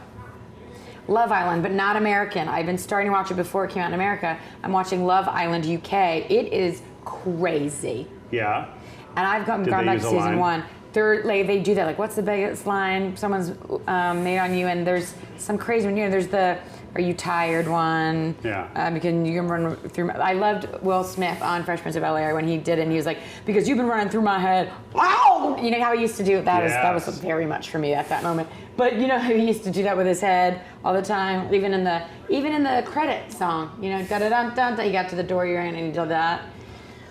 Love Island, but not American. I've been starting to watch it before it came out in America. I'm watching Love Island UK. It is crazy. Yeah. And I've gone back to season 1. They do that. Like, what's the biggest line someone's made on you? And there's some crazy one. You know, there's the Are you tired one? Yeah. You can run through. I loved Will Smith on Fresh Prince of Bel-Air when he did it. And he was like, because you've been running through my head. Wow! You know how he used to do it? That was very much for me at that moment. But you know how he used to do that with his head all the time, even in the credit song. You know, da da dun dun. He got to the door you're in and he did that.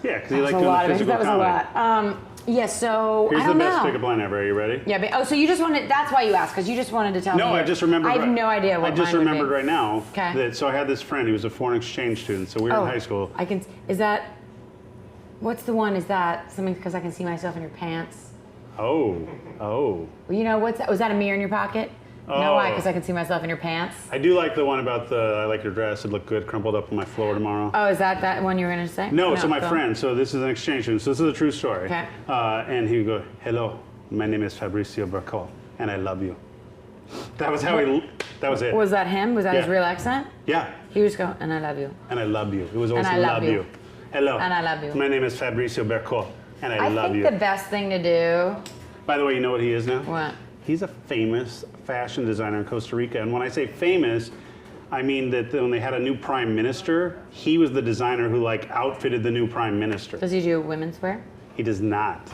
Yeah, because he liked doing the physical comedy. That was a lot. Yeah, so Here's I don't the best know. pickup line ever. Are you ready? Yeah, but, so you just wanted, that's why you asked, because you just wanted to tell me. No, I just remembered. I have no idea what I just mine would remembered be. right now. Okay. So I had this friend who was a foreign exchange student. So we were in high school. What's the one? Is that something because I can see myself in your pants? Oh. Well, you know, was that a mirror in your pocket? No, why? Because I can see myself in your pants? I do like the one about I like your dress. It'd look good crumpled up on my floor tomorrow. Oh, is that one you were going to say? No, so my friend, so this is an exchange student, so this is a true story. Okay. And he would go, hello, my name is Fabricio Bercol, and I love you. That was how that was it. Was that him? Was that his real accent? Yeah. He was going, and I love you. And I love you. It was always And I love you. you. Hello. And I love you. My name is Fabricio Bercol, and I love you. I think the best thing to do. By the way, you know what he is now? What? He's a famous fashion designer in Costa Rica. And when I say famous, I mean that when they had a new prime minister, he was the designer who like outfitted the new prime minister. Does he do women's wear? He does not.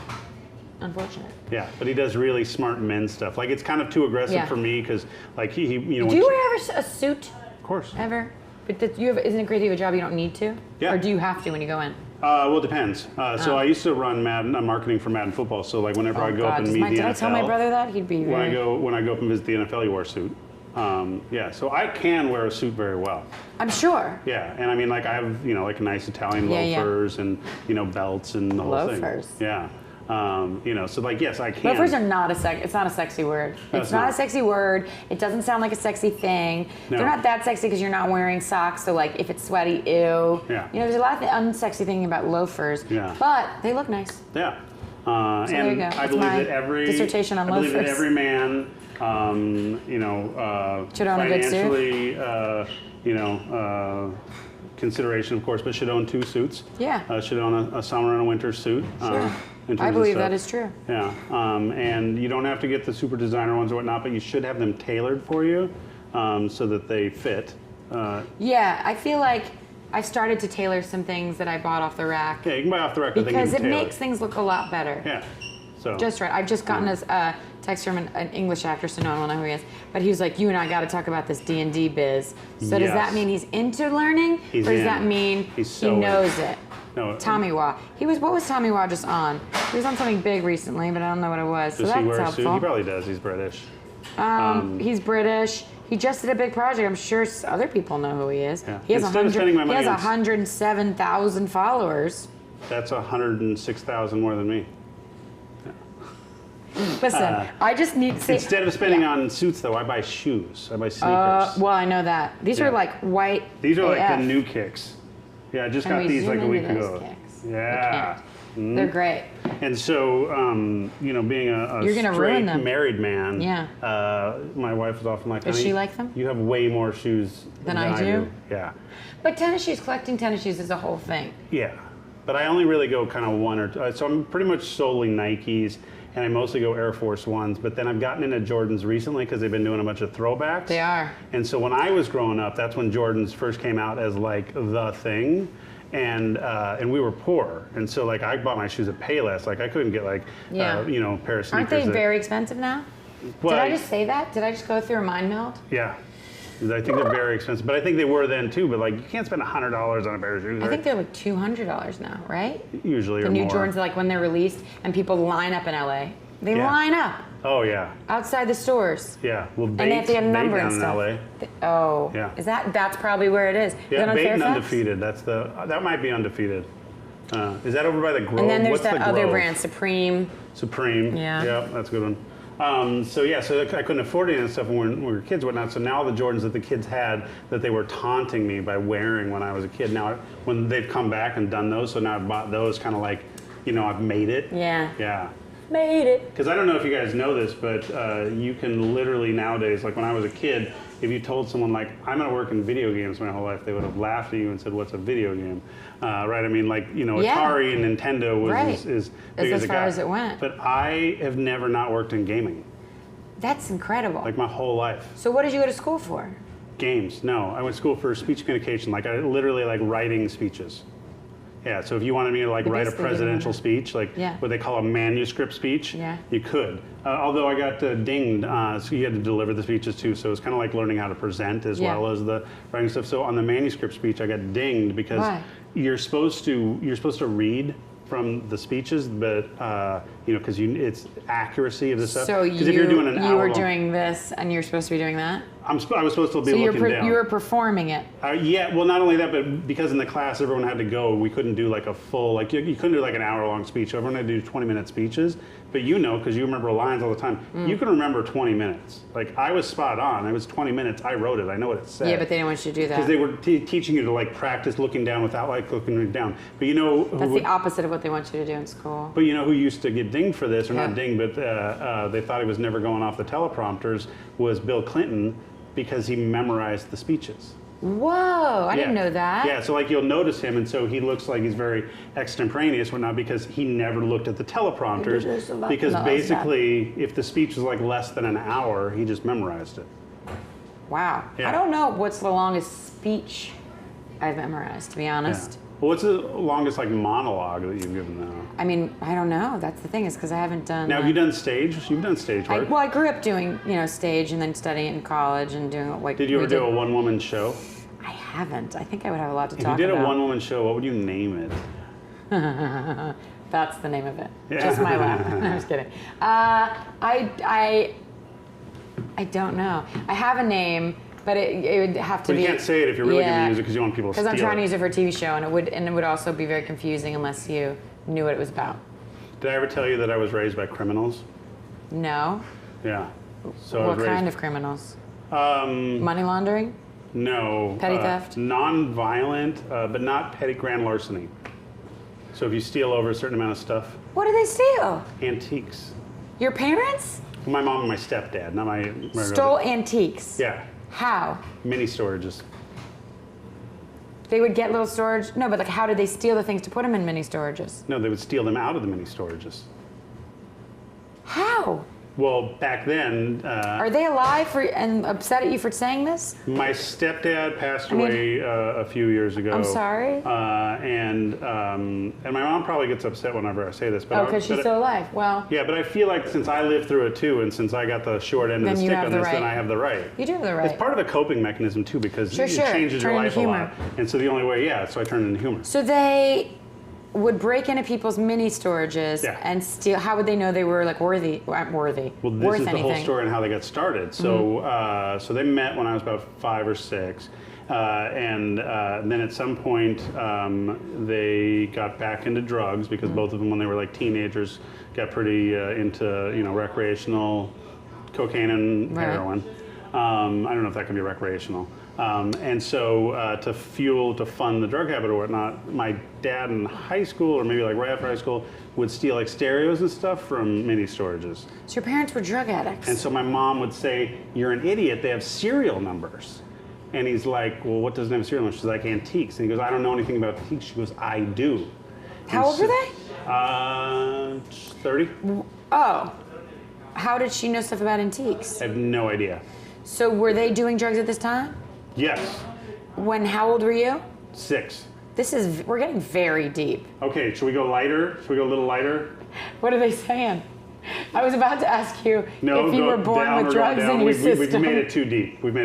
Unfortunate. Yeah, but he does really smart men's stuff. Like it's kind of too aggressive for me because like he you know. Do you wear ever a suit? Of course. Ever? But isn't it great to have a job you don't need to? Yeah. Or do you have to when you go in? Well, it depends. So I used to run marketing for Madden football. So like whenever I go up and meet the NFL. Did I tell my brother that? He'd be when I go up and visit the NFL, you wear a suit. Yeah, so I can wear a suit very well. I'm sure. Yeah, and I mean like I have like nice Italian loafers and belts and the whole thing. Loafers. Yeah. So like yes, I can. Loafers are not it's not a sexy word. It's not a sexy word. It doesn't sound like a sexy thing. No. They're not that sexy because you're not wearing socks. So like if it's sweaty, ew. Yeah. There's a lot of unsexy thing about loafers. Yeah. But they look nice. Yeah. So there you go. I believe that every dissertation on I believe that loafers. every man, should own a good suit. financially, consideration of course, but should own two suits. Yeah. Should own a summer and a winter suit. Sure. I of believe stuff. that is true. Yeah, and you don't have to get the super designer ones or whatnot, but you should have them tailored for you so that they fit. Yeah, I feel like I've started to tailor some things that I bought off the rack. Yeah, you can buy off the rack, but because they it makes things look a lot better. Yeah, so. Just right. I've just gotten a text from an English actor, so no one will know who he is. But he was like, you and I got to talk about this D&D biz. So does that mean he's into learning? Or does that mean he knows it? No, Tommy Wah. What was Tommy Wah just on? He was on something big recently, but I don't know what it was. So does that's he wear a helpful. suit? He probably does. He's British. He's British. He just did a big project. I'm sure other people know who he is. Yeah. He has Instead of spending my money 107,000 followers. That's 106,000 more than me. Listen, I just need to say. Instead of spending on suits, though, I buy shoes. I buy sneakers. Well, I know that. These are like white. These are like AF. the new kicks. Yeah, I just Can got we these zoom like a week into those ago. kicks? Yeah. We can't. They're great. And so, being a You're gonna ruin straight them. married man, Yeah. my wife was often like, Does "Honey, she like them? You have way more shoes Than I do? Yeah. But collecting tennis shoes is a whole thing. Yeah. But I only really go kind of one or two. So I'm pretty much solely Nikes, and I mostly go Air Force Ones. But then I've gotten into Jordans recently because they've been doing a bunch of throwbacks. They are. And so when I was growing up, that's when Jordans first came out as like the thing. And we were poor, and so like I bought my shoes at Payless. Like I couldn't get like a pair of sneakers. Aren't they very expensive now? Well, Did I just say that? Did I just go through a mind meld? Yeah, I think they're very expensive, but I think they were then too. But like you can't spend $100 on a pair of shoes. I think they're like $200 now, right? Usually, The or new more. Jordans, like when they're released, and people line up in LA. They line up Oh yeah, outside the stores. yeah. Well, And they have to get a number down and stuff. in LA. Oh, Yeah. that's probably where it is. Yeah, is that on BAIT and Fairfax? Undefeated. That might be Undefeated. Is that over by the Grove? And then there's What's that the other Grove? brand, Supreme. Supreme. Yeah. Yep, that's a good one. So I couldn't afford any of that stuff when we were kids and whatnot. So now the Jordans that the kids had that they were taunting me by wearing when I was a kid. Now when they've come back and done those, so now I've bought those kind of like, I've made it. Yeah. Yeah. Made it. Because I don't know if you guys know this, but you can literally nowadays, like when I was a kid, if you told someone like, I'm going to work in video games my whole life, they would have laughed at you and said, what's a video game? Right? I mean, like, Atari and Nintendo was is big as it far got. as it went. But I have never not worked in gaming, That's incredible. like my whole life. So what did you go to school for? Games. No, I went to school for speech communication. Like I literally like writing speeches. Yeah, so if you wanted me to like write a presidential speech, like what they call a manuscript speech, you could. Although I got dinged, so you had to deliver the speeches too. So it's kind of like learning how to present as well as the writing stuff. So on the manuscript speech, I got dinged because you're supposed to read from the speeches, but you know, because it's accuracy of the stuff. So if you're doing you were doing this, and you're supposed to be doing that. I was supposed to be looking down. You were performing it. Yeah, well, not only that, but because in the class everyone had to go, we couldn't do like a full, like you couldn't do like an hour-long speech. Everyone had to do 20-minute speeches. But you know, because you remember lines all the time, you can remember 20 minutes. Like I was spot on. It was 20 minutes. I wrote it. I know what it said. Yeah, but they didn't want you to do that. Because they were teaching you to like practice looking down without like looking down. But you know, that's the opposite of what they want you to do in school. But you know who used to get dinged for this, or not dinged, but they thought he was never going off the teleprompters, was Bill Clinton, because he memorized the speeches. Whoa, I didn't know that. Yeah, so like you'll notice him, and so he looks like he's very extemporaneous, whatnot, because he never looked at the teleprompters. Because basically, if the speech was like less than an hour, he just memorized it. Wow. Yeah. I don't know what's the longest speech I've memorized, to be honest. Yeah. Well, what's the longest like monologue that you've given now? I mean, I don't know. That's the thing, is because I haven't done. Now, have you done stage? You've done stage work. Well, I grew up doing stage and then studying in college and doing like. Did you ever do a one-woman show? I haven't. I think I would have a lot to talk about. If you did a one-woman show, what would you name it? That's the name of it. Yeah. Just my laugh. I'm just kidding. I don't know. I have a name. But it would have to be. You can't say it if you're really going to use it because you want people to steal it. Because I'm trying to use it for a TV show, and it would also be very confusing unless you knew what it was about. Did I ever tell you that I was raised by criminals? No. Yeah. So what kind of criminals? Money laundering? No. Petty theft? Non-violent, but not petty grand larceny. So if you steal over a certain amount of stuff. What do they steal? Antiques. Your parents? My mom and my stepdad, not my stole antiques? Yeah. How? Mini storages. They would get little storage? No, but like how did they steal the things to put them in mini storages? No, they would steal them out of the mini storages. How? Well, back then... Are they alive and upset at you for saying this? My stepdad passed away a few years ago. I'm sorry? And my mom probably gets upset whenever I say this. But because she's still alive. Well... Yeah, but I feel like since I lived through it too, and since I got the short end of the stick on this, then I have the right. You do have the right. It's part of a coping mechanism too, because it changes your life a lot. And so the only way, so I turned into humor. So they would break into people's mini storages and steal. How would they know they were like worthy? Well, this worth is the anything? whole story and how they got started. So, so they met when I was about 5 or 6, and then at some point they got back into drugs because both of them, when they were like teenagers, got pretty into recreational cocaine and heroin. I don't know if that can be recreational. And so to fund the drug habit or whatnot, my dad in high school, or maybe like right after high school, would steal like stereos and stuff from mini storages. So your parents were drug addicts? And so my mom would say, "You're an idiot, they have serial numbers." And he's like, "Well, what doesn't have serial numbers?" She's like, "Antiques." And he goes, "I don't know anything about antiques." She goes, "I do." How old were they? 30. Oh. How did she know stuff about antiques? I have no idea. So were they doing drugs at this time? Yes. How old were you? 6. We're getting very deep. Okay, should we go lighter? Should we go a little lighter? What are they saying? I was about to ask you if you were born with drugs in your system. We've made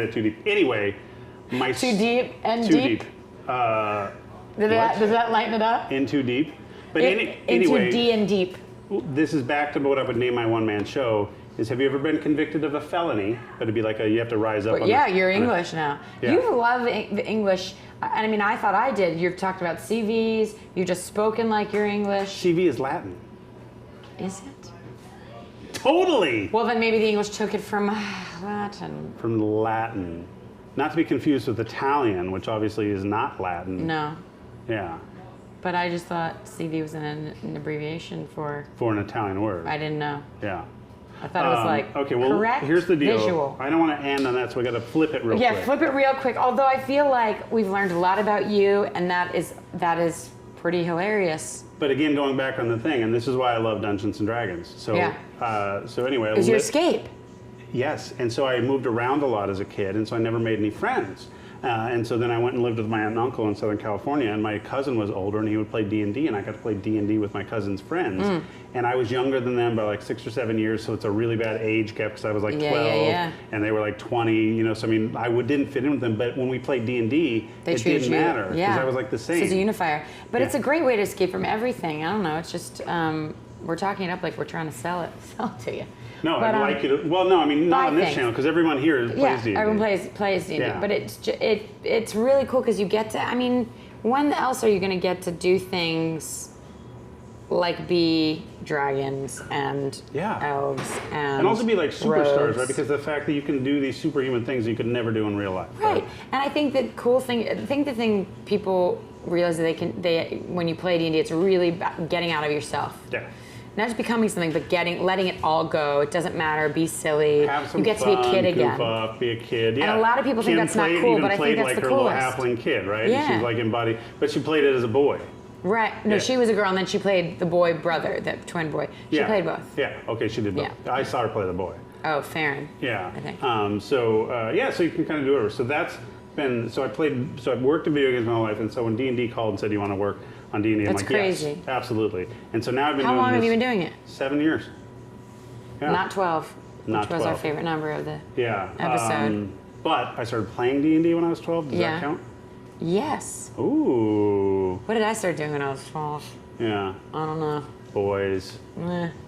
it too deep. Anyway, too deep and too deep. Does that lighten it up? In too deep. But anyway, into D and deep. This is back to what I would name my one-man show. Have you ever been convicted of a felony? But it'd be like you have to rise up. You're English now. Yeah. You love the English. I mean, I thought I did. You've talked about CVs. You've just spoken like you're English. CV is Latin. Is it? Totally. Well, then maybe the English took it from Latin. From Latin. Not to be confused with Italian, which obviously is not Latin. No. Yeah. But I just thought CV was an abbreviation for an Italian word. I didn't know. Yeah. I thought it was like okay, well, correct here's the deal. Visual. I don't want to end on that, so we got to flip it real quick. Yeah, flip it real quick. Although I feel like we've learned a lot about you, and that is pretty hilarious. But again, going back on the thing, and this is why I love Dungeons and Dragons. So, so anyway, it was your escape. Yes, and so I moved around a lot as a kid, and so I never made any friends. And so then I went and lived with my aunt and uncle in Southern California, and my cousin was older, and he would play D&D, and I got to play D&D with my cousin's friends. And I was younger than them by like 6 or 7 years, so it's a really bad age gap because I was like 12, and they were like 20, you know, so I mean, I didn't fit in with them, but when we played D&D, it didn't matter because I was like the same. So it's a unifier. But it's a great way to escape from everything. I don't know, it's just, we're talking it up like we're trying to sell it to you. No, I'd like you to. Well, no, I mean not on this channel because everyone here plays D&D. Everyone plays D&D, but it's really cool because you get to. I mean, when else are you going to get to do things like be dragons and elves and also be like superstars, rogues. right? Because the fact that you can do these superhuman things you could never do in real life, right? And I think the cool thing, the thing people realize that when you play D&D, it's really getting out of yourself. Yeah. Not just becoming something, but letting it all go. It doesn't matter. Be silly. Have some you get fun, to be a kid again. Goof off, be a kid. Yeah. And a lot of people think that's not cool, but I think that's like the her coolest. little halfling kid, right? Yeah. She's like embodied, but she played it as a boy. Right. No, she was a girl, and then she played the boy brother, the twin boy. She played both. Yeah. Okay, she did both. Yeah. I saw her play the boy. Oh, Farron. Yeah. I think. So you can kind of do whatever. So that's been. So I've worked in video games my whole life, and so when D&D called and said, "Do you want to work on D&D?" I'm That's like, crazy. Yes, absolutely. And so now I've been How doing long this have you been doing it? 7 years. Yeah. Not 12. Not which was 12. our favorite number of the But episode. I started playing D&D when I was 12. Does that count? Yes. Ooh. What did I start doing when I was 12? Yeah. I don't know. Boys.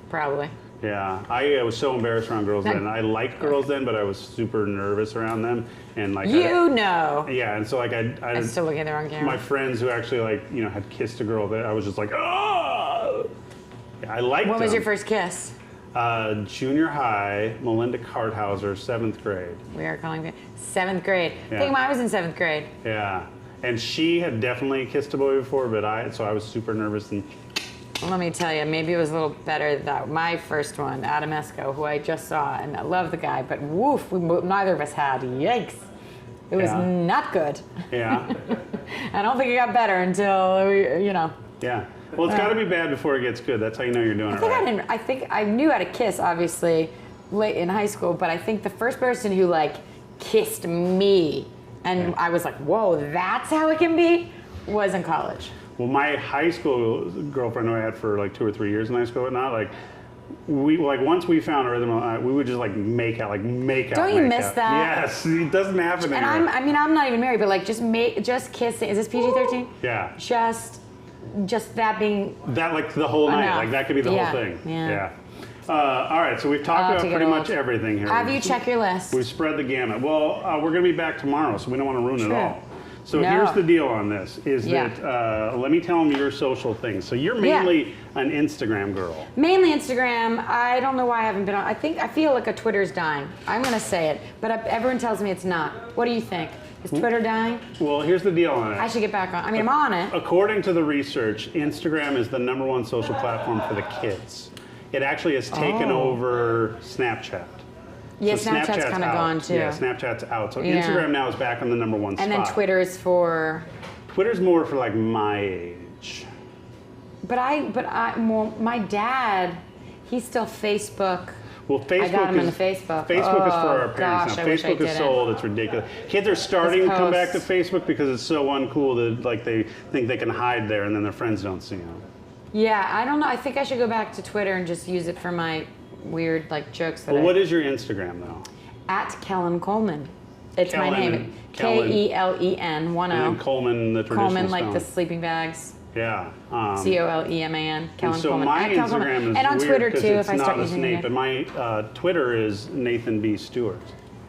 Probably. Yeah, I was so embarrassed around girls then. I liked girls then, but I was super nervous around them, and like Yeah, and so like I'm still looking at the wrong camera. My friends who actually had kissed a girl, that I was just like, oh. Yeah, I liked. What was your first kiss? Junior high, Melinda Carthauser, 7th grade. We are calling it 7th grade. Yeah. I think I was in 7th grade. Yeah, and she had definitely kissed a boy before, but I was super nervous and. Let me tell you, maybe it was a little better that my first one, Adam Esco, who I just saw, and I love the guy, but woof, neither of us had. Yikes. It was not good. Yeah. I don't think it got better until Yeah. Well, it's got to be bad before it gets good. That's how you know you're doing it right. I think I knew how to kiss, obviously, late in high school, but I think the first person who, kissed me, and I was like, whoa, that's how it can be, was in college. Well, my high school girlfriend who I had for 2 or 3 years in high school, once we found a rhythm, we would just make out. Don't you miss that? Yes, it doesn't happen anymore. And I'm not even married, but just kissing. Is this PG-13? Yeah. Just that being that the whole night, enough. That could be the whole thing. Yeah. All right, so we've talked about pretty much everything here. Have you check your list? We've spread the gamut. Well, we're going to be back tomorrow, so we don't want to ruin it all. So here's the deal on this, that let me tell them your social things. So you're mainly an Instagram girl. Mainly Instagram. I don't know why I haven't been on. I feel like a Twitter's dying. I'm going to say it, but everyone tells me it's not. What do you think? Is Twitter dying? Well, here's the deal on it. I should get back on. I mean, I'm on it. According to the research, Instagram is the #1 social platform for the kids. It actually has taken over Snapchat. Yeah, so Snapchat's kind of gone too. Yeah, Snapchat's out. So Instagram now is back on the #1 spot. And then Twitter is for? Twitter's more for my age. My dad, he's still Facebook. Well, Facebook I got him into Facebook. Facebook is for our parents now. I wish I Facebook is didn't. sold. It's ridiculous. Kids are starting to come back to Facebook because it's so uncool that they think they can hide there and then their friends don't see them. Yeah, I don't know. I think I should go back to Twitter and just use it for my weird jokes. What is your Instagram though? At Kelen Coleman. It's Kelen, my name. Kelen 10. And Coleman, the traditional Coleman, spelling. the sleeping bags. Yeah. Coleman. Kelen so Coleman. my Instagram is and on weird Twitter too. It's if I start not using Nate, it. but my Twitter is Nathan B. Stewart.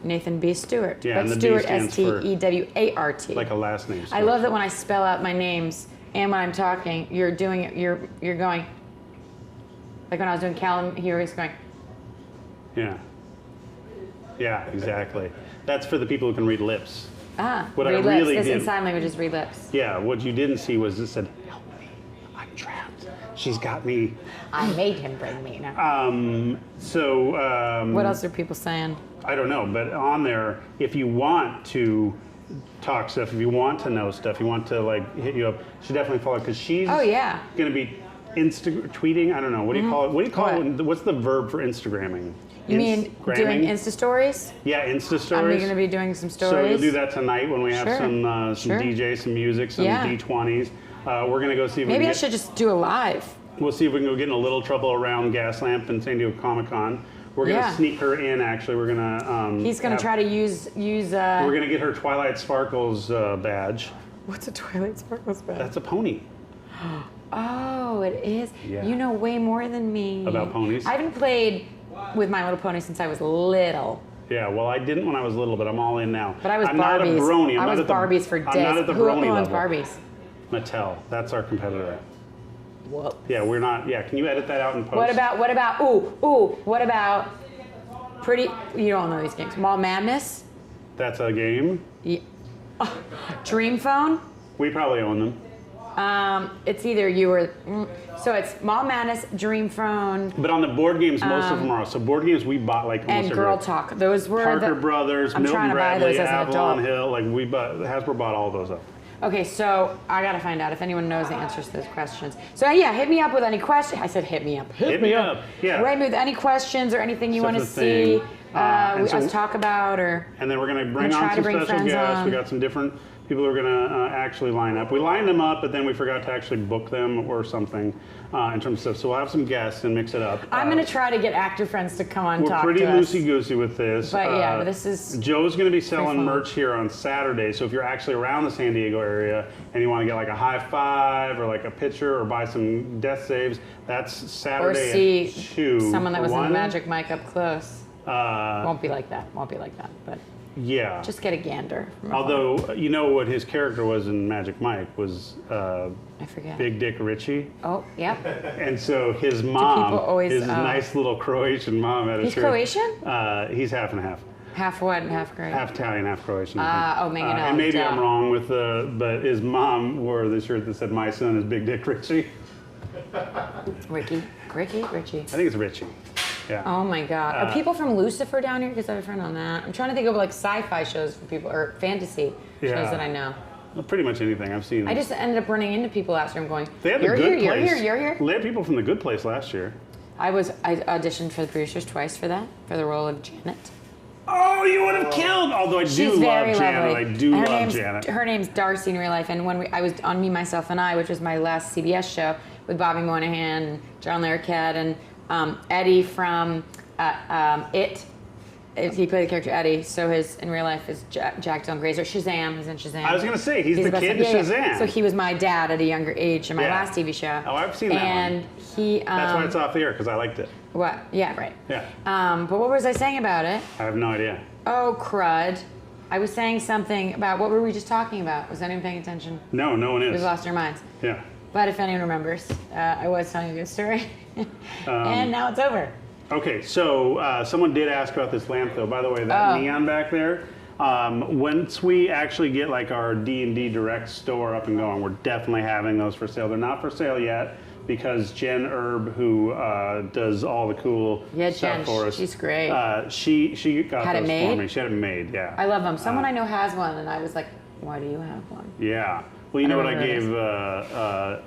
Nathan B. Stewart. Yeah, but and the Stewart B stands for Stewart. like a last name. I love that when I spell out my names and when I'm talking, you're doing it. You're going. Like when I was doing Callum, he was going. Yeah. Yeah, exactly. That's for the people who can read lips. What read lips. This in sign language is read lips. Yeah, what you didn't see was it said, "Help me, I'm trapped. She's got me." I made him bring me. No. What else are people saying? I don't know, but on there, if you want to talk stuff, if you want to know stuff, you want to hit you up, you should definitely follow because she's going to be tweeting? I don't know. What do you call it? What do you call What? it? What's the verb for Instagramming? You mean doing Insta stories? Yeah, Insta I'm stories. going to be doing some stories. So you'll do that tonight when we have Sure. some Sure. DJ, some music, some Yeah. D20s. We're going to go see if we Maybe can I should just do a live. We'll see if we can go get in a little trouble around Gaslamp and San Diego Comic-Con. We're going to Yeah. sneak her in, actually. We're going to... He's going to try to use We're going to get her Twilight Sparkles badge. What's a Twilight Sparkles badge? That's a pony. Oh, it is. Yeah. You know way more than me. About ponies? I haven't played with My Little Pony since I was little. Yeah, well, I didn't when I was little, but I'm all in now. But I was I'm Barbies. not a brony. I was Barbies for days. I'm not at the Who brony owns level. Barbies? Mattel. That's our competitor. Whoa. Yeah, we're not... Yeah, can you edit that out and post? What about, what about pretty, you don't know these games. Mall Madness? That's a game. Yeah. Dream Phone? We probably own them. It's either you or, so it's Mall Madness, Dream Phone, But on the board games, most of them are. So board games, we bought like almost and every... Girl Talk. Those were Parker the, Brothers, I'm Milton trying to buy Bradley, those as an Avalon adult. Hill. Like Hasbro bought all those up. Okay, so I gotta find out if anyone knows the answers to those questions. So yeah, hit me up with any questions. I said hit me up. Hit me up. Yeah. Write me with any questions or anything you Except want to the thing. see And so- us talk about, or And then we're going to bring try on to some bring special friends guests. on. We got some different people who are going to actually line up. We lined them up, but then we forgot to actually book them or something in terms of stuff. So we'll have some guests and mix it up. I'm gonna try to get actor friends to come on We're talk pretty to us. loosey-goosey with this. But yeah, this is Joe's going to be selling fun. merch here on Saturday. So if you're actually around the San Diego area and you want to get like a high five or like a picture or buy some death saves, that's or Saturday see at 2. someone that was in the One? Magic Mike up close. Won't be like that. But Yeah. just get a gander. from afar. Although, you know what his character was in Magic Mike was I forget. Big Dick Richie. Oh, yep. And so his mom, people always, his nice little Croatian mom had a He's shirt. Croatian? He's half and half. Half what and half great. Half Italian, half Croatian. I think. oh, maybe no. And maybe duh. I'm wrong with but his mom wore the shirt that said, "My son is Big Dick Richie." Richie. I think it's Richie. Yeah. Oh my God. Are people from Lucifer down here? Because I have a friend on that. I'm trying to think of like sci-fi shows for people, or fantasy shows Yeah. that I know. Well, pretty much anything I've seen. I just ended up running into people last year. I'm going, They had you're the here, Good you're Place. here, you're here. They had people from the Good Place last year. I auditioned for the producers twice for that, for the role of Janet. Oh, you would have killed! Although I She's do very love Janet. lovely. I do And love Janet. Her name's Darcy in real life, and when I was on Me, Myself, and I, which was my last CBS show with Bobby Moynihan and John Larroquette and Eddie from It. He played the character Eddie, so his in real life is Jack Dylan Grazer. Shazam, he's in Shazam. I was gonna say, he's the best kid friend. in Shazam. So he was my dad at a younger age in my Yeah. last TV show. Oh, I've seen that and one. he. That's why it's off the air, because I liked it. What? Yeah, right. Yeah. But what was I saying about it? I have no idea. Oh, crud. I was saying something about, what were we just talking about? Was anyone paying attention? No, no one is. We've lost our minds. Yeah. But if anyone remembers, I was telling a good story. And now it's over. Okay, so someone did ask about this lamp, though. By the way, that neon back there. Once we actually get like our D&D Direct store up and going, we're definitely having those for sale. They're not for sale yet because Jen Erb, who does all the cool stuff Jen, for us, she's great. She got Had it those made? for me. She had it made. Yeah. I love them. Someone I know has one, and I was like, why do you have one? Yeah. Well, you know what I remember gave?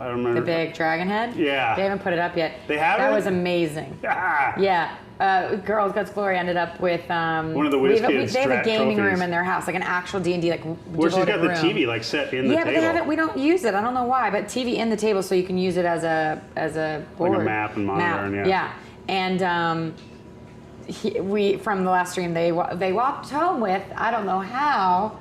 I remember. The big dragon head? Yeah. They haven't put it up yet. They haven't? That was amazing. Ah! Yeah. Girls Guts Glory ended up with One of the Whiz Kids they have a Strat gaming trophies. room in their house, like an actual D&D like Where she's got devoted the room. TV like set in the Yeah, table. but they haven't. We don't use it. I don't know why, but TV in the table so you can use it as a board. map and monitor, and yeah. And we from the last stream they walked home with, I don't know how,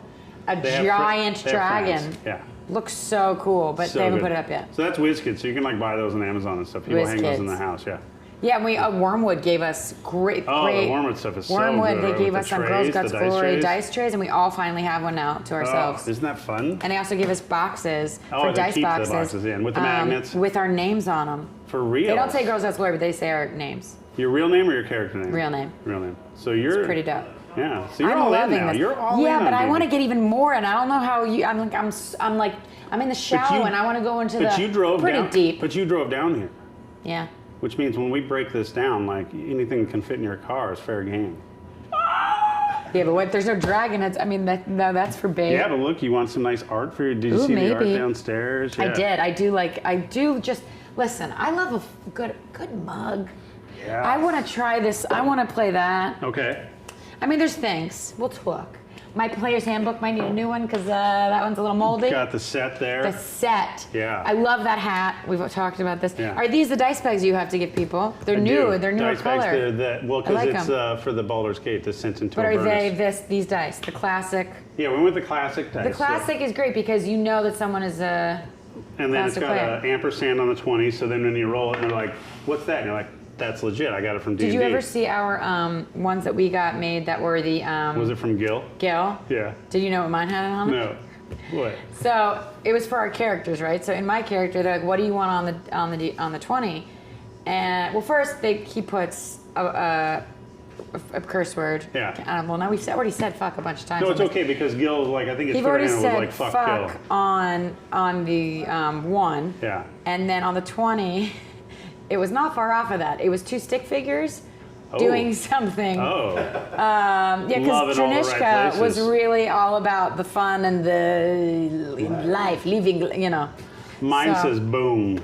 a They have giant they have dragon. friends. Yeah. Looks so cool, but So they haven't good. put it up yet. So that's WizKids, so you can like buy those on Amazon and stuff. People hang those in WizKids. the house, yeah. Yeah, and Wormwood gave us great. Oh, the Wormwood stuff is so Wormwood, good. they With gave the us some trays, Girls the Guts dice Glory trays. dice trays, and we all finally have one now to ourselves. Oh, isn't that fun? And they also gave us boxes Oh, for they dice keep the boxes. boxes in with the magnets? With our names on them. For real? They don't say Girls Guts Glory, but they say our names. Your real name or your character name? Real name. Real name. So you're Pretty dope. Yeah. So you're I'm all in loving now. this. You're all in. Yeah, but on I want to D&D. get even more, and I don't know how you. I'm in the shower, and I want to go into But the you drove pretty down. deep. But you drove down here, Yeah. which means when we break this down, like anything that can fit in your car is fair game. Yeah, but what? There's no dragon heads. I mean, that's for bait. Yeah, but look, you want some nice art for your. Did you Ooh, see the art maybe. downstairs? I Yeah. did. I do Listen, I love a good mug. Yeah. I want to try this. I want to play that. Okay. I mean, there's things. We'll talk. My player's handbook might need a new one because that one's a little moldy. Got the set there. The set. Yeah. I love that hat. We've talked about this. Yeah. Are these the dice bags you have to give people? They're new. They're newer dice color. Bags, well, because like it's for the Baldur's Gate, the sent into but a are furnace. these dice? The classic. Yeah, we went with the classic dice. The classic is great because you know that someone is a. And then it's classic got player. an ampersand on the 20, so then when you roll it, and they're like, what's that? And you're like, that's legit. I got it from D&D. Did you ever see our ones that we got made that were the. Was it from Gil? Gil? Yeah. Did you know what mine had on it? No. What? So it was for our characters, right? So in my character, they're like, "What do you want on the 20?" And well, first he puts a curse word. Yeah. Well, now we've already said fuck a bunch of times. No, it's okay because Gil, like, I think it's He've fair already handle said was like, fuck Gil. on the 1. Yeah. And then on the 20, it was not far off of that. It was 2 stick figures. Doing something. Oh. Yeah, because Love in all the right Trinishka was places. really all about the fun and the life, living, you know. Mine So- says boom.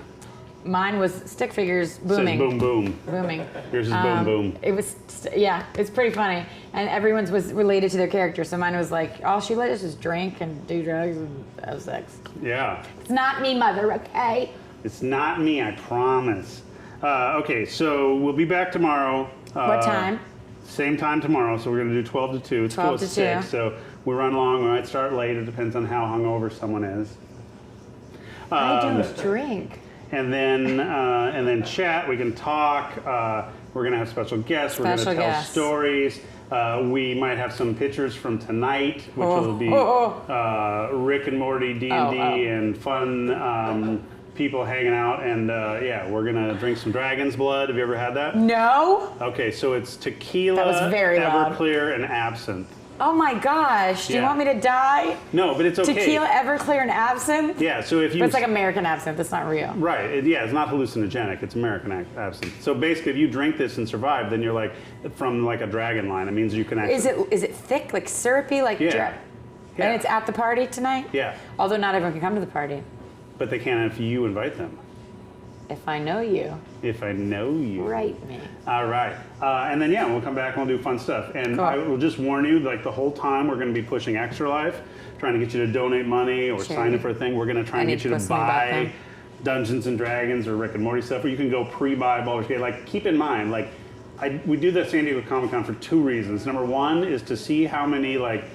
Mine was stick figures booming. Says boom boom. Booming. Yours is boom boom. It was, yeah, it's pretty funny. And everyone's was related to their character. So mine was like, all she let us is drink and do drugs and have sex. Yeah. It's not me, mother, okay? It's not me, I promise. Okay, so we'll be back tomorrow. What time? Same time tomorrow, so we're going to do 12 to 2. It's 12 till to 6, 2. so we run long. We might start late. It depends on how hungover someone is. I don't drink. And then chat. We can talk. We're going to have special guests. We're going to Special tell guests. stories. We might have some pictures from tonight, which will be Rick and Morty, D&D, and fun people hanging out. And yeah, we're going to drink some dragon's blood. Have you ever had that? No? Okay, so it's tequila, That was very loud. Everclear, and absinthe. Oh my gosh. Do you Yeah. want me to die? No, but it's okay. Tequila, Everclear, and absinthe? Yeah, so if you... But it's like American absinthe. It's not real. Right, it's not hallucinogenic. It's American absinthe. So basically, if you drink this and survive, then you're like from like a dragon line. It means you can actually... Is it thick, like syrupy, like Yeah. Yeah. And it's at the party tonight? Yeah, Although not everyone can come to the party. but they can if you invite them. If I know you, If I know you. write me. All right. And then, yeah, we'll come back and we'll do fun stuff. And Cool. I will just warn you, like the whole time, we're going to be pushing Extra Life, trying to get you to donate money or sign up for a thing. We're going to try and get you to buy Dungeons and Dragons or Rick and Morty stuff, or you can go pre-buy Baldur's Gate. Like, keep in mind, like, we do the San Diego Comic-Con for 2 reasons. Number 1 is to see how many, like,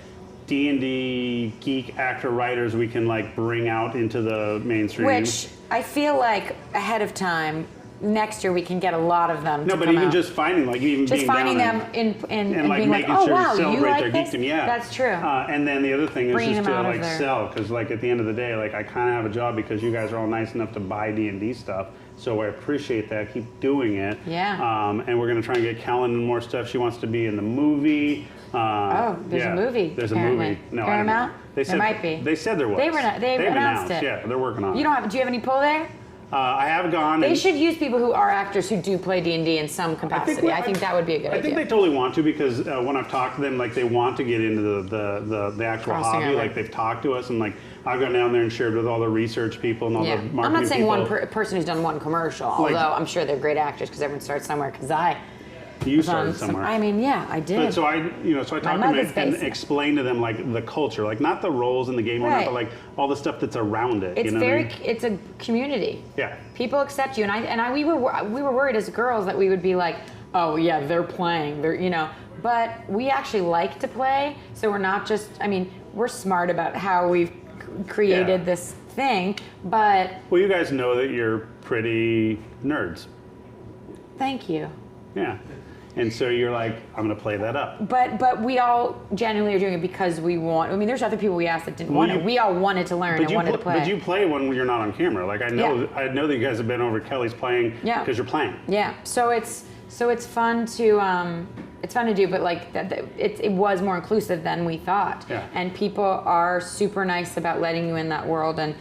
D&D geek actor writers we can, like, bring out into the mainstream. Which I feel like ahead of time, next year we can get a lot of them. No, to but come even out. just finding, like, even Just being finding down them and and like being like, making oh sure wow, to you celebrate like their this? geekdom. Yeah, That's true. And then the other thing is Bringing just them to out of like there. sell, because like at the end of the day, like I kind of have a job because you guys are all nice enough to buy D&D stuff. So I appreciate that. Keep doing it. Yeah. And we're gonna try and get Kellen more stuff. She wants to be in the movie. There's a movie. There's apparently. a movie. No, Paramount? They said, there might be. They said there was. They've announced it. Yeah, they're working on it. Do you have any pull there? I have gone. They and should use people who are actors who do play D&D in some capacity. I think that would be a good idea. I think they totally want to because when I've talked to them, like they want to get into the actual Crossing hobby. over. Like they've talked to us and like I've gone down there and shared with all the research people and all the marketing I'm not saying people. one person who's done one commercial, although I'm sure they're great actors because everyone starts somewhere. Because You started somewhere. I mean, yeah, I did. So I talked to them mother's and basement. explained to them like the culture, like not the roles in the game, or not, Right. but like all the stuff that's around it. It's you know what I mean? it's a community. Yeah. People accept you, and we were worried as girls that we would be like, oh yeah, they're playing, but we actually like to play, so we're not just. I mean, we're smart about how we've created this thing, but. Well, you guys know that you're pretty nerds. Thank you. Yeah. And so you're like, I'm going to play that up. But we all genuinely are doing it because we want. I mean, there's other people we asked that didn't want it. We all wanted to learn and wanted to play. But you play when you're not on camera. Like I know that you guys have been over at Kelly's playing because you're playing. Yeah. So it's fun to do, but like it was more inclusive than we thought. Yeah. And people are super nice about letting you in that world and.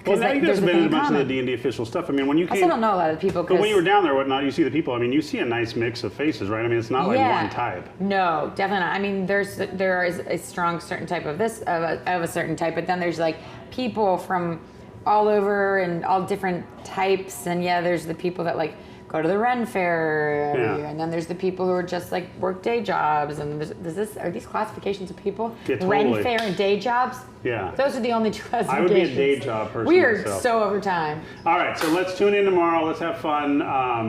Well, now you guys there's have been in a bunch of the common. D&D official stuff. I mean, when you came, I still don't know a lot of the people. But when you were down there, whatnot, you see the people. I mean, you see a nice mix of faces, right? I mean, it's not like one type. No, definitely not. I mean, there is a strong certain type of a certain type, but then there's like people from all over and all different types. And yeah, there's the people that like go to the Ren Fair every year, and then there's the people who are just like work day jobs. And are these classifications of people? Yeah, totally. Ren Fair and day jobs? Yeah. Those are the only two classifications. I would be a day job person. We are myself. so over time. All right, so let's tune in tomorrow. Let's have fun.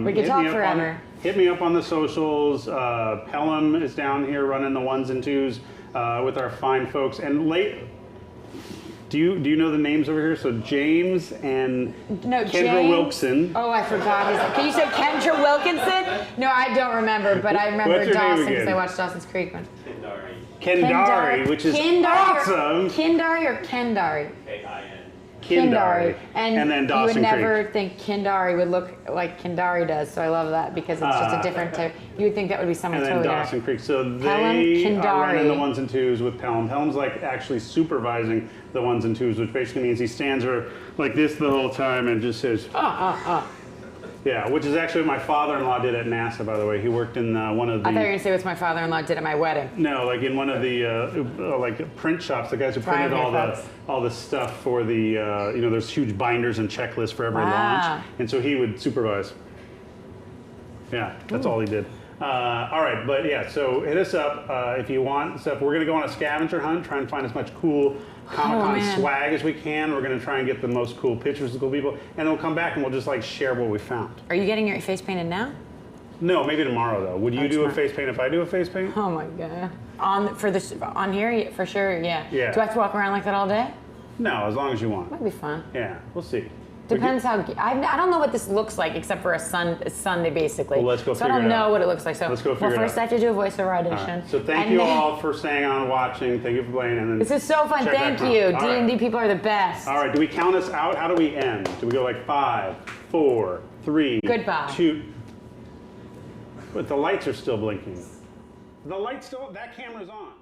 We can talk forever. Hit me up on the socials. Pelham is down here running the ones and twos with our fine folks. And do you know the names over here? So James and Kendra Wilkson. Oh, I forgot. Can you say Kendra Wilkinson? No, I don't remember, but I remember Dawson because I watched Dawson's Creek one. Kendari, which is awesome. Kendari or Kendari? K-I-N. Kendari. And then Dawson you would Creek. never think Kendari would look like Kendari does, so I love that because it's just a different type. You would think that would be someone And then totally Dawson Creek. So Pelham, they are Kendari. running the ones and twos with Pelham. Pelham's like actually supervising the ones and twos, which basically means he stands there like this the whole time and just says, Yeah, which is actually what my father-in-law did at NASA, by the way. He worked in one of the... I thought you were going to say what my father-in-law did at my wedding. No, like in one of the like print shops, the guys who printed all the stuff for the, there's huge binders and checklists for every launch. And so he would supervise. Yeah, that's all he did. All right, but yeah, so hit us up if you want stuff. We're going to go on a scavenger hunt, try and find as much cool Comic-Con swag as we can. We're going to try and get the most cool pictures of cool people, and then we'll come back and we'll just like share what we found. Are you getting your face painted now? No, maybe tomorrow though. Would you do a face paint if I do a face paint? Oh my god! On here for sure, yeah. Yeah. Do I have to walk around like that all day? No, as long as you want. That'd be fun. Yeah, we'll see. Depends how. I don't know what this looks like except for a Sunday basically. Well, let's go so figure it out. I don't know what it looks like. So let's go figure it out. Well, first I have to do a voiceover audition. Right. So thank you all for staying on and watching. Thank you for playing. And then this is so fun. Thank you. D&D people are the best. All right. Do we count us out? How do we end? Do we go like 5, 4, 3, Goodbye. 2? But the lights are still blinking. The lights still. That camera's on.